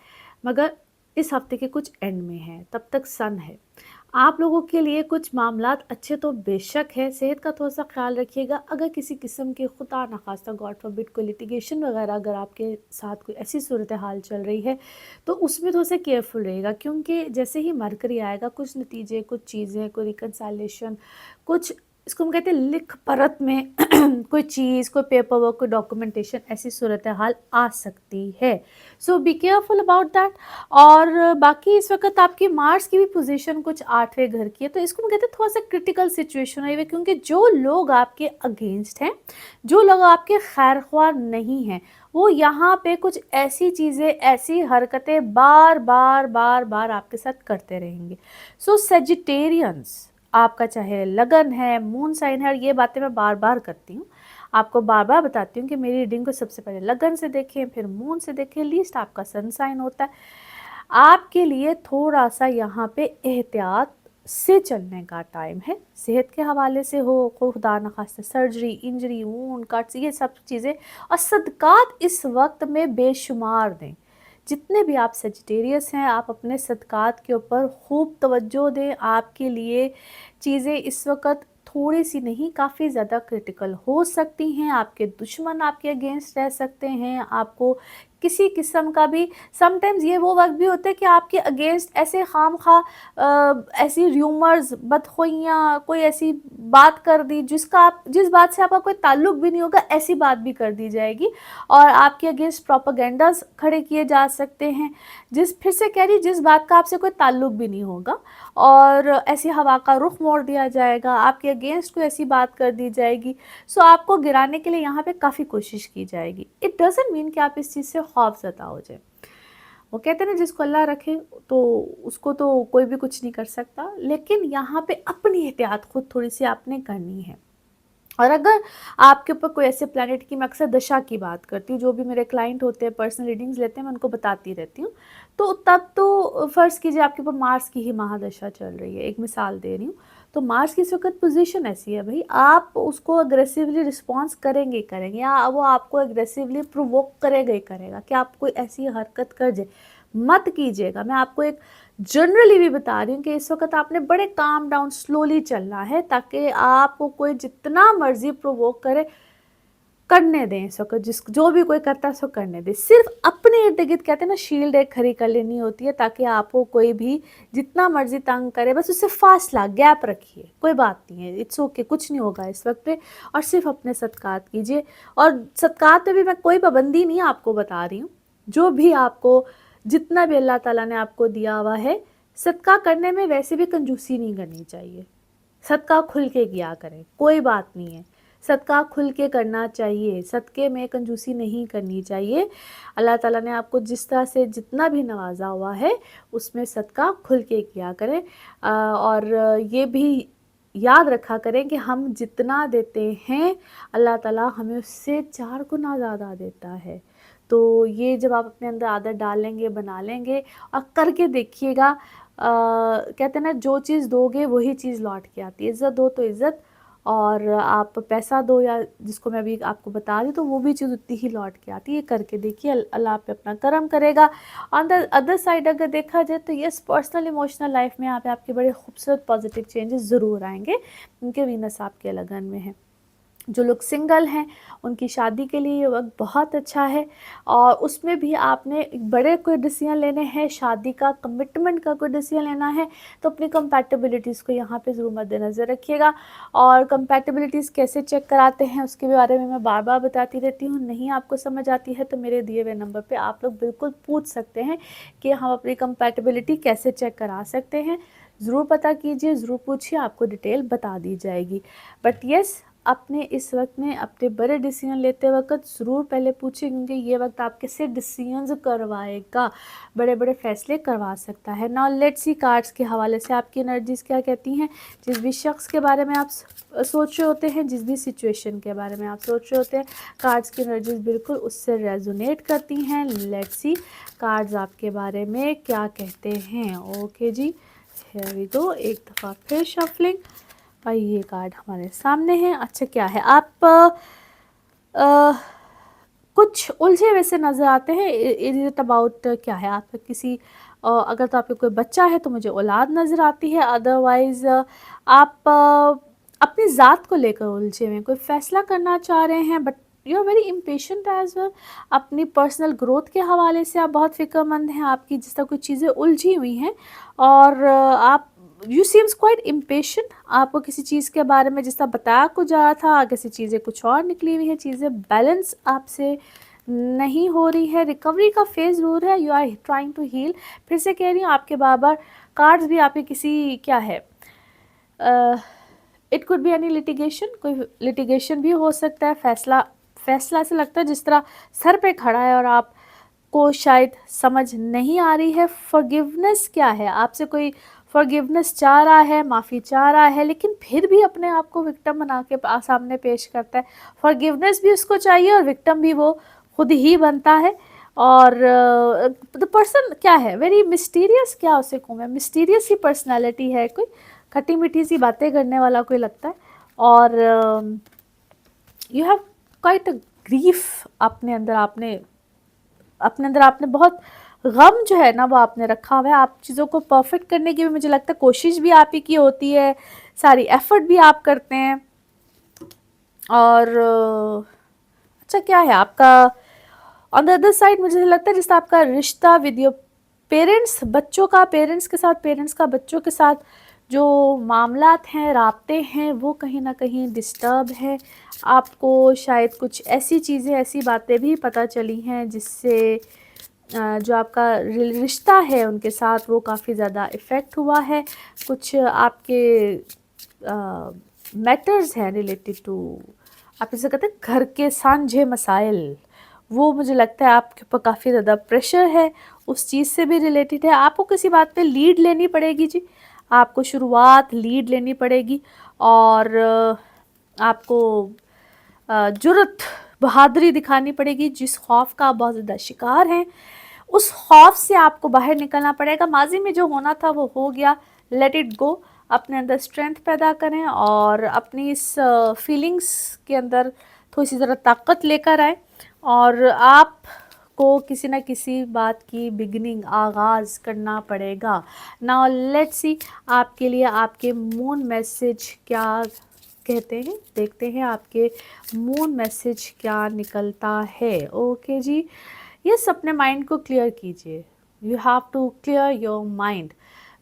S1: मगर इस हफ्ते के कुछ एंड में है, तब तक सन है। आप लोगों के लिए कुछ मामलात अच्छे तो बेशक है, सेहत का थोड़ा सा ख्याल रखिएगा। अगर किसी किस्म के खुदा न खास्ता गॉड फॉरबिड कोई लिटिगेशन वगैरह अगर आपके साथ कोई ऐसी सूरत हाल चल रही है, तो उसमें थोड़ा सा केयरफुल रहेगा, क्योंकि जैसे ही मरकरी आएगा कुछ नतीजे, कुछ चीज़ें, कोई रिकनसाइलेशन, कुछ इसको हम कहते हैं लिख परत में कोई चीज़, कोई पेपर वर्क, कोई डॉक्यूमेंटेशन, ऐसी सूरत हाल आ सकती है। सो बी केयरफुल अबाउट दैट। और बाकी इस वक्त आपकी मार्स की भी पोजीशन कुछ 8वें घर की है, तो इसको हम कहते हैं थोड़ा सा क्रिटिकल सिचुएशन है, क्योंकि जो लोग आपके अगेंस्ट हैं, जो लोग आपके खैर ख्वाह नहीं हैं, वो यहाँ पे कुछ ऐसी चीज़ें, ऐसी हरकतें बार बार आपके साथ करते रहेंगे। सो सेजिटेरियंस, आपका चाहे लगन है, मून साइन है, और ये बातें मैं बार-बार करती हूँ। आपको बार-बार बताती हूँ कि मेरी रीडिंग को सबसे पहले लगन से देखें, फिर मून से देखें, लीस्ट आपका सन साइन होता है। आपके लिए थोड़ा-सा यहाँ पे एहतियात से चलने का टाइम है। सेहत के हवाले से हो, खुदा न खास्ता सर्जरी, इंजरी, वुंड, कट्स, ये सब चीज़ें, और सदक़ात इस वक़्त में बेशुमार दें। जितने भी आप सजिटेरियस हैं, आप अपने सदक़ात के ऊपर खूब तवज्जो दें। आपके लिए चीज़ें इस वक़्त थोड़ी-सी नहीं, काफ़ी ज़्यादा क्रिटिकल हो सकती हैं। आपके दुश्मन आपके अगेंस्ट रह सकते हैं। आपको किसी किस्म का भी समटाइम्स ये वो वक़्त भी होता है कि आपके अगेंस्ट ऐसे ख़ामख़ा ऐसी र्यूमर्स, बदख़ुइयाँ, कोई ऐसी बात कर दी जिस बात से आपका कोई ताल्लुक भी नहीं होगा, ऐसी बात भी कर दी जाएगी, और आपके अगेंस्ट प्रोपेगेंडास खड़े किए जा सकते हैं, फिर से कह रही, जिस बात का आपसे कोई ताल्लुक भी नहीं होगा, और ऐसी हवा का रुख मोड़ दिया जाएगा, आपके अगेंस्ट कोई ऐसी बात कर दी जाएगी। सो आपको गिराने के लिए यहाँ पे काफ़ी कोशिश की जाएगी। इट डज़न्ट मीन कि आप इस चीज़ से खौफ़ज़दा हो जाए। वो कहते हैं ना, जिसको अल्लाह रखे तो उसको तो कोई भी कुछ नहीं कर सकता, लेकिन यहाँ पे अपनी एहतियात खुद थोड़ी-सी आपने करनी है। और अगर आपके ऊपर कोई ऐसे प्लैनेट की, मैं अक्सर दशा की बात करती हूँ, जो भी मेरे क्लाइंट होते हैं, पर्सनल रीडिंग्स लेते हैं, मैं उनको बताती रहती हूँ। तो तब तो फ़र्ज़ कीजिए आपके ऊपर मार्स की ही महादशा चल रही है, एक मिसाल दे रही हूँ। तो मार्स की इस वक़्त पोज़ीशन ऐसी है भई, आप उसको अग्रेसिवली रिस्पॉन्स करेंगे ही करेंगे, या वो आपको अग्रेसिवली प्रोवोक करेगा ही करेगा कि आप कोई ऐसी हरकत कर जाए। मत कीजिएगा। मैं आपको एक जनरली भी बता रही हूँ कि इस वक़्त आपने बड़े काम डाउन स्लोली चलना है, ताकि आपको कोई जितना मर्ज़ी प्रोवोक करे, करने दें इस वक़्त, जो भी कोई करता है उसको करने दें। सिर्फ़ अपने इर्द-गिर्द, कहते हैं ना, शील्ड एक खड़ी कर लेनी होती है, ताकि आपको कोई भी जितना मर्ज़ी तंग करे, बस उससे फ़ासला, गैप रखिए, कोई बात नहीं है, इट्स ओके, कुछ नहीं होगा इस वक़्त पे, और सिर्फ़ अपने सदक़ात कीजिए। और सदक़ात पे भी मैं कोई पाबंदी नहीं आपको बता रही हूँ, जो भी आपको, जितना भी अल्लाह ताला ने आपको दिया हुआ है, सदका करने में वैसे भी कंजूसी नहीं करनी चाहिए। सदका खुल के किया करें, कोई बात नहीं है। सदका खुल के करना चाहिए, सदक़े में कंजूसी नहीं करनी चाहिए। अल्लाह ताला ने आपको जिस तरह से जितना भी नवाज़ा हुआ है, उसमें सदका खुल के किया करें। और ये भी याद रखा करें कि हम जितना देते हैं, अल्लाह ताला हमें उससे 4 गुना ज़्यादा देता है। तो ये जब आप अपने अंदर आदत डाल लेंगे, बना लेंगे और करके देखिएगा, कहते हैं ना, जो चीज़ दोगे वही चीज़ लौट के आती है। इज़्ज़त दो तो इज़्ज़त, और आप पैसा दो, या जिसको मैं अभी आपको बता रही हूँ, तो वो भी चीज़ उतनी ही लौट के आती है। करके देखिए, अल्लाह आप पे अपना करम करेगा। ऑन द अदर साइड अगर देखा जाए तो यस, पर्सनल इमोशनल लाइफ में यहाँ पे आपके बड़े खूबसूरत पॉजिटिव चेंजेस ज़रूर आएंगे, क्योंकि वीनस आपके लगन में है। जो लोग सिंगल हैं, उनकी शादी के लिए ये वक्त बहुत अच्छा है, और उसमें भी आपने बड़े कोई डिसीजन लेने हैं, शादी का, कमिटमेंट का कोई डिसीजन लेना है, तो अपनी कंपैटिबिलिटीज़ को यहाँ पे ज़रूर मद्देनज़र रखिएगा। और कंपैटिबिलिटीज़ कैसे चेक कराते हैं, उसके बारे में मैं बार बार बताती रहती हूँ। नहीं आपको समझ आती है तो मेरे दिए हुए नंबर पर आप लोग बिल्कुल पूछ सकते हैं कि हम अपनी कंपैटिबिलिटी कैसे चेक करा सकते हैं। ज़रूर पता कीजिए, ज़रूर पूछिए, आपको डिटेल बता दी जाएगी। बट येस, अपने इस वक्त में अपने बड़े डिसीजन लेते वक्त ज़रूर पहले पूछिए, क्योंकि ये वक्त आप किससे डिसीजंस करवाएगा, बड़े बड़े फ़ैसले करवा सकता है। नाउ लेट्स सी कार्ड्स के हवाले से आपकी एनर्जीज़ क्या कहती हैं। जिस भी शख्स के बारे में आप सोच रहे होते हैं, जिस भी सिचुएशन के बारे में आप सोच रहे होते हैं, कार्ड्स की एनर्जीज़ बिल्कुल उससे रेजोनेट करती हैं। लेट्स सी कार्ड्स आपके बारे में क्या कहते हैं। ओके जी, हियर वी गो। एक दफ़ा फिर शफलिंग, और ये कार्ड हमारे सामने है। अच्छा, क्या है, आप कुछ उलझे वैसे नज़र आते हैं। इज इट अबाउट क्या है, आप किसी अगर तो आपके कोई बच्चा है तो मुझे औलाद नज़र आती है, अदरवाइज़ आप अपनी ज़ात को लेकर उलझे हुए हैं, कोई फ़ैसला करना चाह रहे हैं, but you are very impatient as well. अपनी पर्सनल ग्रोथ के हवाले से आप बहुत फ़िक्रमंद हैं, आपकी जिस तरह कोई चीज़ें उलझी हुई हैं, और आप यू सीम्स क्वाइट इम्पेशेंट। आपको किसी चीज़ के बारे में जिस तरह बताया कुछ जा रहा था, किसी चीज़ें कुछ और निकली हुई है, चीज़ें बैलेंस आपसे नहीं हो रही है। रिकवरी का फेज़ ज़रूर है, you are trying to heal. फिर से कह रही हूँ, आपके बार-बार कार्ड्स भी आपके किसी क्या है, it could be any litigation, कोई लिटिगेशन भी हो सकता है। फैसला ऐसा लगता है जिस तरह सर पे खड़ा है और आपको शायद समझ नहीं आ रही है। फॉरगिवनेस क्या है, आपसे कोई फॉरगिवनेस चाह रहा है, माफ़ी चाह रहा है, लेकिन फिर भी अपने आप को विक्टिम बना के सामने पेश करता है। फॉरगिवनेस भी उसको चाहिए और विक्टिम भी वो खुद ही बनता है। और द पर्सन क्या है, वेरी मिस्टीरियस, क्या उसे कहूँ मैं, मिस्टीरियस ही पर्सनैलिटी है, कोई खट्टी मीठी सी बातें करने वाला कोई लगता है। और you have quite a grief अपने अंदर आपने बहुत गम जो है ना वो आपने रखा हुआ है। आप चीज़ों को परफेक्ट करने की भी मुझे लगता है कोशिश भी आप ही की होती है, सारी एफर्ट भी आप करते हैं। और अच्छा क्या है आपका ऑन द अदर साइड, मुझे लगता है जैसे आपका रिश्ता विद योर पेरेंट्स, बच्चों का पेरेंट्स के साथ, पेरेंट्स का बच्चों के साथ जो मामलात हैं, राब्ते हैं, वो कहीं ना कहीं डिस्टर्ब है। आपको शायद कुछ ऐसी चीज़ें, ऐसी बातें भी पता चली हैं जिससे जो आपका रिश्ता है उनके साथ वो काफ़ी ज़्यादा इफ़ेक्ट हुआ है। कुछ आपके मैटर्स हैं रिलेटेड टू, आप इसे कहते हैं घर के सांझे मसाइल, वो मुझे लगता है आपके ऊपर काफ़ी ज़्यादा प्रेशर है, उस चीज़ से भी रिलेटेड है। आपको किसी बात पे लीड लेनी पड़ेगी जी, आपको शुरुआत लीड लेनी पड़ेगी। और आपको जुर्रत, बहादुरी दिखानी पड़ेगी। जिस खौफ का आप बहुत ज़्यादा शिकार हैं, उस खौफ से आपको बाहर निकलना पड़ेगा। माजी में जो होना था वो हो गया, लेट इट गो। अपने अंदर स्ट्रेंथ पैदा करें और अपनी इस फीलिंग्स के अंदर थोड़ी सी ज़रा ताकत लेकर आए। और आपको किसी न किसी बात की बिगिनिंग, आगाज़ करना पड़ेगा। नाउ लेट्स सी आपके लिए आपके मून मैसेज क्या कहते हैं, देखते हैं आपके मून मैसेज क्या निकलता है। ओके जी, यस, अपने माइंड को क्लियर कीजिए। You have to clear your mind.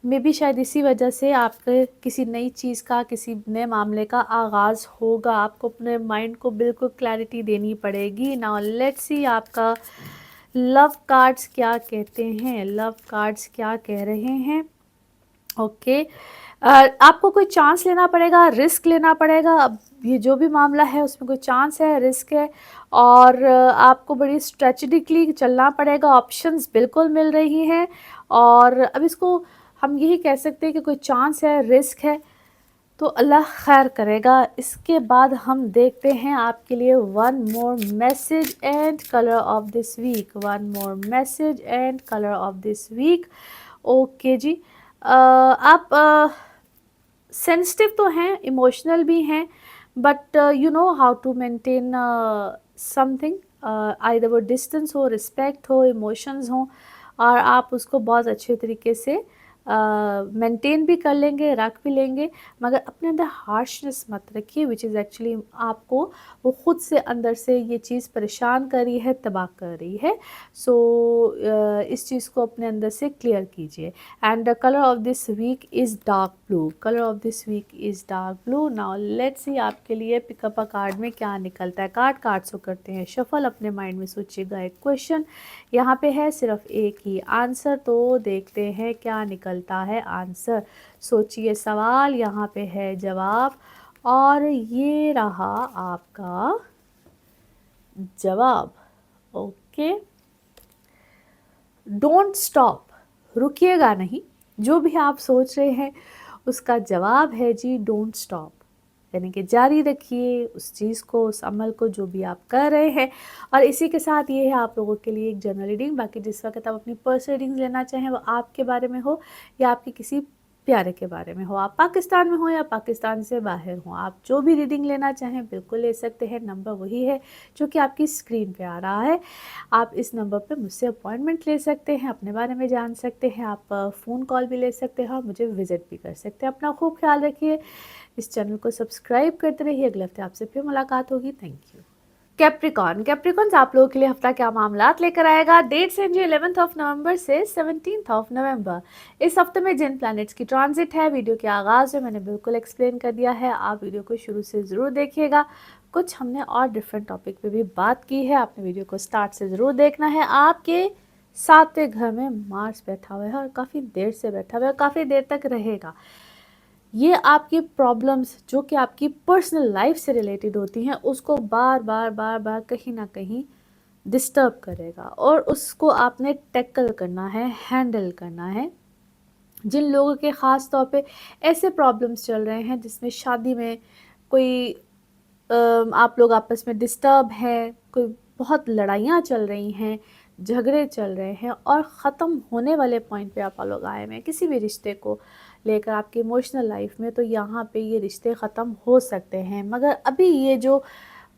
S1: Maybe शायद इसी वजह से आपके किसी नई चीज़ का, किसी नए मामले का आगाज़ होगा। आपको अपने माइंड को बिल्कुल क्लैरिटी देनी पड़ेगी। नाउ लेट्स सी आपका लव कार्ड्स क्या कहते हैं, लव कार्ड्स क्या कह रहे हैं। ओके आपको कोई चांस लेना पड़ेगा, रिस्क लेना पड़ेगा। अब ये जो भी मामला है उसमें कोई चांस है, रिस्क है, और आपको बड़ी स्ट्रेटेजिकली चलना पड़ेगा। ऑप्शंस बिल्कुल मिल रही हैं। और अब इसको हम यही कह सकते हैं कि कोई चांस है, रिस्क है, तो अल्लाह खैर करेगा। इसके बाद हम देखते हैं आपके लिए one more message and colour of this week, one more message and colour of this week. Okay जी, आप सेंसिटिव तो हैं, इमोशनल भी हैं, but you know how to maintain something, either वो डिस्टेंस हो, रिस्पेक्ट हो, इमोशंस हो, और आप उसको बहुत अच्छे तरीके से मेंटेन भी कर लेंगे, रख भी लेंगे, मगर अपने अंदर हार्शनेस मत रखिए, विच इज़ एक्चुअली आपको वो खुद से अंदर से ये चीज़ परेशान कर रही है, तबाह कर रही है। सो इस चीज़ को अपने अंदर से क्लियर कीजिए। And the colour of this week is dark blue, colour of this week is dark blue. Now let's see आपके लिए पिकअप अ कार्ड में क्या निकलता है। कार्ड्स को करते हैं शफल। अपने माइंड में सोचिएगा एक क्वेश्चन, यहाँ पे है सिर्फ एक ही आंसर, तो देखते हैं क्या निकलता है आंसर। सोचिए सवाल, यहाँ पे है जवाब, और ये रहा आपका जवाब। ओके, डोंट स्टॉप, रुकिएगा नहीं। जो भी आप सोच रहे हैं उसका जवाब है जी डोंट स्टॉप, यानी कि जारी रखिए उस चीज़ को, उस अमल को, जो भी आप कर रहे हैं। और इसी के साथ ये है आप लोगों के लिए एक जनरल रीडिंग। बाकी जिस वक्त आप अपनी पर्सनल रीडिंग लेना चाहें, वो आपके बारे में हो या आपके किसी प्यारे के बारे में हो, आप पाकिस्तान में हो या पाकिस्तान से बाहर हो, आप जो भी रीडिंग लेना चाहें बिल्कुल ले सकते हैं। नंबर वही है जो कि आपकी स्क्रीन पे आ रहा है। आप इस नंबर पे मुझसे अपॉइंटमेंट ले सकते हैं, अपने बारे में जान सकते हैं, आप फ़ोन कॉल भी ले सकते हैं और मुझे विज़िट भी कर सकते हैं। अपना खूब ख्याल रखिए, इस चैनल को सब्सक्राइब करते रहिए। अगले हफ्ते आपसे फिर मुलाकात होगी। Thank you. कैप्रिकॉन आप लोगों के लिए हफ्ता क्या मामलात लेकर आएगा। डेट्स हैं जी 11 नवंबर से 17 नवंबर। इस हफ्ते में जिन प्लैनेट्स की ट्रांजिट है, वीडियो के आगाज़ में मैंने बिल्कुल एक्सप्लेन कर दिया है, आप वीडियो को शुरू से ज़रूर देखिएगा। कुछ हमने और डिफरेंट टॉपिक पे भी बात की है, आपने वीडियो को स्टार्ट से ज़रूर देखना है। आपके 7वें घर में मार्स बैठा हुआ है और काफ़ी देर से बैठा हुआ है, काफ़ी देर तक रहेगा। ये आपकी प्रॉब्लम्स जो कि आपकी पर्सनल लाइफ से रिलेटेड होती हैं, उसको बार बार कहीं ना कहीं डिस्टर्ब करेगा, और उसको आपने टैकल करना है, हैंडल करना है। जिन लोगों के ख़ास तौर पे ऐसे प्रॉब्लम्स चल रहे हैं जिसमें शादी में कोई आप लोग आपस में डिस्टर्ब हैं, कोई बहुत लड़ाइयाँ चल रही हैं, झगड़े चल रहे हैं और ख़त्म होने वाले पॉइंट पे आप लोग आए हुए हैं किसी भी रिश्ते को लेकर आपकी इमोशनल लाइफ में, तो यहाँ पे ये रिश्ते ख़त्म हो सकते हैं। मगर अभी ये जो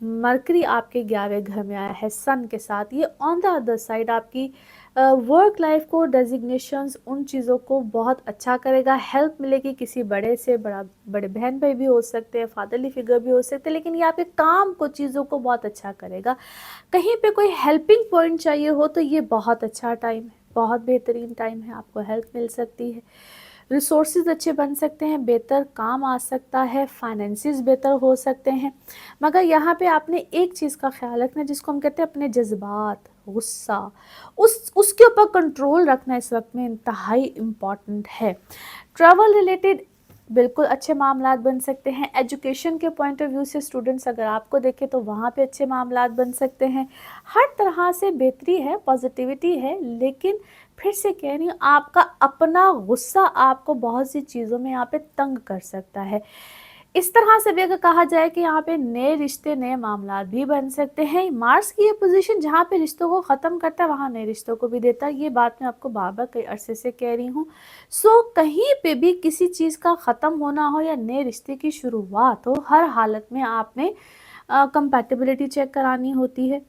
S1: मरकरी आपके 11वें घर में आया है सन के साथ, ये ऑन द अदर साइड आपकी वर्क लाइफ को, डेजिग्नेशंस, उन चीज़ों को बहुत अच्छा करेगा। हेल्प मिलेगी किसी बड़े से, बड़े बहन भाई भी हो सकते हैं, फादरली फिगर भी हो सकते हैं, लेकिन ये आपके काम को, चीज़ों को बहुत अच्छा करेगा। कहीं पे कोई हेल्पिंग पॉइंट चाहिए हो तो ये बहुत अच्छा टाइम है, बहुत बेहतरीन टाइम है, आपको हेल्प मिल सकती है, रिसोर्सेज अच्छे बन सकते हैं, बेहतर काम आ सकता है, फाइनेंसिस बेहतर हो सकते हैं। मगर यहाँ पे आपने एक चीज़ का ख्याल रखना जिसको हम कहते हैं अपने जज्बात, गुस्सा, उसके ऊपर कंट्रोल रखना इस वक्त में इंतहाई इम्पॉर्टेंट है। ट्रैवल रिलेटेड बिल्कुल अच्छे मामलात बन सकते हैं। एजुकेशन के पॉइंट ऑफ व्यू से स्टूडेंट्स अगर आपको देखें तो वहाँ पे अच्छे मामलात बन सकते हैं। हर तरह से बेहतरी है, पॉजिटिविटी है, लेकिन फिर से कह रही हूँ आपका अपना गुस्सा आपको बहुत सी चीज़ों में यहाँ पे तंग कर सकता है। इस तरह से भी अगर कहा जाए कि यहाँ पे नए रिश्ते, नए मामलात भी बन सकते हैं। मार्स की ये पोजीशन जहाँ पे रिश्तों को ख़त्म करता है वहाँ नए रिश्तों को भी देता है। ये बात मैं आपको बार बार कई अरसे से कह रही हूँ। सो कहीं पे भी किसी चीज़ का ख़त्म होना हो या नए रिश्ते की शुरुआत हो, हर हालत में आपने कंपैटिबिलिटी चेक करानी होती है।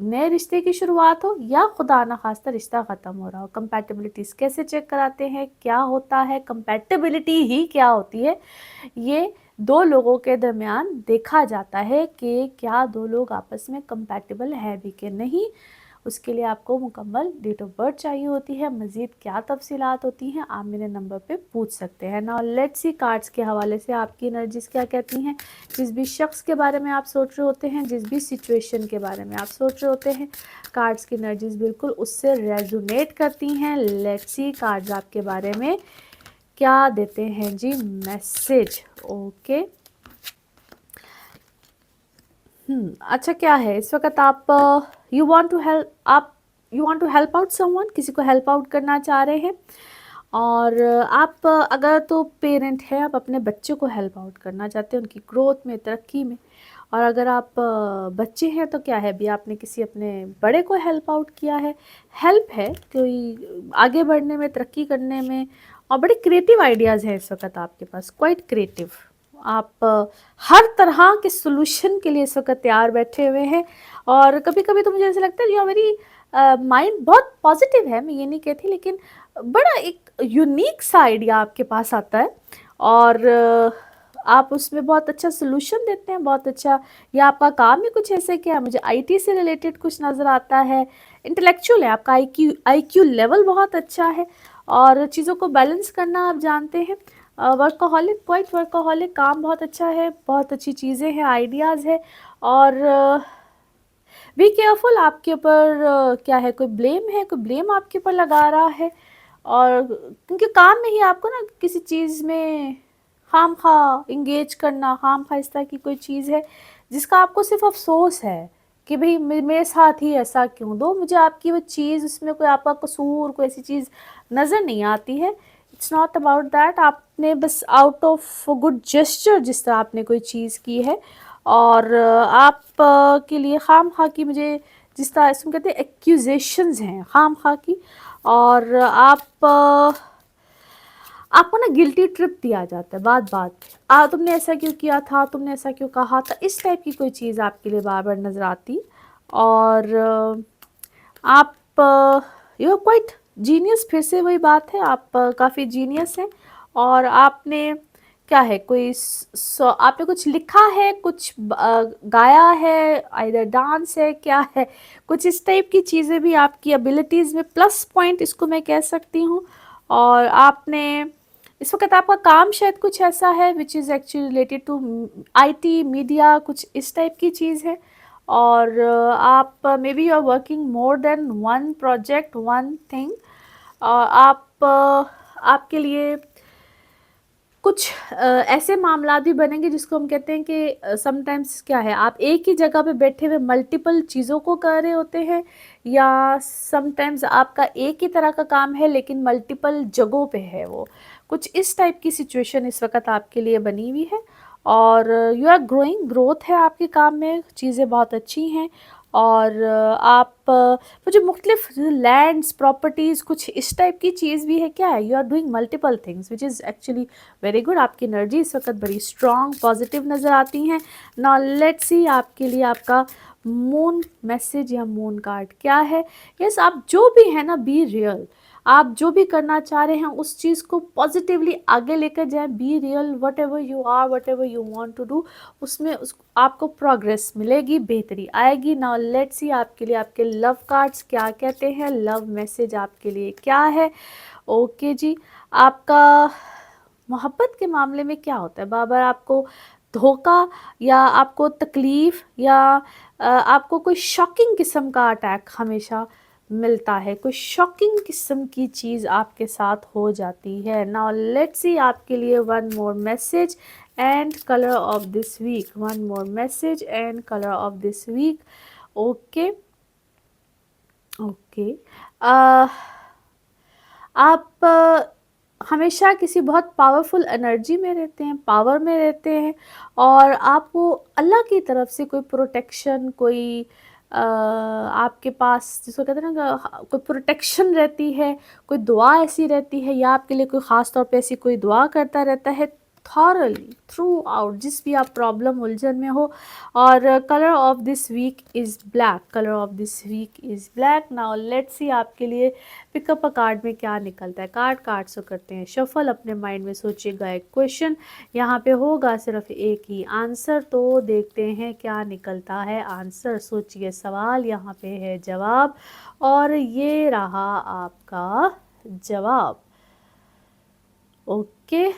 S1: नए रिश्ते की शुरुआत हो या खुदा ना खास्ता रिश्ता ख़त्म हो रहा हो, कंपैटिबिलिटीज़ कैसे चेक कराते हैं, क्या होता है, कंपैटिबिलिटी ही क्या होती है, ये दो लोगों के दरमियान देखा जाता है कि क्या दो लोग आपस में कंपैटिबल है भी कि नहीं। उसके लिए आपको मुकम्मल डेट ऑफ बर्थ चाहिए होती है। मज़ीद क्या तफसीलात होती हैं आप मेरे नंबर पे पूछ सकते हैं। नाउ लेट्स सी कार्ड्स के हवाले से आपकी एनर्जीज क्या कहती हैं। जिस भी शख्स के बारे में आप सोच रहे होते हैं, जिस भी सिचुएशन के बारे में आप सोच रहे होते हैं, कार्ड्स की एनर्जीज बिल्कुल उससे रेजोनेट करती हैं। लेट्स सी कार्ड्स आपके बारे में क्या देते हैं जी मैसेज। ओके अच्छा क्या है इस वक्त आप यू वांट टू हेल्प, आप you want to help out someone, किसी को हेल्प आउट करना चाह रहे हैं। और आप अगर तो पेरेंट हैं, आप अपने बच्चे को हेल्प आउट करना चाहते हैं उनकी ग्रोथ में, तरक्की में। और अगर आप बच्चे हैं तो क्या है, भी आपने किसी अपने बड़े को हेल्प आउट किया है। हेल्प है कोई आगे बढ़ने में, तरक्की करने में। और बड़े क्रिएटिव आइडियाज़ हैं इस वक्त आपके पास, क्वाइट क्रिएटिव। आप हर तरह के सॉल्यूशन के लिए इस वक्त तैयार बैठे हुए हैं। और कभी कभी तो मुझे ऐसा लगता है यू मेरी माइंड बहुत पॉजिटिव है, मैं ये नहीं कहती, लेकिन बड़ा एक यूनिक सा आइडिया आपके पास आता है और आप उसमें बहुत अच्छा सॉल्यूशन देते हैं, बहुत अच्छा। या आपका काम ही कुछ ऐसे क्या, मुझे आईटी से रिलेटेड कुछ नज़र आता है। इंटेलेक्चुअल है आपका, आईक्यू लेवल बहुत अच्छा है और चीज़ों को बैलेंस करना आप जानते हैं। वर्कaholic, क्वाइट वर्कaholic, काम बहुत अच्छा है, बहुत अच्छी चीज़ें हैं, आइडियाज़ है। और बी केयरफुल, आपके ऊपर क्या है, कोई ब्लेम है, कोई ब्लेम आपके ऊपर लगा रहा है। और क्योंकि काम में ही आपको ना किसी चीज़ में खाम खा इंगेज करना, खाम खा इस तरह की कोई चीज़ है जिसका आपको सिर्फ अफसोस है कि भाई मेरे साथ ही ऐसा क्यों, दो मुझे आपकी वो चीज़, उसमें कोई आपका कसूर, कोई ऐसी चीज़ नज़र नहीं आती है। इट्स नॉट अबाउट दैट, आपने बस आउट ऑफ गुड जेस्चर जिस तरह आपने कोई चीज़ की है और आप के लिए खाम खा की, मुझे जिस तरह इसमें कहते हैं एक्यूजेशंस हैं खाम खा की। और आपको ना गिल्टी ट्रिप दिया जाता है बात बात पे, तुमने ऐसा क्यों किया था, तुमने ऐसा क्यों कहा था, इस टाइप की कोई चीज़ आपके लिए बार बार नज़र आती। और आप यू आर क्वाइट जीनियस, फिर से वही बात है, आप काफ़ी जीनियस हैं। और आपने क्या है, कोई आपने कुछ लिखा है, कुछ गाया है, आइदर डांस है, क्या है, कुछ इस टाइप की चीज़ें भी आपकी एबिलिटीज़ में प्लस पॉइंट इसको मैं कह सकती हूँ। और आपने इस वक्त आपका काम शायद कुछ ऐसा है which is actually related to IT, media, कुछ इस टाइप की चीज़ है। और आप maybe you are working more than one project, one thing. और आप आपके लिए कुछ ऐसे मामला भी बनेंगे जिसको हम कहते हैं कि समटाइम्स क्या है, आप एक ही जगह पे बैठे हुए मल्टीपल चीज़ों को कर रहे होते हैं, या समटाइम्स आपका एक ही तरह का काम है लेकिन मल्टीपल जगहों पे है वो। कुछ इस टाइप की सिचुएशन इस वक़्त आपके लिए बनी हुई है, और यू आर ग्रोइंग, ग्रोथ है आपके काम में, चीज़ें बहुत अच्छी हैं। और आप मुझे मुख्तलिफ लैंड्स, प्रॉपर्टीज़, कुछ इस टाइप की चीज़ भी है, क्या है, you are doing multiple things which is actually very good. आपकी एनर्जी इस वक्त बड़ी स्ट्रॉन्ग पॉजिटिव नज़र आती हैं। नाउ लेट्स सी आपके लिए आपका मून मैसेज या मून कार्ड क्या है। यस, आप जो भी है ना, बी रियल। आप जो भी करना चाह रहे हैं उस चीज़ को पॉजिटिवली आगे लेकर जाएं। Be real, whatever you are, whatever you want to do, उसमें उस आपको प्रोग्रेस मिलेगी, बेहतरी आएगी। नाउ लेट्स सी आपके लिए आपके लव कार्ड्स क्या कहते हैं, लव मैसेज आपके लिए क्या है। ओके जी, आपका मोहब्बत के मामले में क्या होता है, बार-बार आपको धोखा, या आपको तकलीफ़, या आपको कोई शॉकिंग किस्म का अटैक हमेशा मिलता है, कोई शॉकिंग किस्म की चीज़ आपके साथ हो जाती है। नाउ लेट्स सी आपके लिए one more message and colour of this week, one more message and colour of this week. Okay, okay. आप हमेशा किसी बहुत पावरफुल एनर्जी में रहते हैं, पावर में रहते हैं, और आपको अल्लाह की तरफ से कोई प्रोटेक्शन, कोई आपके पास जिसको कहते हैं ना कोई प्रोटेक्शन रहती है, कोई दुआ ऐसी रहती है, या आपके लिए कोई ख़ास तौर पे ऐसी कोई दुआ करता रहता है थॉरली थ्रू आउट, जिस भी आप प्रॉब्लम उलझन में हो। और colour of this week is black, colour of this week is black. Now let's see आपके लिए पिकअप अ कार्ड में क्या निकलता है। कार्ड्स को करते हैं शफल, अपने माइंड में सोचिएगा एक क्वेश्चन, यहाँ पे होगा सिर्फ एक ही आंसर, तो देखते हैं क्या निकलता है आंसर। सोचिए सवाल, यहाँ पे है जवाब, और ये रहा आपका जवाब। Okay,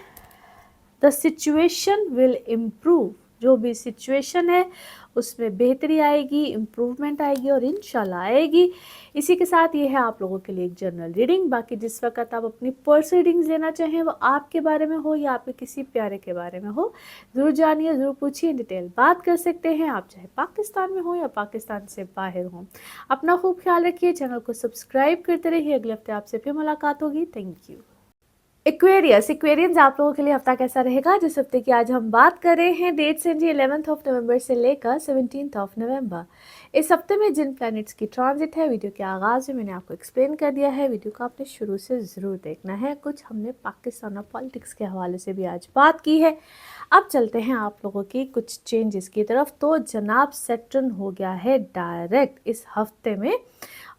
S1: the situation will improve, जो भी सिचुएशन है उसमें बेहतरी आएगी, इम्प्रूवमेंट आएगी, और इंशाल्लाह आएगी। इसी के साथ ये है आप लोगों के लिए एक जनरल रीडिंग। बाकी जिस वक्त आप अपनी पर्सनल रीडिंग्स लेना चाहें, वो आपके बारे में हो या आपके किसी प्यारे के बारे में हो, ज़रूर जानिए, ज़रूर पूछिए, डिटेल बात कर सकते हैं आप, चाहे पाकिस्तान में हो या पाकिस्तान से बाहर हो। अपना खूब ख्याल रखिए, चैनल को सब्सक्राइब करते रहिए। अगले हफ्ते आपसे फिर मुलाकात होगी। Thank you. एक्वेरियंस आप लोगों के लिए हफ्ता कैसा रहेगा। जिस हफ्ते की आज हम बात कर रहे हैं, डेट्स हैं जी 11 नवंबर से लेकर 17 नवंबर। इस हफ्ते में जिन प्लैनेट्स की ट्रांजिट है, वीडियो के आगाज़ में मैंने आपको एक्सप्लेन कर दिया है। वीडियो को आपने शुरू से ज़रूर देखना है। कुछ हमने पाकिस्तान और पॉलिटिक्स के हवाले से भी आज बात की है। अब चलते हैं आप लोगों की कुछ चेंजेस की तरफ। तो जनाब सैटर्न हो गया है डायरेक्ट इस हफ्ते में,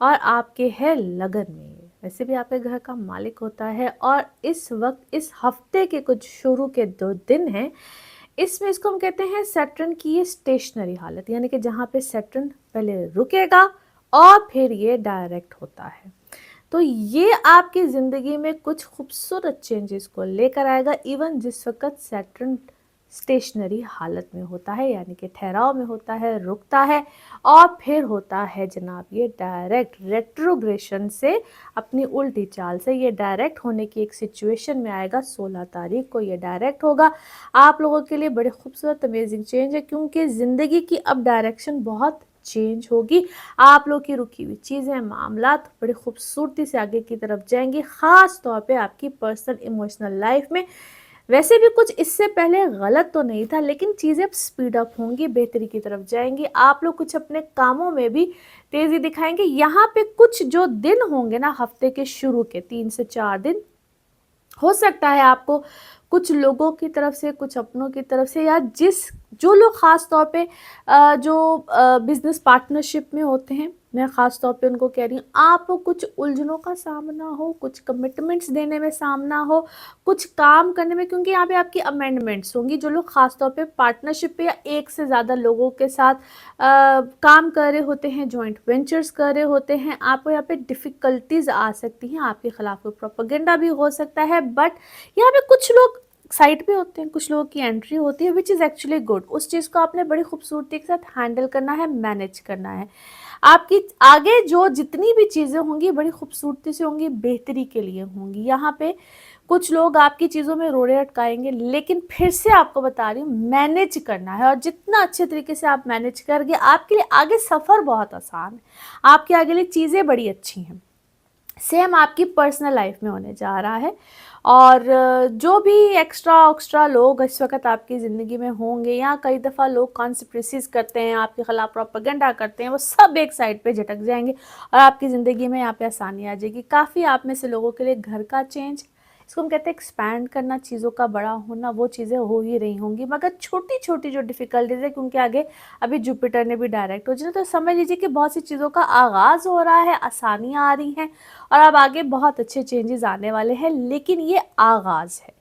S1: और आपके है लगन में। वैसे भी आपके घर का मालिक होता है, और इस वक्त इस हफ्ते के कुछ शुरू के 2 दिन हैं, इसमें इसको हम कहते हैं सैटर्न की ये स्टेशनरी हालत, यानी कि जहाँ पे सैटर्न पहले रुकेगा और फिर ये डायरेक्ट होता है। तो ये आपकी ज़िंदगी में कुछ खूबसूरत चेंजेस को लेकर आएगा। इवन जिस वक्त सैटर्न स्टेशनरी हालत में होता है, यानी कि ठहराव में होता है, रुकता है, और फिर होता है जनाब ये डायरेक्ट रेट्रोग्रेशन से, अपनी उल्टी चाल से ये डायरेक्ट होने की एक सिचुएशन में आएगा। 16 तारीख को ये डायरेक्ट होगा। आप लोगों के लिए बड़े खूबसूरत अमेजिंग चेंज है, क्योंकि ज़िंदगी की अब डायरेक्शन बहुत चेंज होगी। आप लोग की रुकी हुई चीज़ें, मामलात बड़ी खूबसूरती से आगे की तरफ जाएंगी, ख़ास तौर पे आपकी पर्सनल इमोशनल लाइफ में। वैसे भी कुछ इससे पहले गलत तो नहीं था, लेकिन चीज़ें अब स्पीड अप होंगी, बेहतरी की तरफ जाएंगी। आप लोग कुछ अपने कामों में भी तेज़ी दिखाएंगे। यहाँ पे कुछ जो दिन होंगे ना, हफ्ते के शुरू के 3 से 4 दिन, हो सकता है आपको कुछ लोगों की तरफ से, कुछ अपनों की तरफ से, या जो लोग ख़ास तौर पे जो बिज़नेस पार्टनरशिप में होते हैं, मैं ख़ास तौर पे उनको कह रही हूँ, आपको कुछ उलझनों का सामना हो, कुछ कमिटमेंट्स देने में सामना हो, कुछ काम करने में, क्योंकि यहाँ पे आपकी अमेंडमेंट्स होंगी। जो लोग ख़ास तौर पे पार्टनरशिप पे या एक से ज़्यादा लोगों के साथ काम कर रहे होते हैं, जॉइंट वेंचर्स कर रहे होते हैं, आपको यहाँ पे डिफ़िकल्टीज़ आ सकती हैं, आपके ख़िलाफ़ कोई प्रोपेगेंडा भी हो सकता है। बट यहाँ पे कुछ लोग साइड पे होते हैं, कुछ लोगों की एंट्री होती है, विच इज़ एक्चुअली गुड। उस चीज़ को आपने बड़ी खूबसूरती के साथ हैंडल करना है, मैनेज करना है। आपकी आगे जो जितनी भी चीज़ें होंगी बड़ी खूबसूरती से होंगी, बेहतरी के लिए होंगी। यहाँ पे कुछ लोग आपकी चीज़ों में रोड़े अटकाएंगे, लेकिन फिर से आपको बता रही हूँ, मैनेज करना है, और जितना अच्छे तरीके से आप मैनेज करके, आपके लिए आगे सफ़र बहुत आसान है, आपके आगे लिए चीज़ें बड़ी अच्छी हैं। सेम आपकी पर्सनल लाइफ में होने जा रहा है। और जो भी एक्स्ट्रा लोग इस वक्त आपकी ज़िंदगी में होंगे, या कई दफ़ा लोग कॉन्स्पिरेसीज करते हैं, आपके ख़िलाफ़ प्रोपेगेंडा करते हैं, वो सब एक साइड पे झटक जाएंगे और आपकी ज़िंदगी में यहाँ पे आसानी आ जाएगी। काफ़ी आप में से लोगों के लिए घर का चेंज, इसको हम कहते हैं एक्सपैंड करना, चीज़ों का बड़ा होना, वो चीज़ें हो ही रही होंगी। मगर छोटी छोटी जो डिफ़िकल्टीज़ है, क्योंकि आगे अभी जुपिटर ने भी डायरेक्ट हो जाना, तो समझ लीजिए कि बहुत सी चीज़ों का आगाज़ हो रहा है, आसानियाँ आ रही हैं, और अब आगे बहुत अच्छे चेंजेस आने वाले हैं, लेकिन ये आगाज़ है।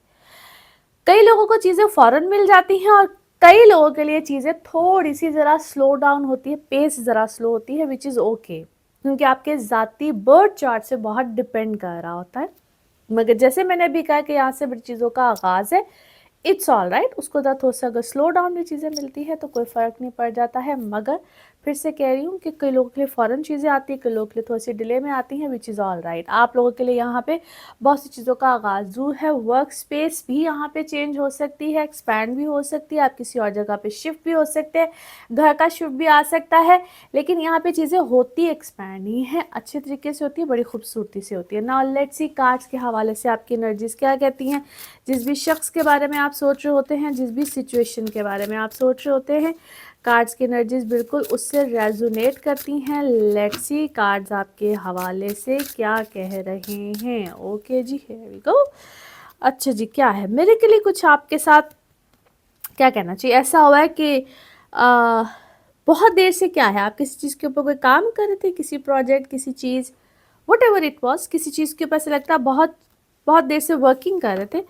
S1: कई लोगों को चीज़ें फ़ौरन मिल जाती हैं, और कई लोगों के लिए चीज़ें थोड़ी सी ज़रा स्लो डाउन होती है, पेस ज़रा स्लो होती है, विच इज़ ओके, क्योंकि आपके ज़ाती बर्थ चार्ट से बहुत डिपेंड कर रहा होता है। मगर जैसे मैंने अभी कहा कि यहाँ से बड़ी चीज़ों का आगाज़ है, इट्स ऑल राइट। उसको थोड़ा सा अगर स्लो डाउन में चीज़ें मिलती है तो कोई फ़र्क नहीं पड़ जाता है। मगर फिर से कह रही हूँ कि कई लोगों के लिए फ़ौरन चीज़ें आती हैं, कई लोगों के लिए थोड़ी सी डिले में आती हैं, विच इज़ ऑल राइट। आप लोगों के लिए यहाँ पे बहुत सी चीज़ों का आगाज़ ज़रूर है। वर्क स्पेस भी यहाँ पे चेंज हो सकती है, एक्सपैंड भी हो सकती है, आप किसी और जगह पे शिफ्ट भी हो सकते हैं, घर का शिफ्ट भी आ सकता है, लेकिन यहाँ पे चीज़ें होती एक्सपैंड ही हैं, अच्छे तरीके से होती है, बड़ी खूबसूरती से होती है। नाउ लेट्स सी कार्ड्स के हवाले से आपकी एनर्जीज़ क्या कहती हैं। जिस भी शख्स के बारे में आप सोच रहे होते हैं, जिस भी सिचुएशन के बारे में आप सोच रहे होते हैं, कार्ड्स की एनर्जीज़ बिल्कुल उससे रेजोनेट करती हैं। लेट्स सी कार्ड्स आपके हवाले से क्या कह रहे हैं। ओके जी, हियर वी गो। अच्छा जी, क्या है मेरे के लिए कुछ आपके साथ, क्या कहना चाहिए, ऐसा हुआ है कि आ, बहुत देर से, क्या है, आप किसी चीज़ के ऊपर कोई काम कर रहे थे, किसी प्रोजेक्ट, किसी चीज़, वट एवर इट वॉज, किसी चीज़ के ऊपर से लगता है बहुत बहुत देर से वर्किंग कर रहे थे,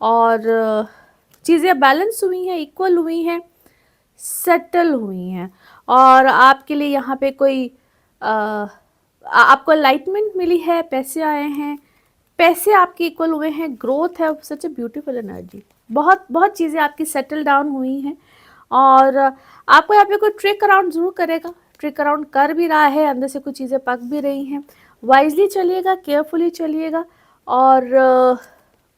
S1: और चीज़ें बैलेंस हुई हैं, इक्वल हुई हैं, सेटल हुई हैं, और आपके लिए यहाँ पे कोई आपको अलाइटमेंट मिली है, पैसे आए हैं, पैसे आपके इक्वल हुए हैं, ग्रोथ है, सच ए ब्यूटीफुल एनर्जी, बहुत बहुत चीज़ें आपकी सेटल डाउन हुई हैं। और आपको यहाँ पे कोई ट्रिक अराउंड ज़रूर करेगा, ट्रिक अराउंड कर भी रहा है, अंदर से कुछ चीज़ें पक भी रही हैं। वाइजली चलिएगा, केयरफुली चलिएगा, और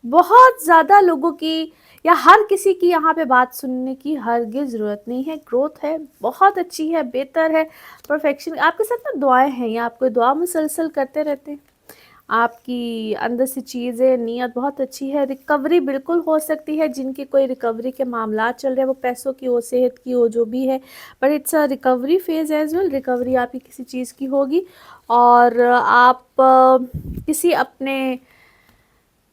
S1: बहुत ज़्यादा लोगों की या हर किसी की यहाँ पे बात सुनने की हरगिज़ ज़रूरत नहीं है। ग्रोथ है, बहुत अच्छी है, बेहतर है, परफेक्शन आपके साथ ना दुआएं हैं, या आप कोई दुआ मुसलसल करते रहते हैं, आपकी अंदर से चीज़ें, नीयत बहुत अच्छी है। रिकवरी बिल्कुल हो सकती है, जिनकी कोई रिकवरी के मामला चल रहे हैं, वो पैसों की हो, सेहत की हो, जो भी है, but it's a recovery phase as well. Recovery आपकी किसी चीज़ की होगी, और आप किसी अपने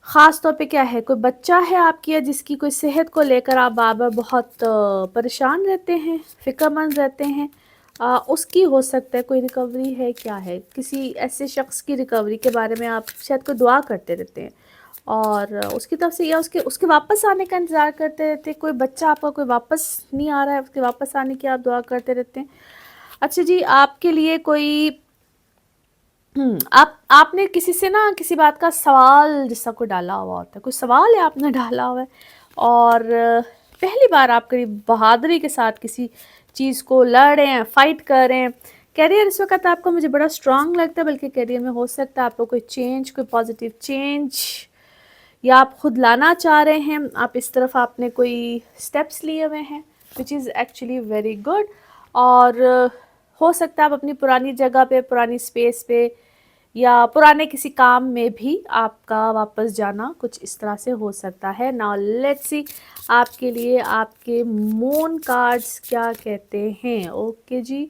S1: ख़ास तौर पे, क्या है, कोई बच्चा है आपकी, या जिसकी कोई सेहत को लेकर आप बार बार बहुत परेशान रहते हैं, फ़िक्रमंद रहते हैं, उसकी हो सकता है कोई रिकवरी है। क्या है, किसी ऐसे शख्स की रिकवरी के बारे में आप शायद कोई दुआ करते रहते हैं, और उसकी तरफ से, या उसके उसके वापस आने का इंतज़ार करते रहते हैं। कोई बच्चा आपका कोई वापस नहीं आ रहा है, उसके वापस आने की आप दुआ करते रहते हैं। अच्छा जी, आपके लिए कोई आपने किसी से ना किसी बात का सवाल जिसका कोई डाला हुआ होता है, कोई सवाल है आपने डाला हुआ है, और पहली बार आप करीब बहादुरी के साथ किसी चीज़ को लड़ रहे हैं, फाइट कर रहे हैं। करियर इस वक्त आपका मुझे बड़ा स्ट्रांग लगता है, बल्कि करियर में हो सकता है आपको कोई चेंज, कोई पॉजिटिव चेंज, या आप खुद लाना चाह रहे हैं, आप इस तरफ आपने कोई स्टेप्स लिए हुए हैं, विच इज़ एक्चुअली वेरी गुड। और हो सकता है आप अपनी पुरानी जगह पे, पुरानी स्पेस पे, या पुराने किसी काम में भी आपका वापस जाना कुछ इस तरह से हो सकता है। नाउ लेट्स सी आपके लिए आपके मून कार्ड्स क्या कहते हैं। ओके जी,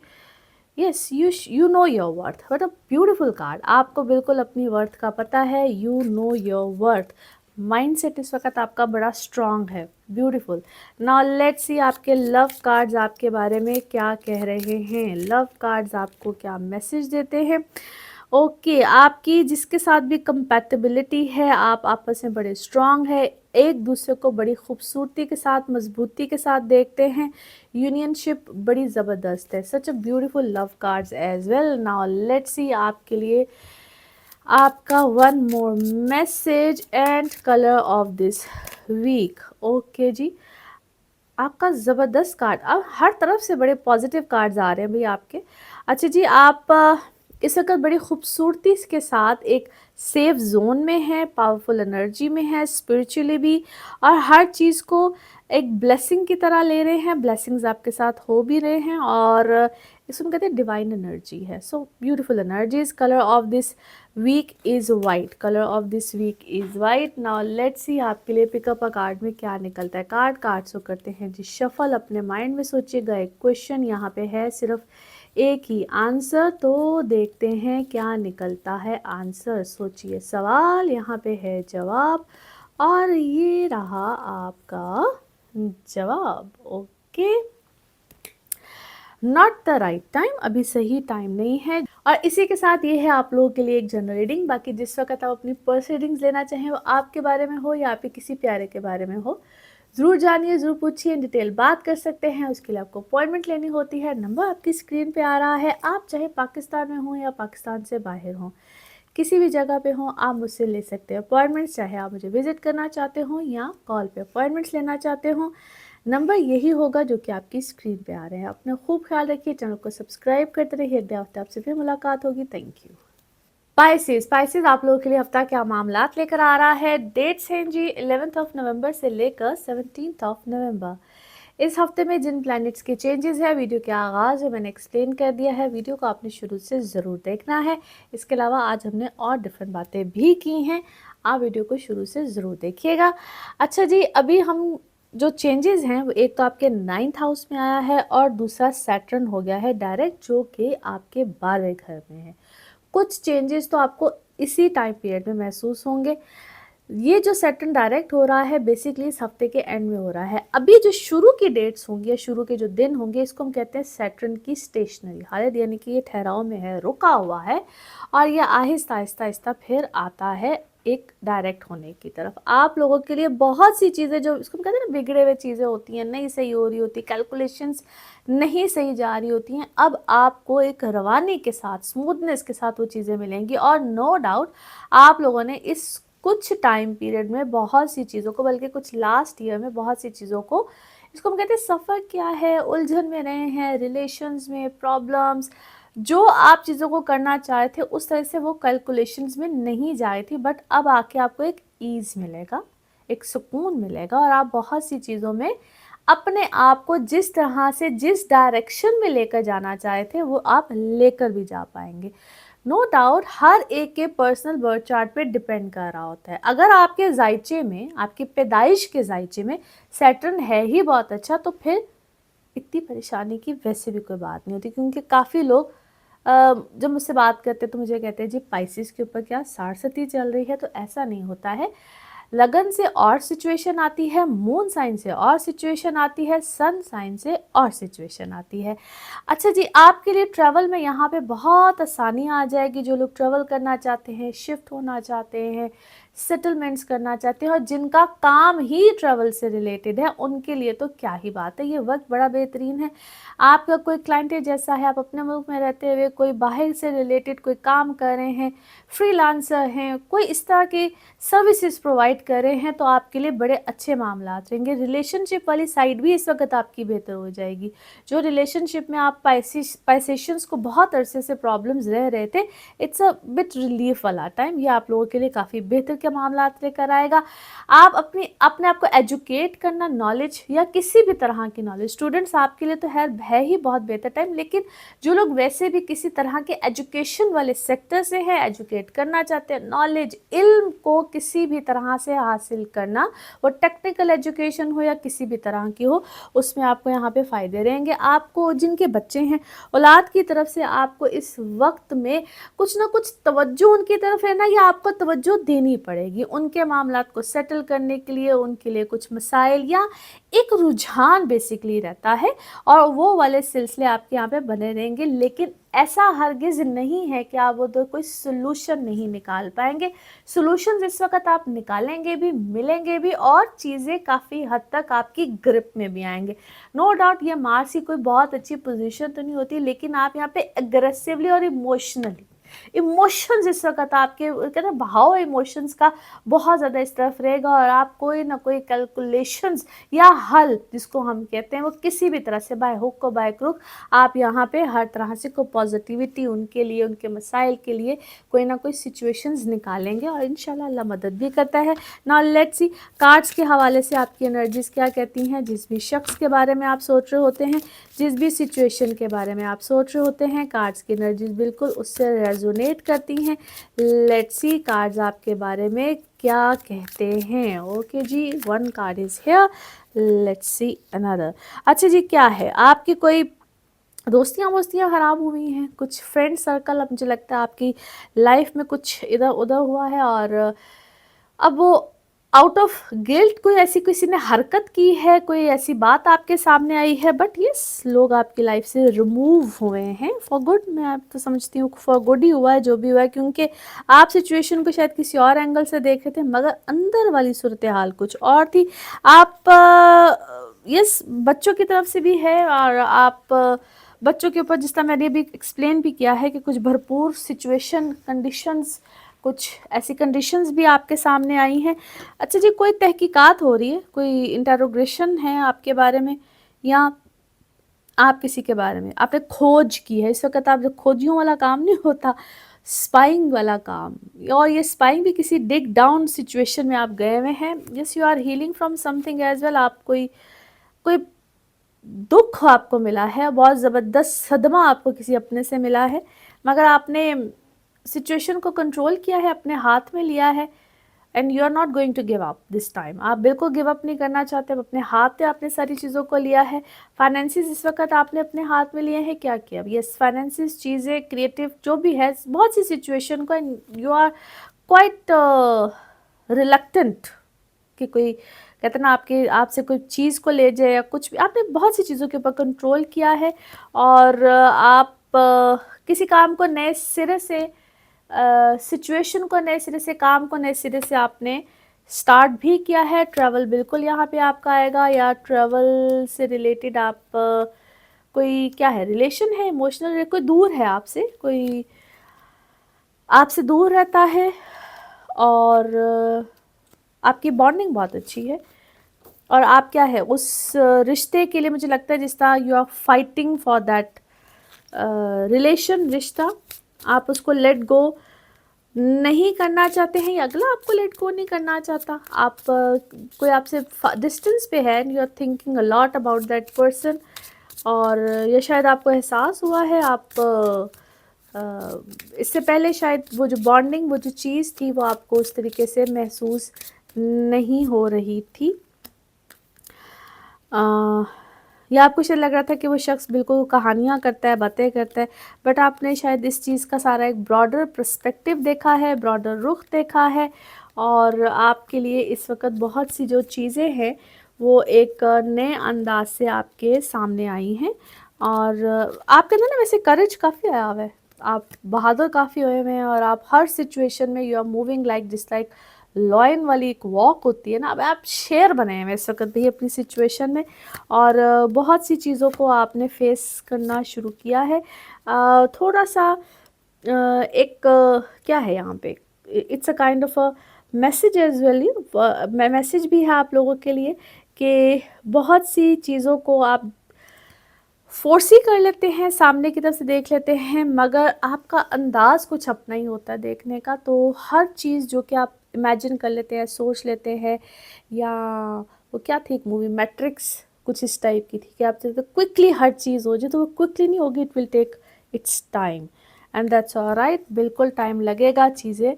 S1: yes, you know your worth, what a beautiful card. आपको बिल्कुल अपनी वर्थ का पता है, you know your worth. Mindset इस वक्त आपका बड़ा स्ट्रांग है, ब्यूटीफुल। नाउ लेट्स सी आपके लव कार्ड्स आपके बारे में क्या कह रहे हैं। लव कार्ड्स आपको क्या मैसेज देते हैं। ओके, आपकी जिसके साथ भी कंपैटिबिलिटी है, आप आपस में बड़े स्ट्रांग है, एक दूसरे को बड़ी खूबसूरती के साथ, मजबूती के साथ देखते हैं, यूनियनशिप बड़ी ज़बरदस्त है। Such a beautiful love cards as well. Now let's see आपके लिए आपका one more message and colour of this week. Okay जी, आपका ज़बरदस्त कार्ड, अब हर तरफ से बड़े पॉजिटिव कार्ड्स आ रहे हैं भाई आपके। अच्छा जी, आप इस वक्त बड़ी खूबसूरती के साथ एक सेफ जोन में है, पावरफुल एनर्जी में है, स्पिरिचुअली भी, और हर चीज़ को एक ब्लेसिंग की तरह ले रहे हैं। ब्लेसिंग्स आपके साथ हो भी रहे हैं, और इसको कहते हैं डिवाइन एनर्जी है। So beautiful energies. Colour of this week is white. Colour of this week is white. Now let's see आपके लिए पिकअप अ कार्ड में क्या निकलता है। कार्ड्स को करते हैं जी शफल। अपने माइंड में सोचिएगा, एक क्वेश्चन यहाँ पे है, सिर्फ एक ही आंसर, तो देखते हैं क्या निकलता है आंसर। सोचिए, सवाल यहाँ पे है जवाब, और ये रहा आपका जवाब। Okay, not the right time, अभी सही टाइम नहीं है। और इसी के साथ ये है आप लोगों के लिए एक जनरल रीडिंग। बाकी जिस वक्त आप अपनी पर्सनल रीडिंग्स लेना चाहें, वो आपके बारे में हो या आपके किसी प्यारे के बारे में हो, ज़रूर जानिए, ज़रूर पूछिए, डिटेल बात कर सकते हैं। उसके लिए आपको अपॉइंटमेंट लेनी होती है। नंबर आपकी स्क्रीन पे आ रहा है। आप चाहे पाकिस्तान में हों या पाकिस्तान से बाहर हों, किसी भी जगह पे हों, आप मुझसे ले सकते हैं अपॉइंटमेंट्स। चाहे आप मुझे विजिट करना चाहते हो या कॉल पे अपॉइंटमेंट्स लेना चाहते हो, नंबर यही होगा जो कि आपकी स्क्रीन पे आ रहे हैं। अपना खूब ख्याल रखिए, चैनल को सब्सक्राइब करते रहिए। अगले हफ्ते आपसे फिर मुलाकात होगी। Thank you. स्पाइसेस आप लोगों के लिए हफ्ता क्या मामलात लेकर आ रहा है। डेट्स हैं जी 11 नवंबर से लेकर 17 नवंबर। इस हफ्ते में जिन प्लैनेट्स के चेंजेस है, वीडियो के आगाज़ में मैंने एक्सप्लेन कर दिया है। वीडियो को आपने शुरू से ज़रूर देखना है। इसके अलावा आज हमने और डिफरेंट बातें भी की हैं, आप वीडियो को शुरू से ज़रूर देखिएगा। अच्छा जी, अभी हम जो चेंजेस हैं वो एक तो आपके 9th हाउस में आया है, और दूसरा सैटर्न हो गया है डायरेक्ट, जो कि आपके 12वें घर में है। कुछ चेंजेस तो आपको इसी टाइम पीरियड में महसूस होंगे। ये जो सैटर्न डायरेक्ट हो रहा है, बेसिकली इस हफ्ते के एंड में हो रहा है। अभी जो शुरू की डेट्स होंगी या शुरू के जो दिन होंगे, इसको हम कहते हैं सैटर्न की स्टेशनरी हालत, यानी कि ये ठहराव में है, रुका हुआ है, और ये आहिस्ता आहिस्ता आहिस्ता फिर आता है एक डायरेक्ट होने की तरफ। आप लोगों के लिए बहुत सी चीज़ें जो इसको हम कहते हैं ना, बिगड़े हुए चीज़ें होती हैं, नहीं सही हो रही होती, कैलकुलेशंस नहीं सही जा रही होती हैं, अब आपको एक रवानी के साथ, स्मूथनेस के साथ वो चीज़ें मिलेंगी। और नो डाउट आप लोगों ने इस कुछ टाइम पीरियड में बहुत सी चीज़ों को, बल्कि कुछ लास्ट ईयर में बहुत सी चीज़ों को, इसको हम कहते हैं सफ़र किया है, उलझन में रहे हैं, रिलेशंस में प्रॉब्लम्स, जो आप चीज़ों को करना चाहे थे उस तरह से वो कैलकुलेशंस में नहीं जा रही थी, बट अब आके आपको एक ईज़ मिलेगा, एक सुकून मिलेगा, और आप बहुत सी चीज़ों में अपने आप को जिस तरह से, जिस डायरेक्शन में लेकर जाना चाहे थे, वो आप लेकर भी जा पाएंगे। नो डाउट हर एक के पर्सनल बर्थ चार्ट पे डिपेंड कर रहा होता है। अगर आपके जायचे में, आपकी पैदाइश के जायचे में सैटर्न है ही बहुत अच्छा, तो फिर इतनी परेशानी की वैसे भी कोई बात नहीं होती। क्योंकि काफ़ी लोग जब मुझसे बात करते हैं तो मुझे कहते हैं जी पाइसिस के ऊपर क्या साढ़सती चल रही है, तो ऐसा नहीं होता है। लगन से और सिचुएशन आती है, मून साइन से और सिचुएशन आती है, सन साइन से और सिचुएशन आती है। अच्छा जी, आपके लिए ट्रैवल में यहाँ पे बहुत आसानियाँ आ जाएगी। जो लोग ट्रैवल करना चाहते हैं, शिफ्ट होना चाहते हैं, सेटलमेंट्स करना चाहते हैं, और जिनका काम ही ट्रैवल से रिलेटेड है, उनके लिए तो क्या ही बात है, ये वक्त बड़ा बेहतरीन है। आपका कोई क्लाइंट जैसा है, आप अपने मुल्क में रहते हुए कोई बाहर से रिलेटेड कोई काम कर रहे हैं, फ्रीलांसर हैं, कोई इस तरह के सर्विसेज प्रोवाइड कर रहे हैं, तो आपके लिए बड़े अच्छे मामलात रहेंगे। रिलेशनशिप वाली साइड भी इस वक्त आपकी बेहतर हो जाएगी। जो रिलेशनशिप में आप पैसेशंस को बहुत अरसे से प्रॉब्लम्स रह रहे थे, इट्स अ बिट रिलीफ वाला टाइम। ये आप लोगों के लिए काफ़ी बेहतर के मामलात लेकर आएगा। आप अपने आप को एजुकेट करना, नॉलेज या किसी भी तरह की नॉलेज, स्टूडेंट्स आपके लिए तो है ही बहुत बेहतर टाइम। लेकिन जो लोग वैसे भी किसी तरह के एजुकेशन वाले सेक्टर से हैं, एजुकेट करना चाहते हैं, नॉलेज, इल्म को किसी भी तरह से हासिल करना, वो टेक्निकल एजुकेशन हो या किसी भी तरह की हो, उसमें आपको यहाँ पे फ़ायदे रहेंगे। आपको जिनके बच्चे हैं, औलाद की तरफ से आपको इस वक्त में कुछ ना कुछ तवज्जो उनकी तरफ है ना, या आपको तवज्जो देनी पड़ेगी उनके मामलात को सेटल करने के लिए। उनके लिए कुछ मसाइल या एक रुझान बेसिकली रहता है, और वो वाले सिलसिले आपके यहाँ पे बने रहेंगे। लेकिन ऐसा हरगिज़ नहीं है कि आप वो तो कोई सोल्यूशन नहीं निकाल पाएंगे। सोल्यूशन इस वक्त आप निकालेंगे भी, मिलेंगे भी, और चीज़ें काफ़ी हद तक आपकी ग्रिप में भी आएंगे। नो डाउट ये मार्स की कोई बहुत अच्छी पोजीशन तो नहीं होती, लेकिन आप यहाँ पे एग्रेसिवली और इमोशनली इमोशंस इस वक़्त आपके कहते हैं बहाव इमोशंस का बहुत ज़्यादा इस तरफ रहेगा और आप कोई ना कोई कैलकुलेशंस या हल जिसको हम कहते हैं वो किसी भी तरह से बाय हुक और बाय क्रुक आप यहाँ पे हर तरह से कोई पॉजिटिविटी उनके लिए, उनके मसाइल के लिए कोई ना कोई सिचुएशंस निकालेंगे और इंशाल्लाह अल्लाह मदद भी करता है। नाउ लेट्स सी कार्ड्स के हवाले से आपकी एनर्जीज़ क्या कहती हैं। जिस भी शख्स के बारे में आप सोच रहे होते हैं, जिस भी सिचुएशन के बारे में आप सोच रहे होते हैं, कार्ड्स की एनर्जीज़ बिल्कुल उससे रेजोनेट करती हैं। लेट्स सी कार्ड्स आपके बारे में क्या कहते हैं। ओके जी, one card is here, let's see another. अच्छा जी, क्या है आपकी कोई दोस्तियाँ वोस्तियाँ ख़राब हुई हैं, कुछ फ्रेंड सर्कल, अब मुझे लगता है आपकी लाइफ में कुछ इधर उधर हुआ है और अब वो आउट ऑफ गिल्ट कोई ऐसी किसी ने हरकत की है, कोई ऐसी बात आपके सामने आई है, बट यस लोग आपकी लाइफ से रिमूव हुए हैं फॉर गुड। मैं आप तो समझती हूँ फॉर गुड ही हुआ है जो भी हुआ है, क्योंकि आप सिचुएशन को शायद किसी और एंगल से देख रहे थे मगर अंदर वाली सूरत हाल कुछ और थी। आप यस बच्चों की तरफ से भी है और आप बच्चों के ऊपर जिस तरह मैंने भी एक्सप्लेन भी किया है कि कुछ भरपूर सिचुएशन कंडीशंस, कुछ ऐसी कंडीशंस भी आपके सामने आई हैं। अच्छा जी, कोई तहकीकात हो रही है, कोई इंटरोगेशन है आपके बारे में या आप किसी के बारे में आपने खोज की है। इस वक्त आप जो खोजियों वाला काम नहीं होता, स्पाइंग वाला काम, और ये स्पाइंग भी किसी डिग डाउन सिचुएशन में आप गए हुए हैं। Yes you are healing from something as well. आप कोई कोई दुख आपको मिला है, बहुत ज़बरदस्त सदमा आपको किसी अपने से मिला है, मगर आपने सिचुएशन को कंट्रोल किया है, अपने हाथ में लिया है and you are not going to give up this time. आप बिल्कुल गिव अप नहीं करना चाहते, अपने हाथ पे आपने सारी चीज़ों को लिया है। फाइनेंसिस इस वक्त आपने अपने हाथ में लिए हैं, क्या किया यस फाइनेंसिस चीज़ें क्रिएटिव जो भी है बहुत सी सिचुएशन को यू आर क्वाइट रिलक्टेंट कि कोई कहते ना आपके आपसे कोई चीज़ को ले जाए या कुछ भी, आपने बहुत सी चीज़ों के ऊपर कंट्रोल किया है और आप किसी काम को नए सिरे से सिचुएशन को नए सिरे से, काम को नए सिरे से आपने स्टार्ट भी किया है। ट्रैवल बिल्कुल यहाँ पे आपका आएगा या ट्रैवल से रिलेटेड आप कोई क्या है रिलेशन है, इमोशनल, कोई दूर है आपसे, कोई आपसे दूर रहता है और आपकी बॉन्डिंग बहुत अच्छी है और आप क्या है उस रिश्ते के लिए मुझे लगता है जिस तरह you are fighting for that relation, रिश्ता आप उसको लेट गो नहीं करना चाहते हैं या अगला आपको लेट गो नहीं करना चाहता। आप कोई आपसे डिस्टेंस पे है and you are thinking a lot about that person और ये शायद आपको एहसास हुआ है आप इससे पहले शायद वो जो बॉन्डिंग, वो जो चीज़ थी वो आपको उस तरीके से महसूस नहीं हो रही थी या आपको शायद लग रहा था कि वो शख्स बिल्कुल कहानियाँ करता है, बातें करता है, बट आपने शायद इस चीज़ का सारा एक ब्रॉडर पर्सपेक्टिव देखा है, ब्रॉडर रुख देखा है और आपके लिए इस वक्त बहुत सी जो चीज़ें हैं वो एक नए अंदाज से आपके सामने आई हैं और आपके अंदर ना वैसे करेज काफ़ी आया हुआ है, आप बहादुर काफ़ी हुए हैं और आप हर सिचुएशन में यू आर मूविंग लाइक जिस लाइक लॉयन वाली एक वॉक होती है ना, अब आप शेर बने हैं इस वक्त भी अपनी सिचुएशन में और बहुत सी चीज़ों को आपने फेस करना शुरू किया है। थोड़ा सा एक क्या है यहाँ पे, it's a kind of a message as well, message भी है आप लोगों के लिए कि बहुत सी चीज़ों को आप फोर्स ही कर लेते हैं, सामने की तरफ से देख लेते हैं मगर आपका अंदाज़ कुछ अपना ही होता है देखने का, तो हर चीज़ जो कि आप इमेजिन कर लेते हैं, सोच लेते हैं या वो क्या थी एक मूवी मैट्रिक्स कुछ इस टाइप की थी कि आप चाहते क्विकली हर चीज़ हो जाए, तो वो क्विकली नहीं होगी, it will take its time and that's alright. बिल्कुल टाइम लगेगा, चीज़ें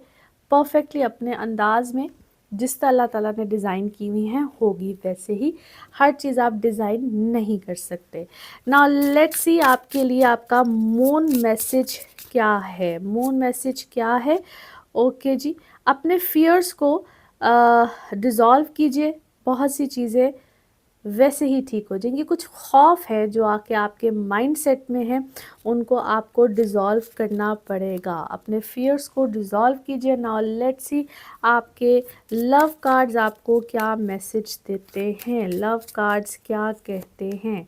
S1: परफेक्टली अपने अंदाज में जिस तरह अल्लाह ताला ने डिज़ाइन की हुई हैं होगी वैसे ही, हर चीज़ आप डिज़ाइन नहीं कर सकते। नाउ लेट्स सी आपके लिए आपका मून मैसेज क्या है, मून मैसेज क्या है। ओके जी, अपने फियर्स को डिज़ोल्व कीजिए, बहुत सी चीज़ें वैसे ही ठीक हो जाएंगी। कुछ खौफ है जो आके आपके माइंडसेट में है, उनको आपको डिज़ोल्व करना पड़ेगा। अपने फियर्स को डिज़ोल्व कीजिए। नाउ लेट्स सी आपके लव कार्ड्स आपको क्या मैसेज देते हैं, लव कार्ड्स क्या कहते हैं।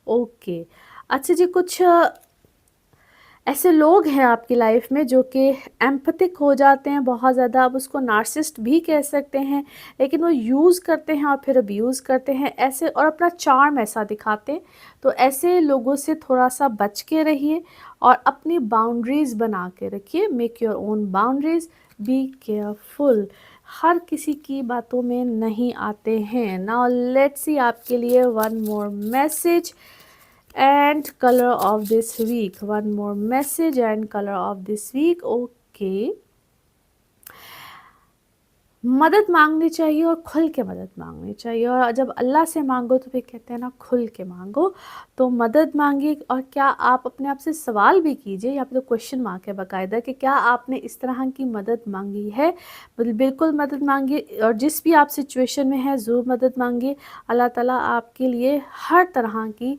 S1: ओके अच्छा जी, कुछ ऐसे लोग हैं आपकी लाइफ में जो कि एम्पैथिक हो जाते हैं बहुत ज़्यादा, आप उसको नार्सिसिस्ट भी कह सकते हैं, लेकिन वो यूज़ करते हैं और फिर अब्यूज़ करते हैं ऐसे, और अपना चार्म ऐसा दिखाते हैं। तो ऐसे लोगों से थोड़ा सा बच के रहिए और अपनी बाउंड्रीज़ बना के रखिए। Make your own boundaries, be careful. हर किसी की बातों में नहीं आते हैं। नाउ लेट्स सी आपके लिए one more message and color of this week. One more message and color of this week. Okay, मदद मांगनी चाहिए और खुल के मदद मांगनी चाहिए। और जब अल्लाह से मांगो तो फिर कहते हैं ना, खुल के मांगो। तो मदद मांगिए, और क्या आप अपने आप से सवाल भी कीजिए, यहाँ पे तो क्वेश्चन मार्क है बाकायदा, कि क्या आपने इस तरह की मदद मांगी है। बिल्कुल मदद मांगिए, और जिस भी आप सिचुएशन में हैं ज़रूर मदद मांगिए। अल्लाह ताला आपके लिए हर तरह की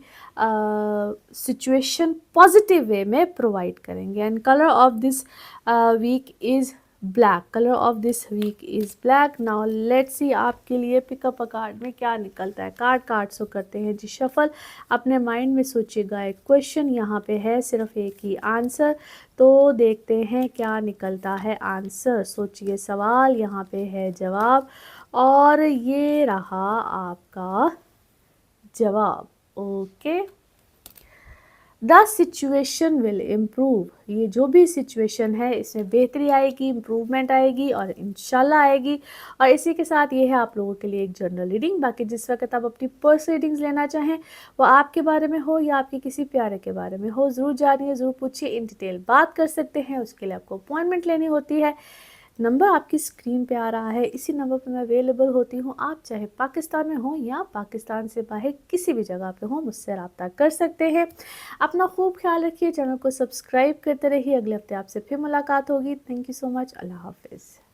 S1: सिचुएशन पॉजिटिव वे में प्रोवाइड करेंगे। And colour of this week is black. Colour of this week is black. Now let's see आपके लिए पिकअप अ कार्ड में क्या निकलता है। कार्ड सो करते हैं जी शफल। अपने माइंड में सोचिएगा एक क्वेश्चन, यहाँ पे है सिर्फ एक ही आंसर, तो देखते हैं क्या निकलता है आंसर। सोचिए सवाल, यहाँ पे है जवाब, और ये रहा आपका जवाब। Okay, the situation will improve. ये जो भी सिचुएशन है इसमें बेहतरी आएगी, इम्प्रूवमेंट आएगी और इंशाल्लाह आएगी। और इसी के साथ ये है आप लोगों के लिए एक जनरल रीडिंग। बाकी जिस वक्त आप अपनी पर्सनल रीडिंग्स लेना चाहें, वो आपके बारे में हो या आपके किसी प्यारे के बारे में हो, ज़रूर जानिए, ज़रूर पूछिए, इन डिटेल बात कर सकते हैं। उसके लिए आपको अपॉइंटमेंट लेनी होती है। नंबर आपकी स्क्रीन पे आ रहा है, इसी नंबर पर मैं अवेलेबल होती हूँ। आप चाहे पाकिस्तान में हो या पाकिस्तान से बाहर किसी भी जगह पे हो, मुझसे रब्ता कर सकते हैं। अपना खूब ख्याल रखिए, चैनल को सब्सक्राइब करते रहिए। अगले हफ्ते आपसे फिर मुलाकात होगी। Thank you so much. Allah हाफिज़।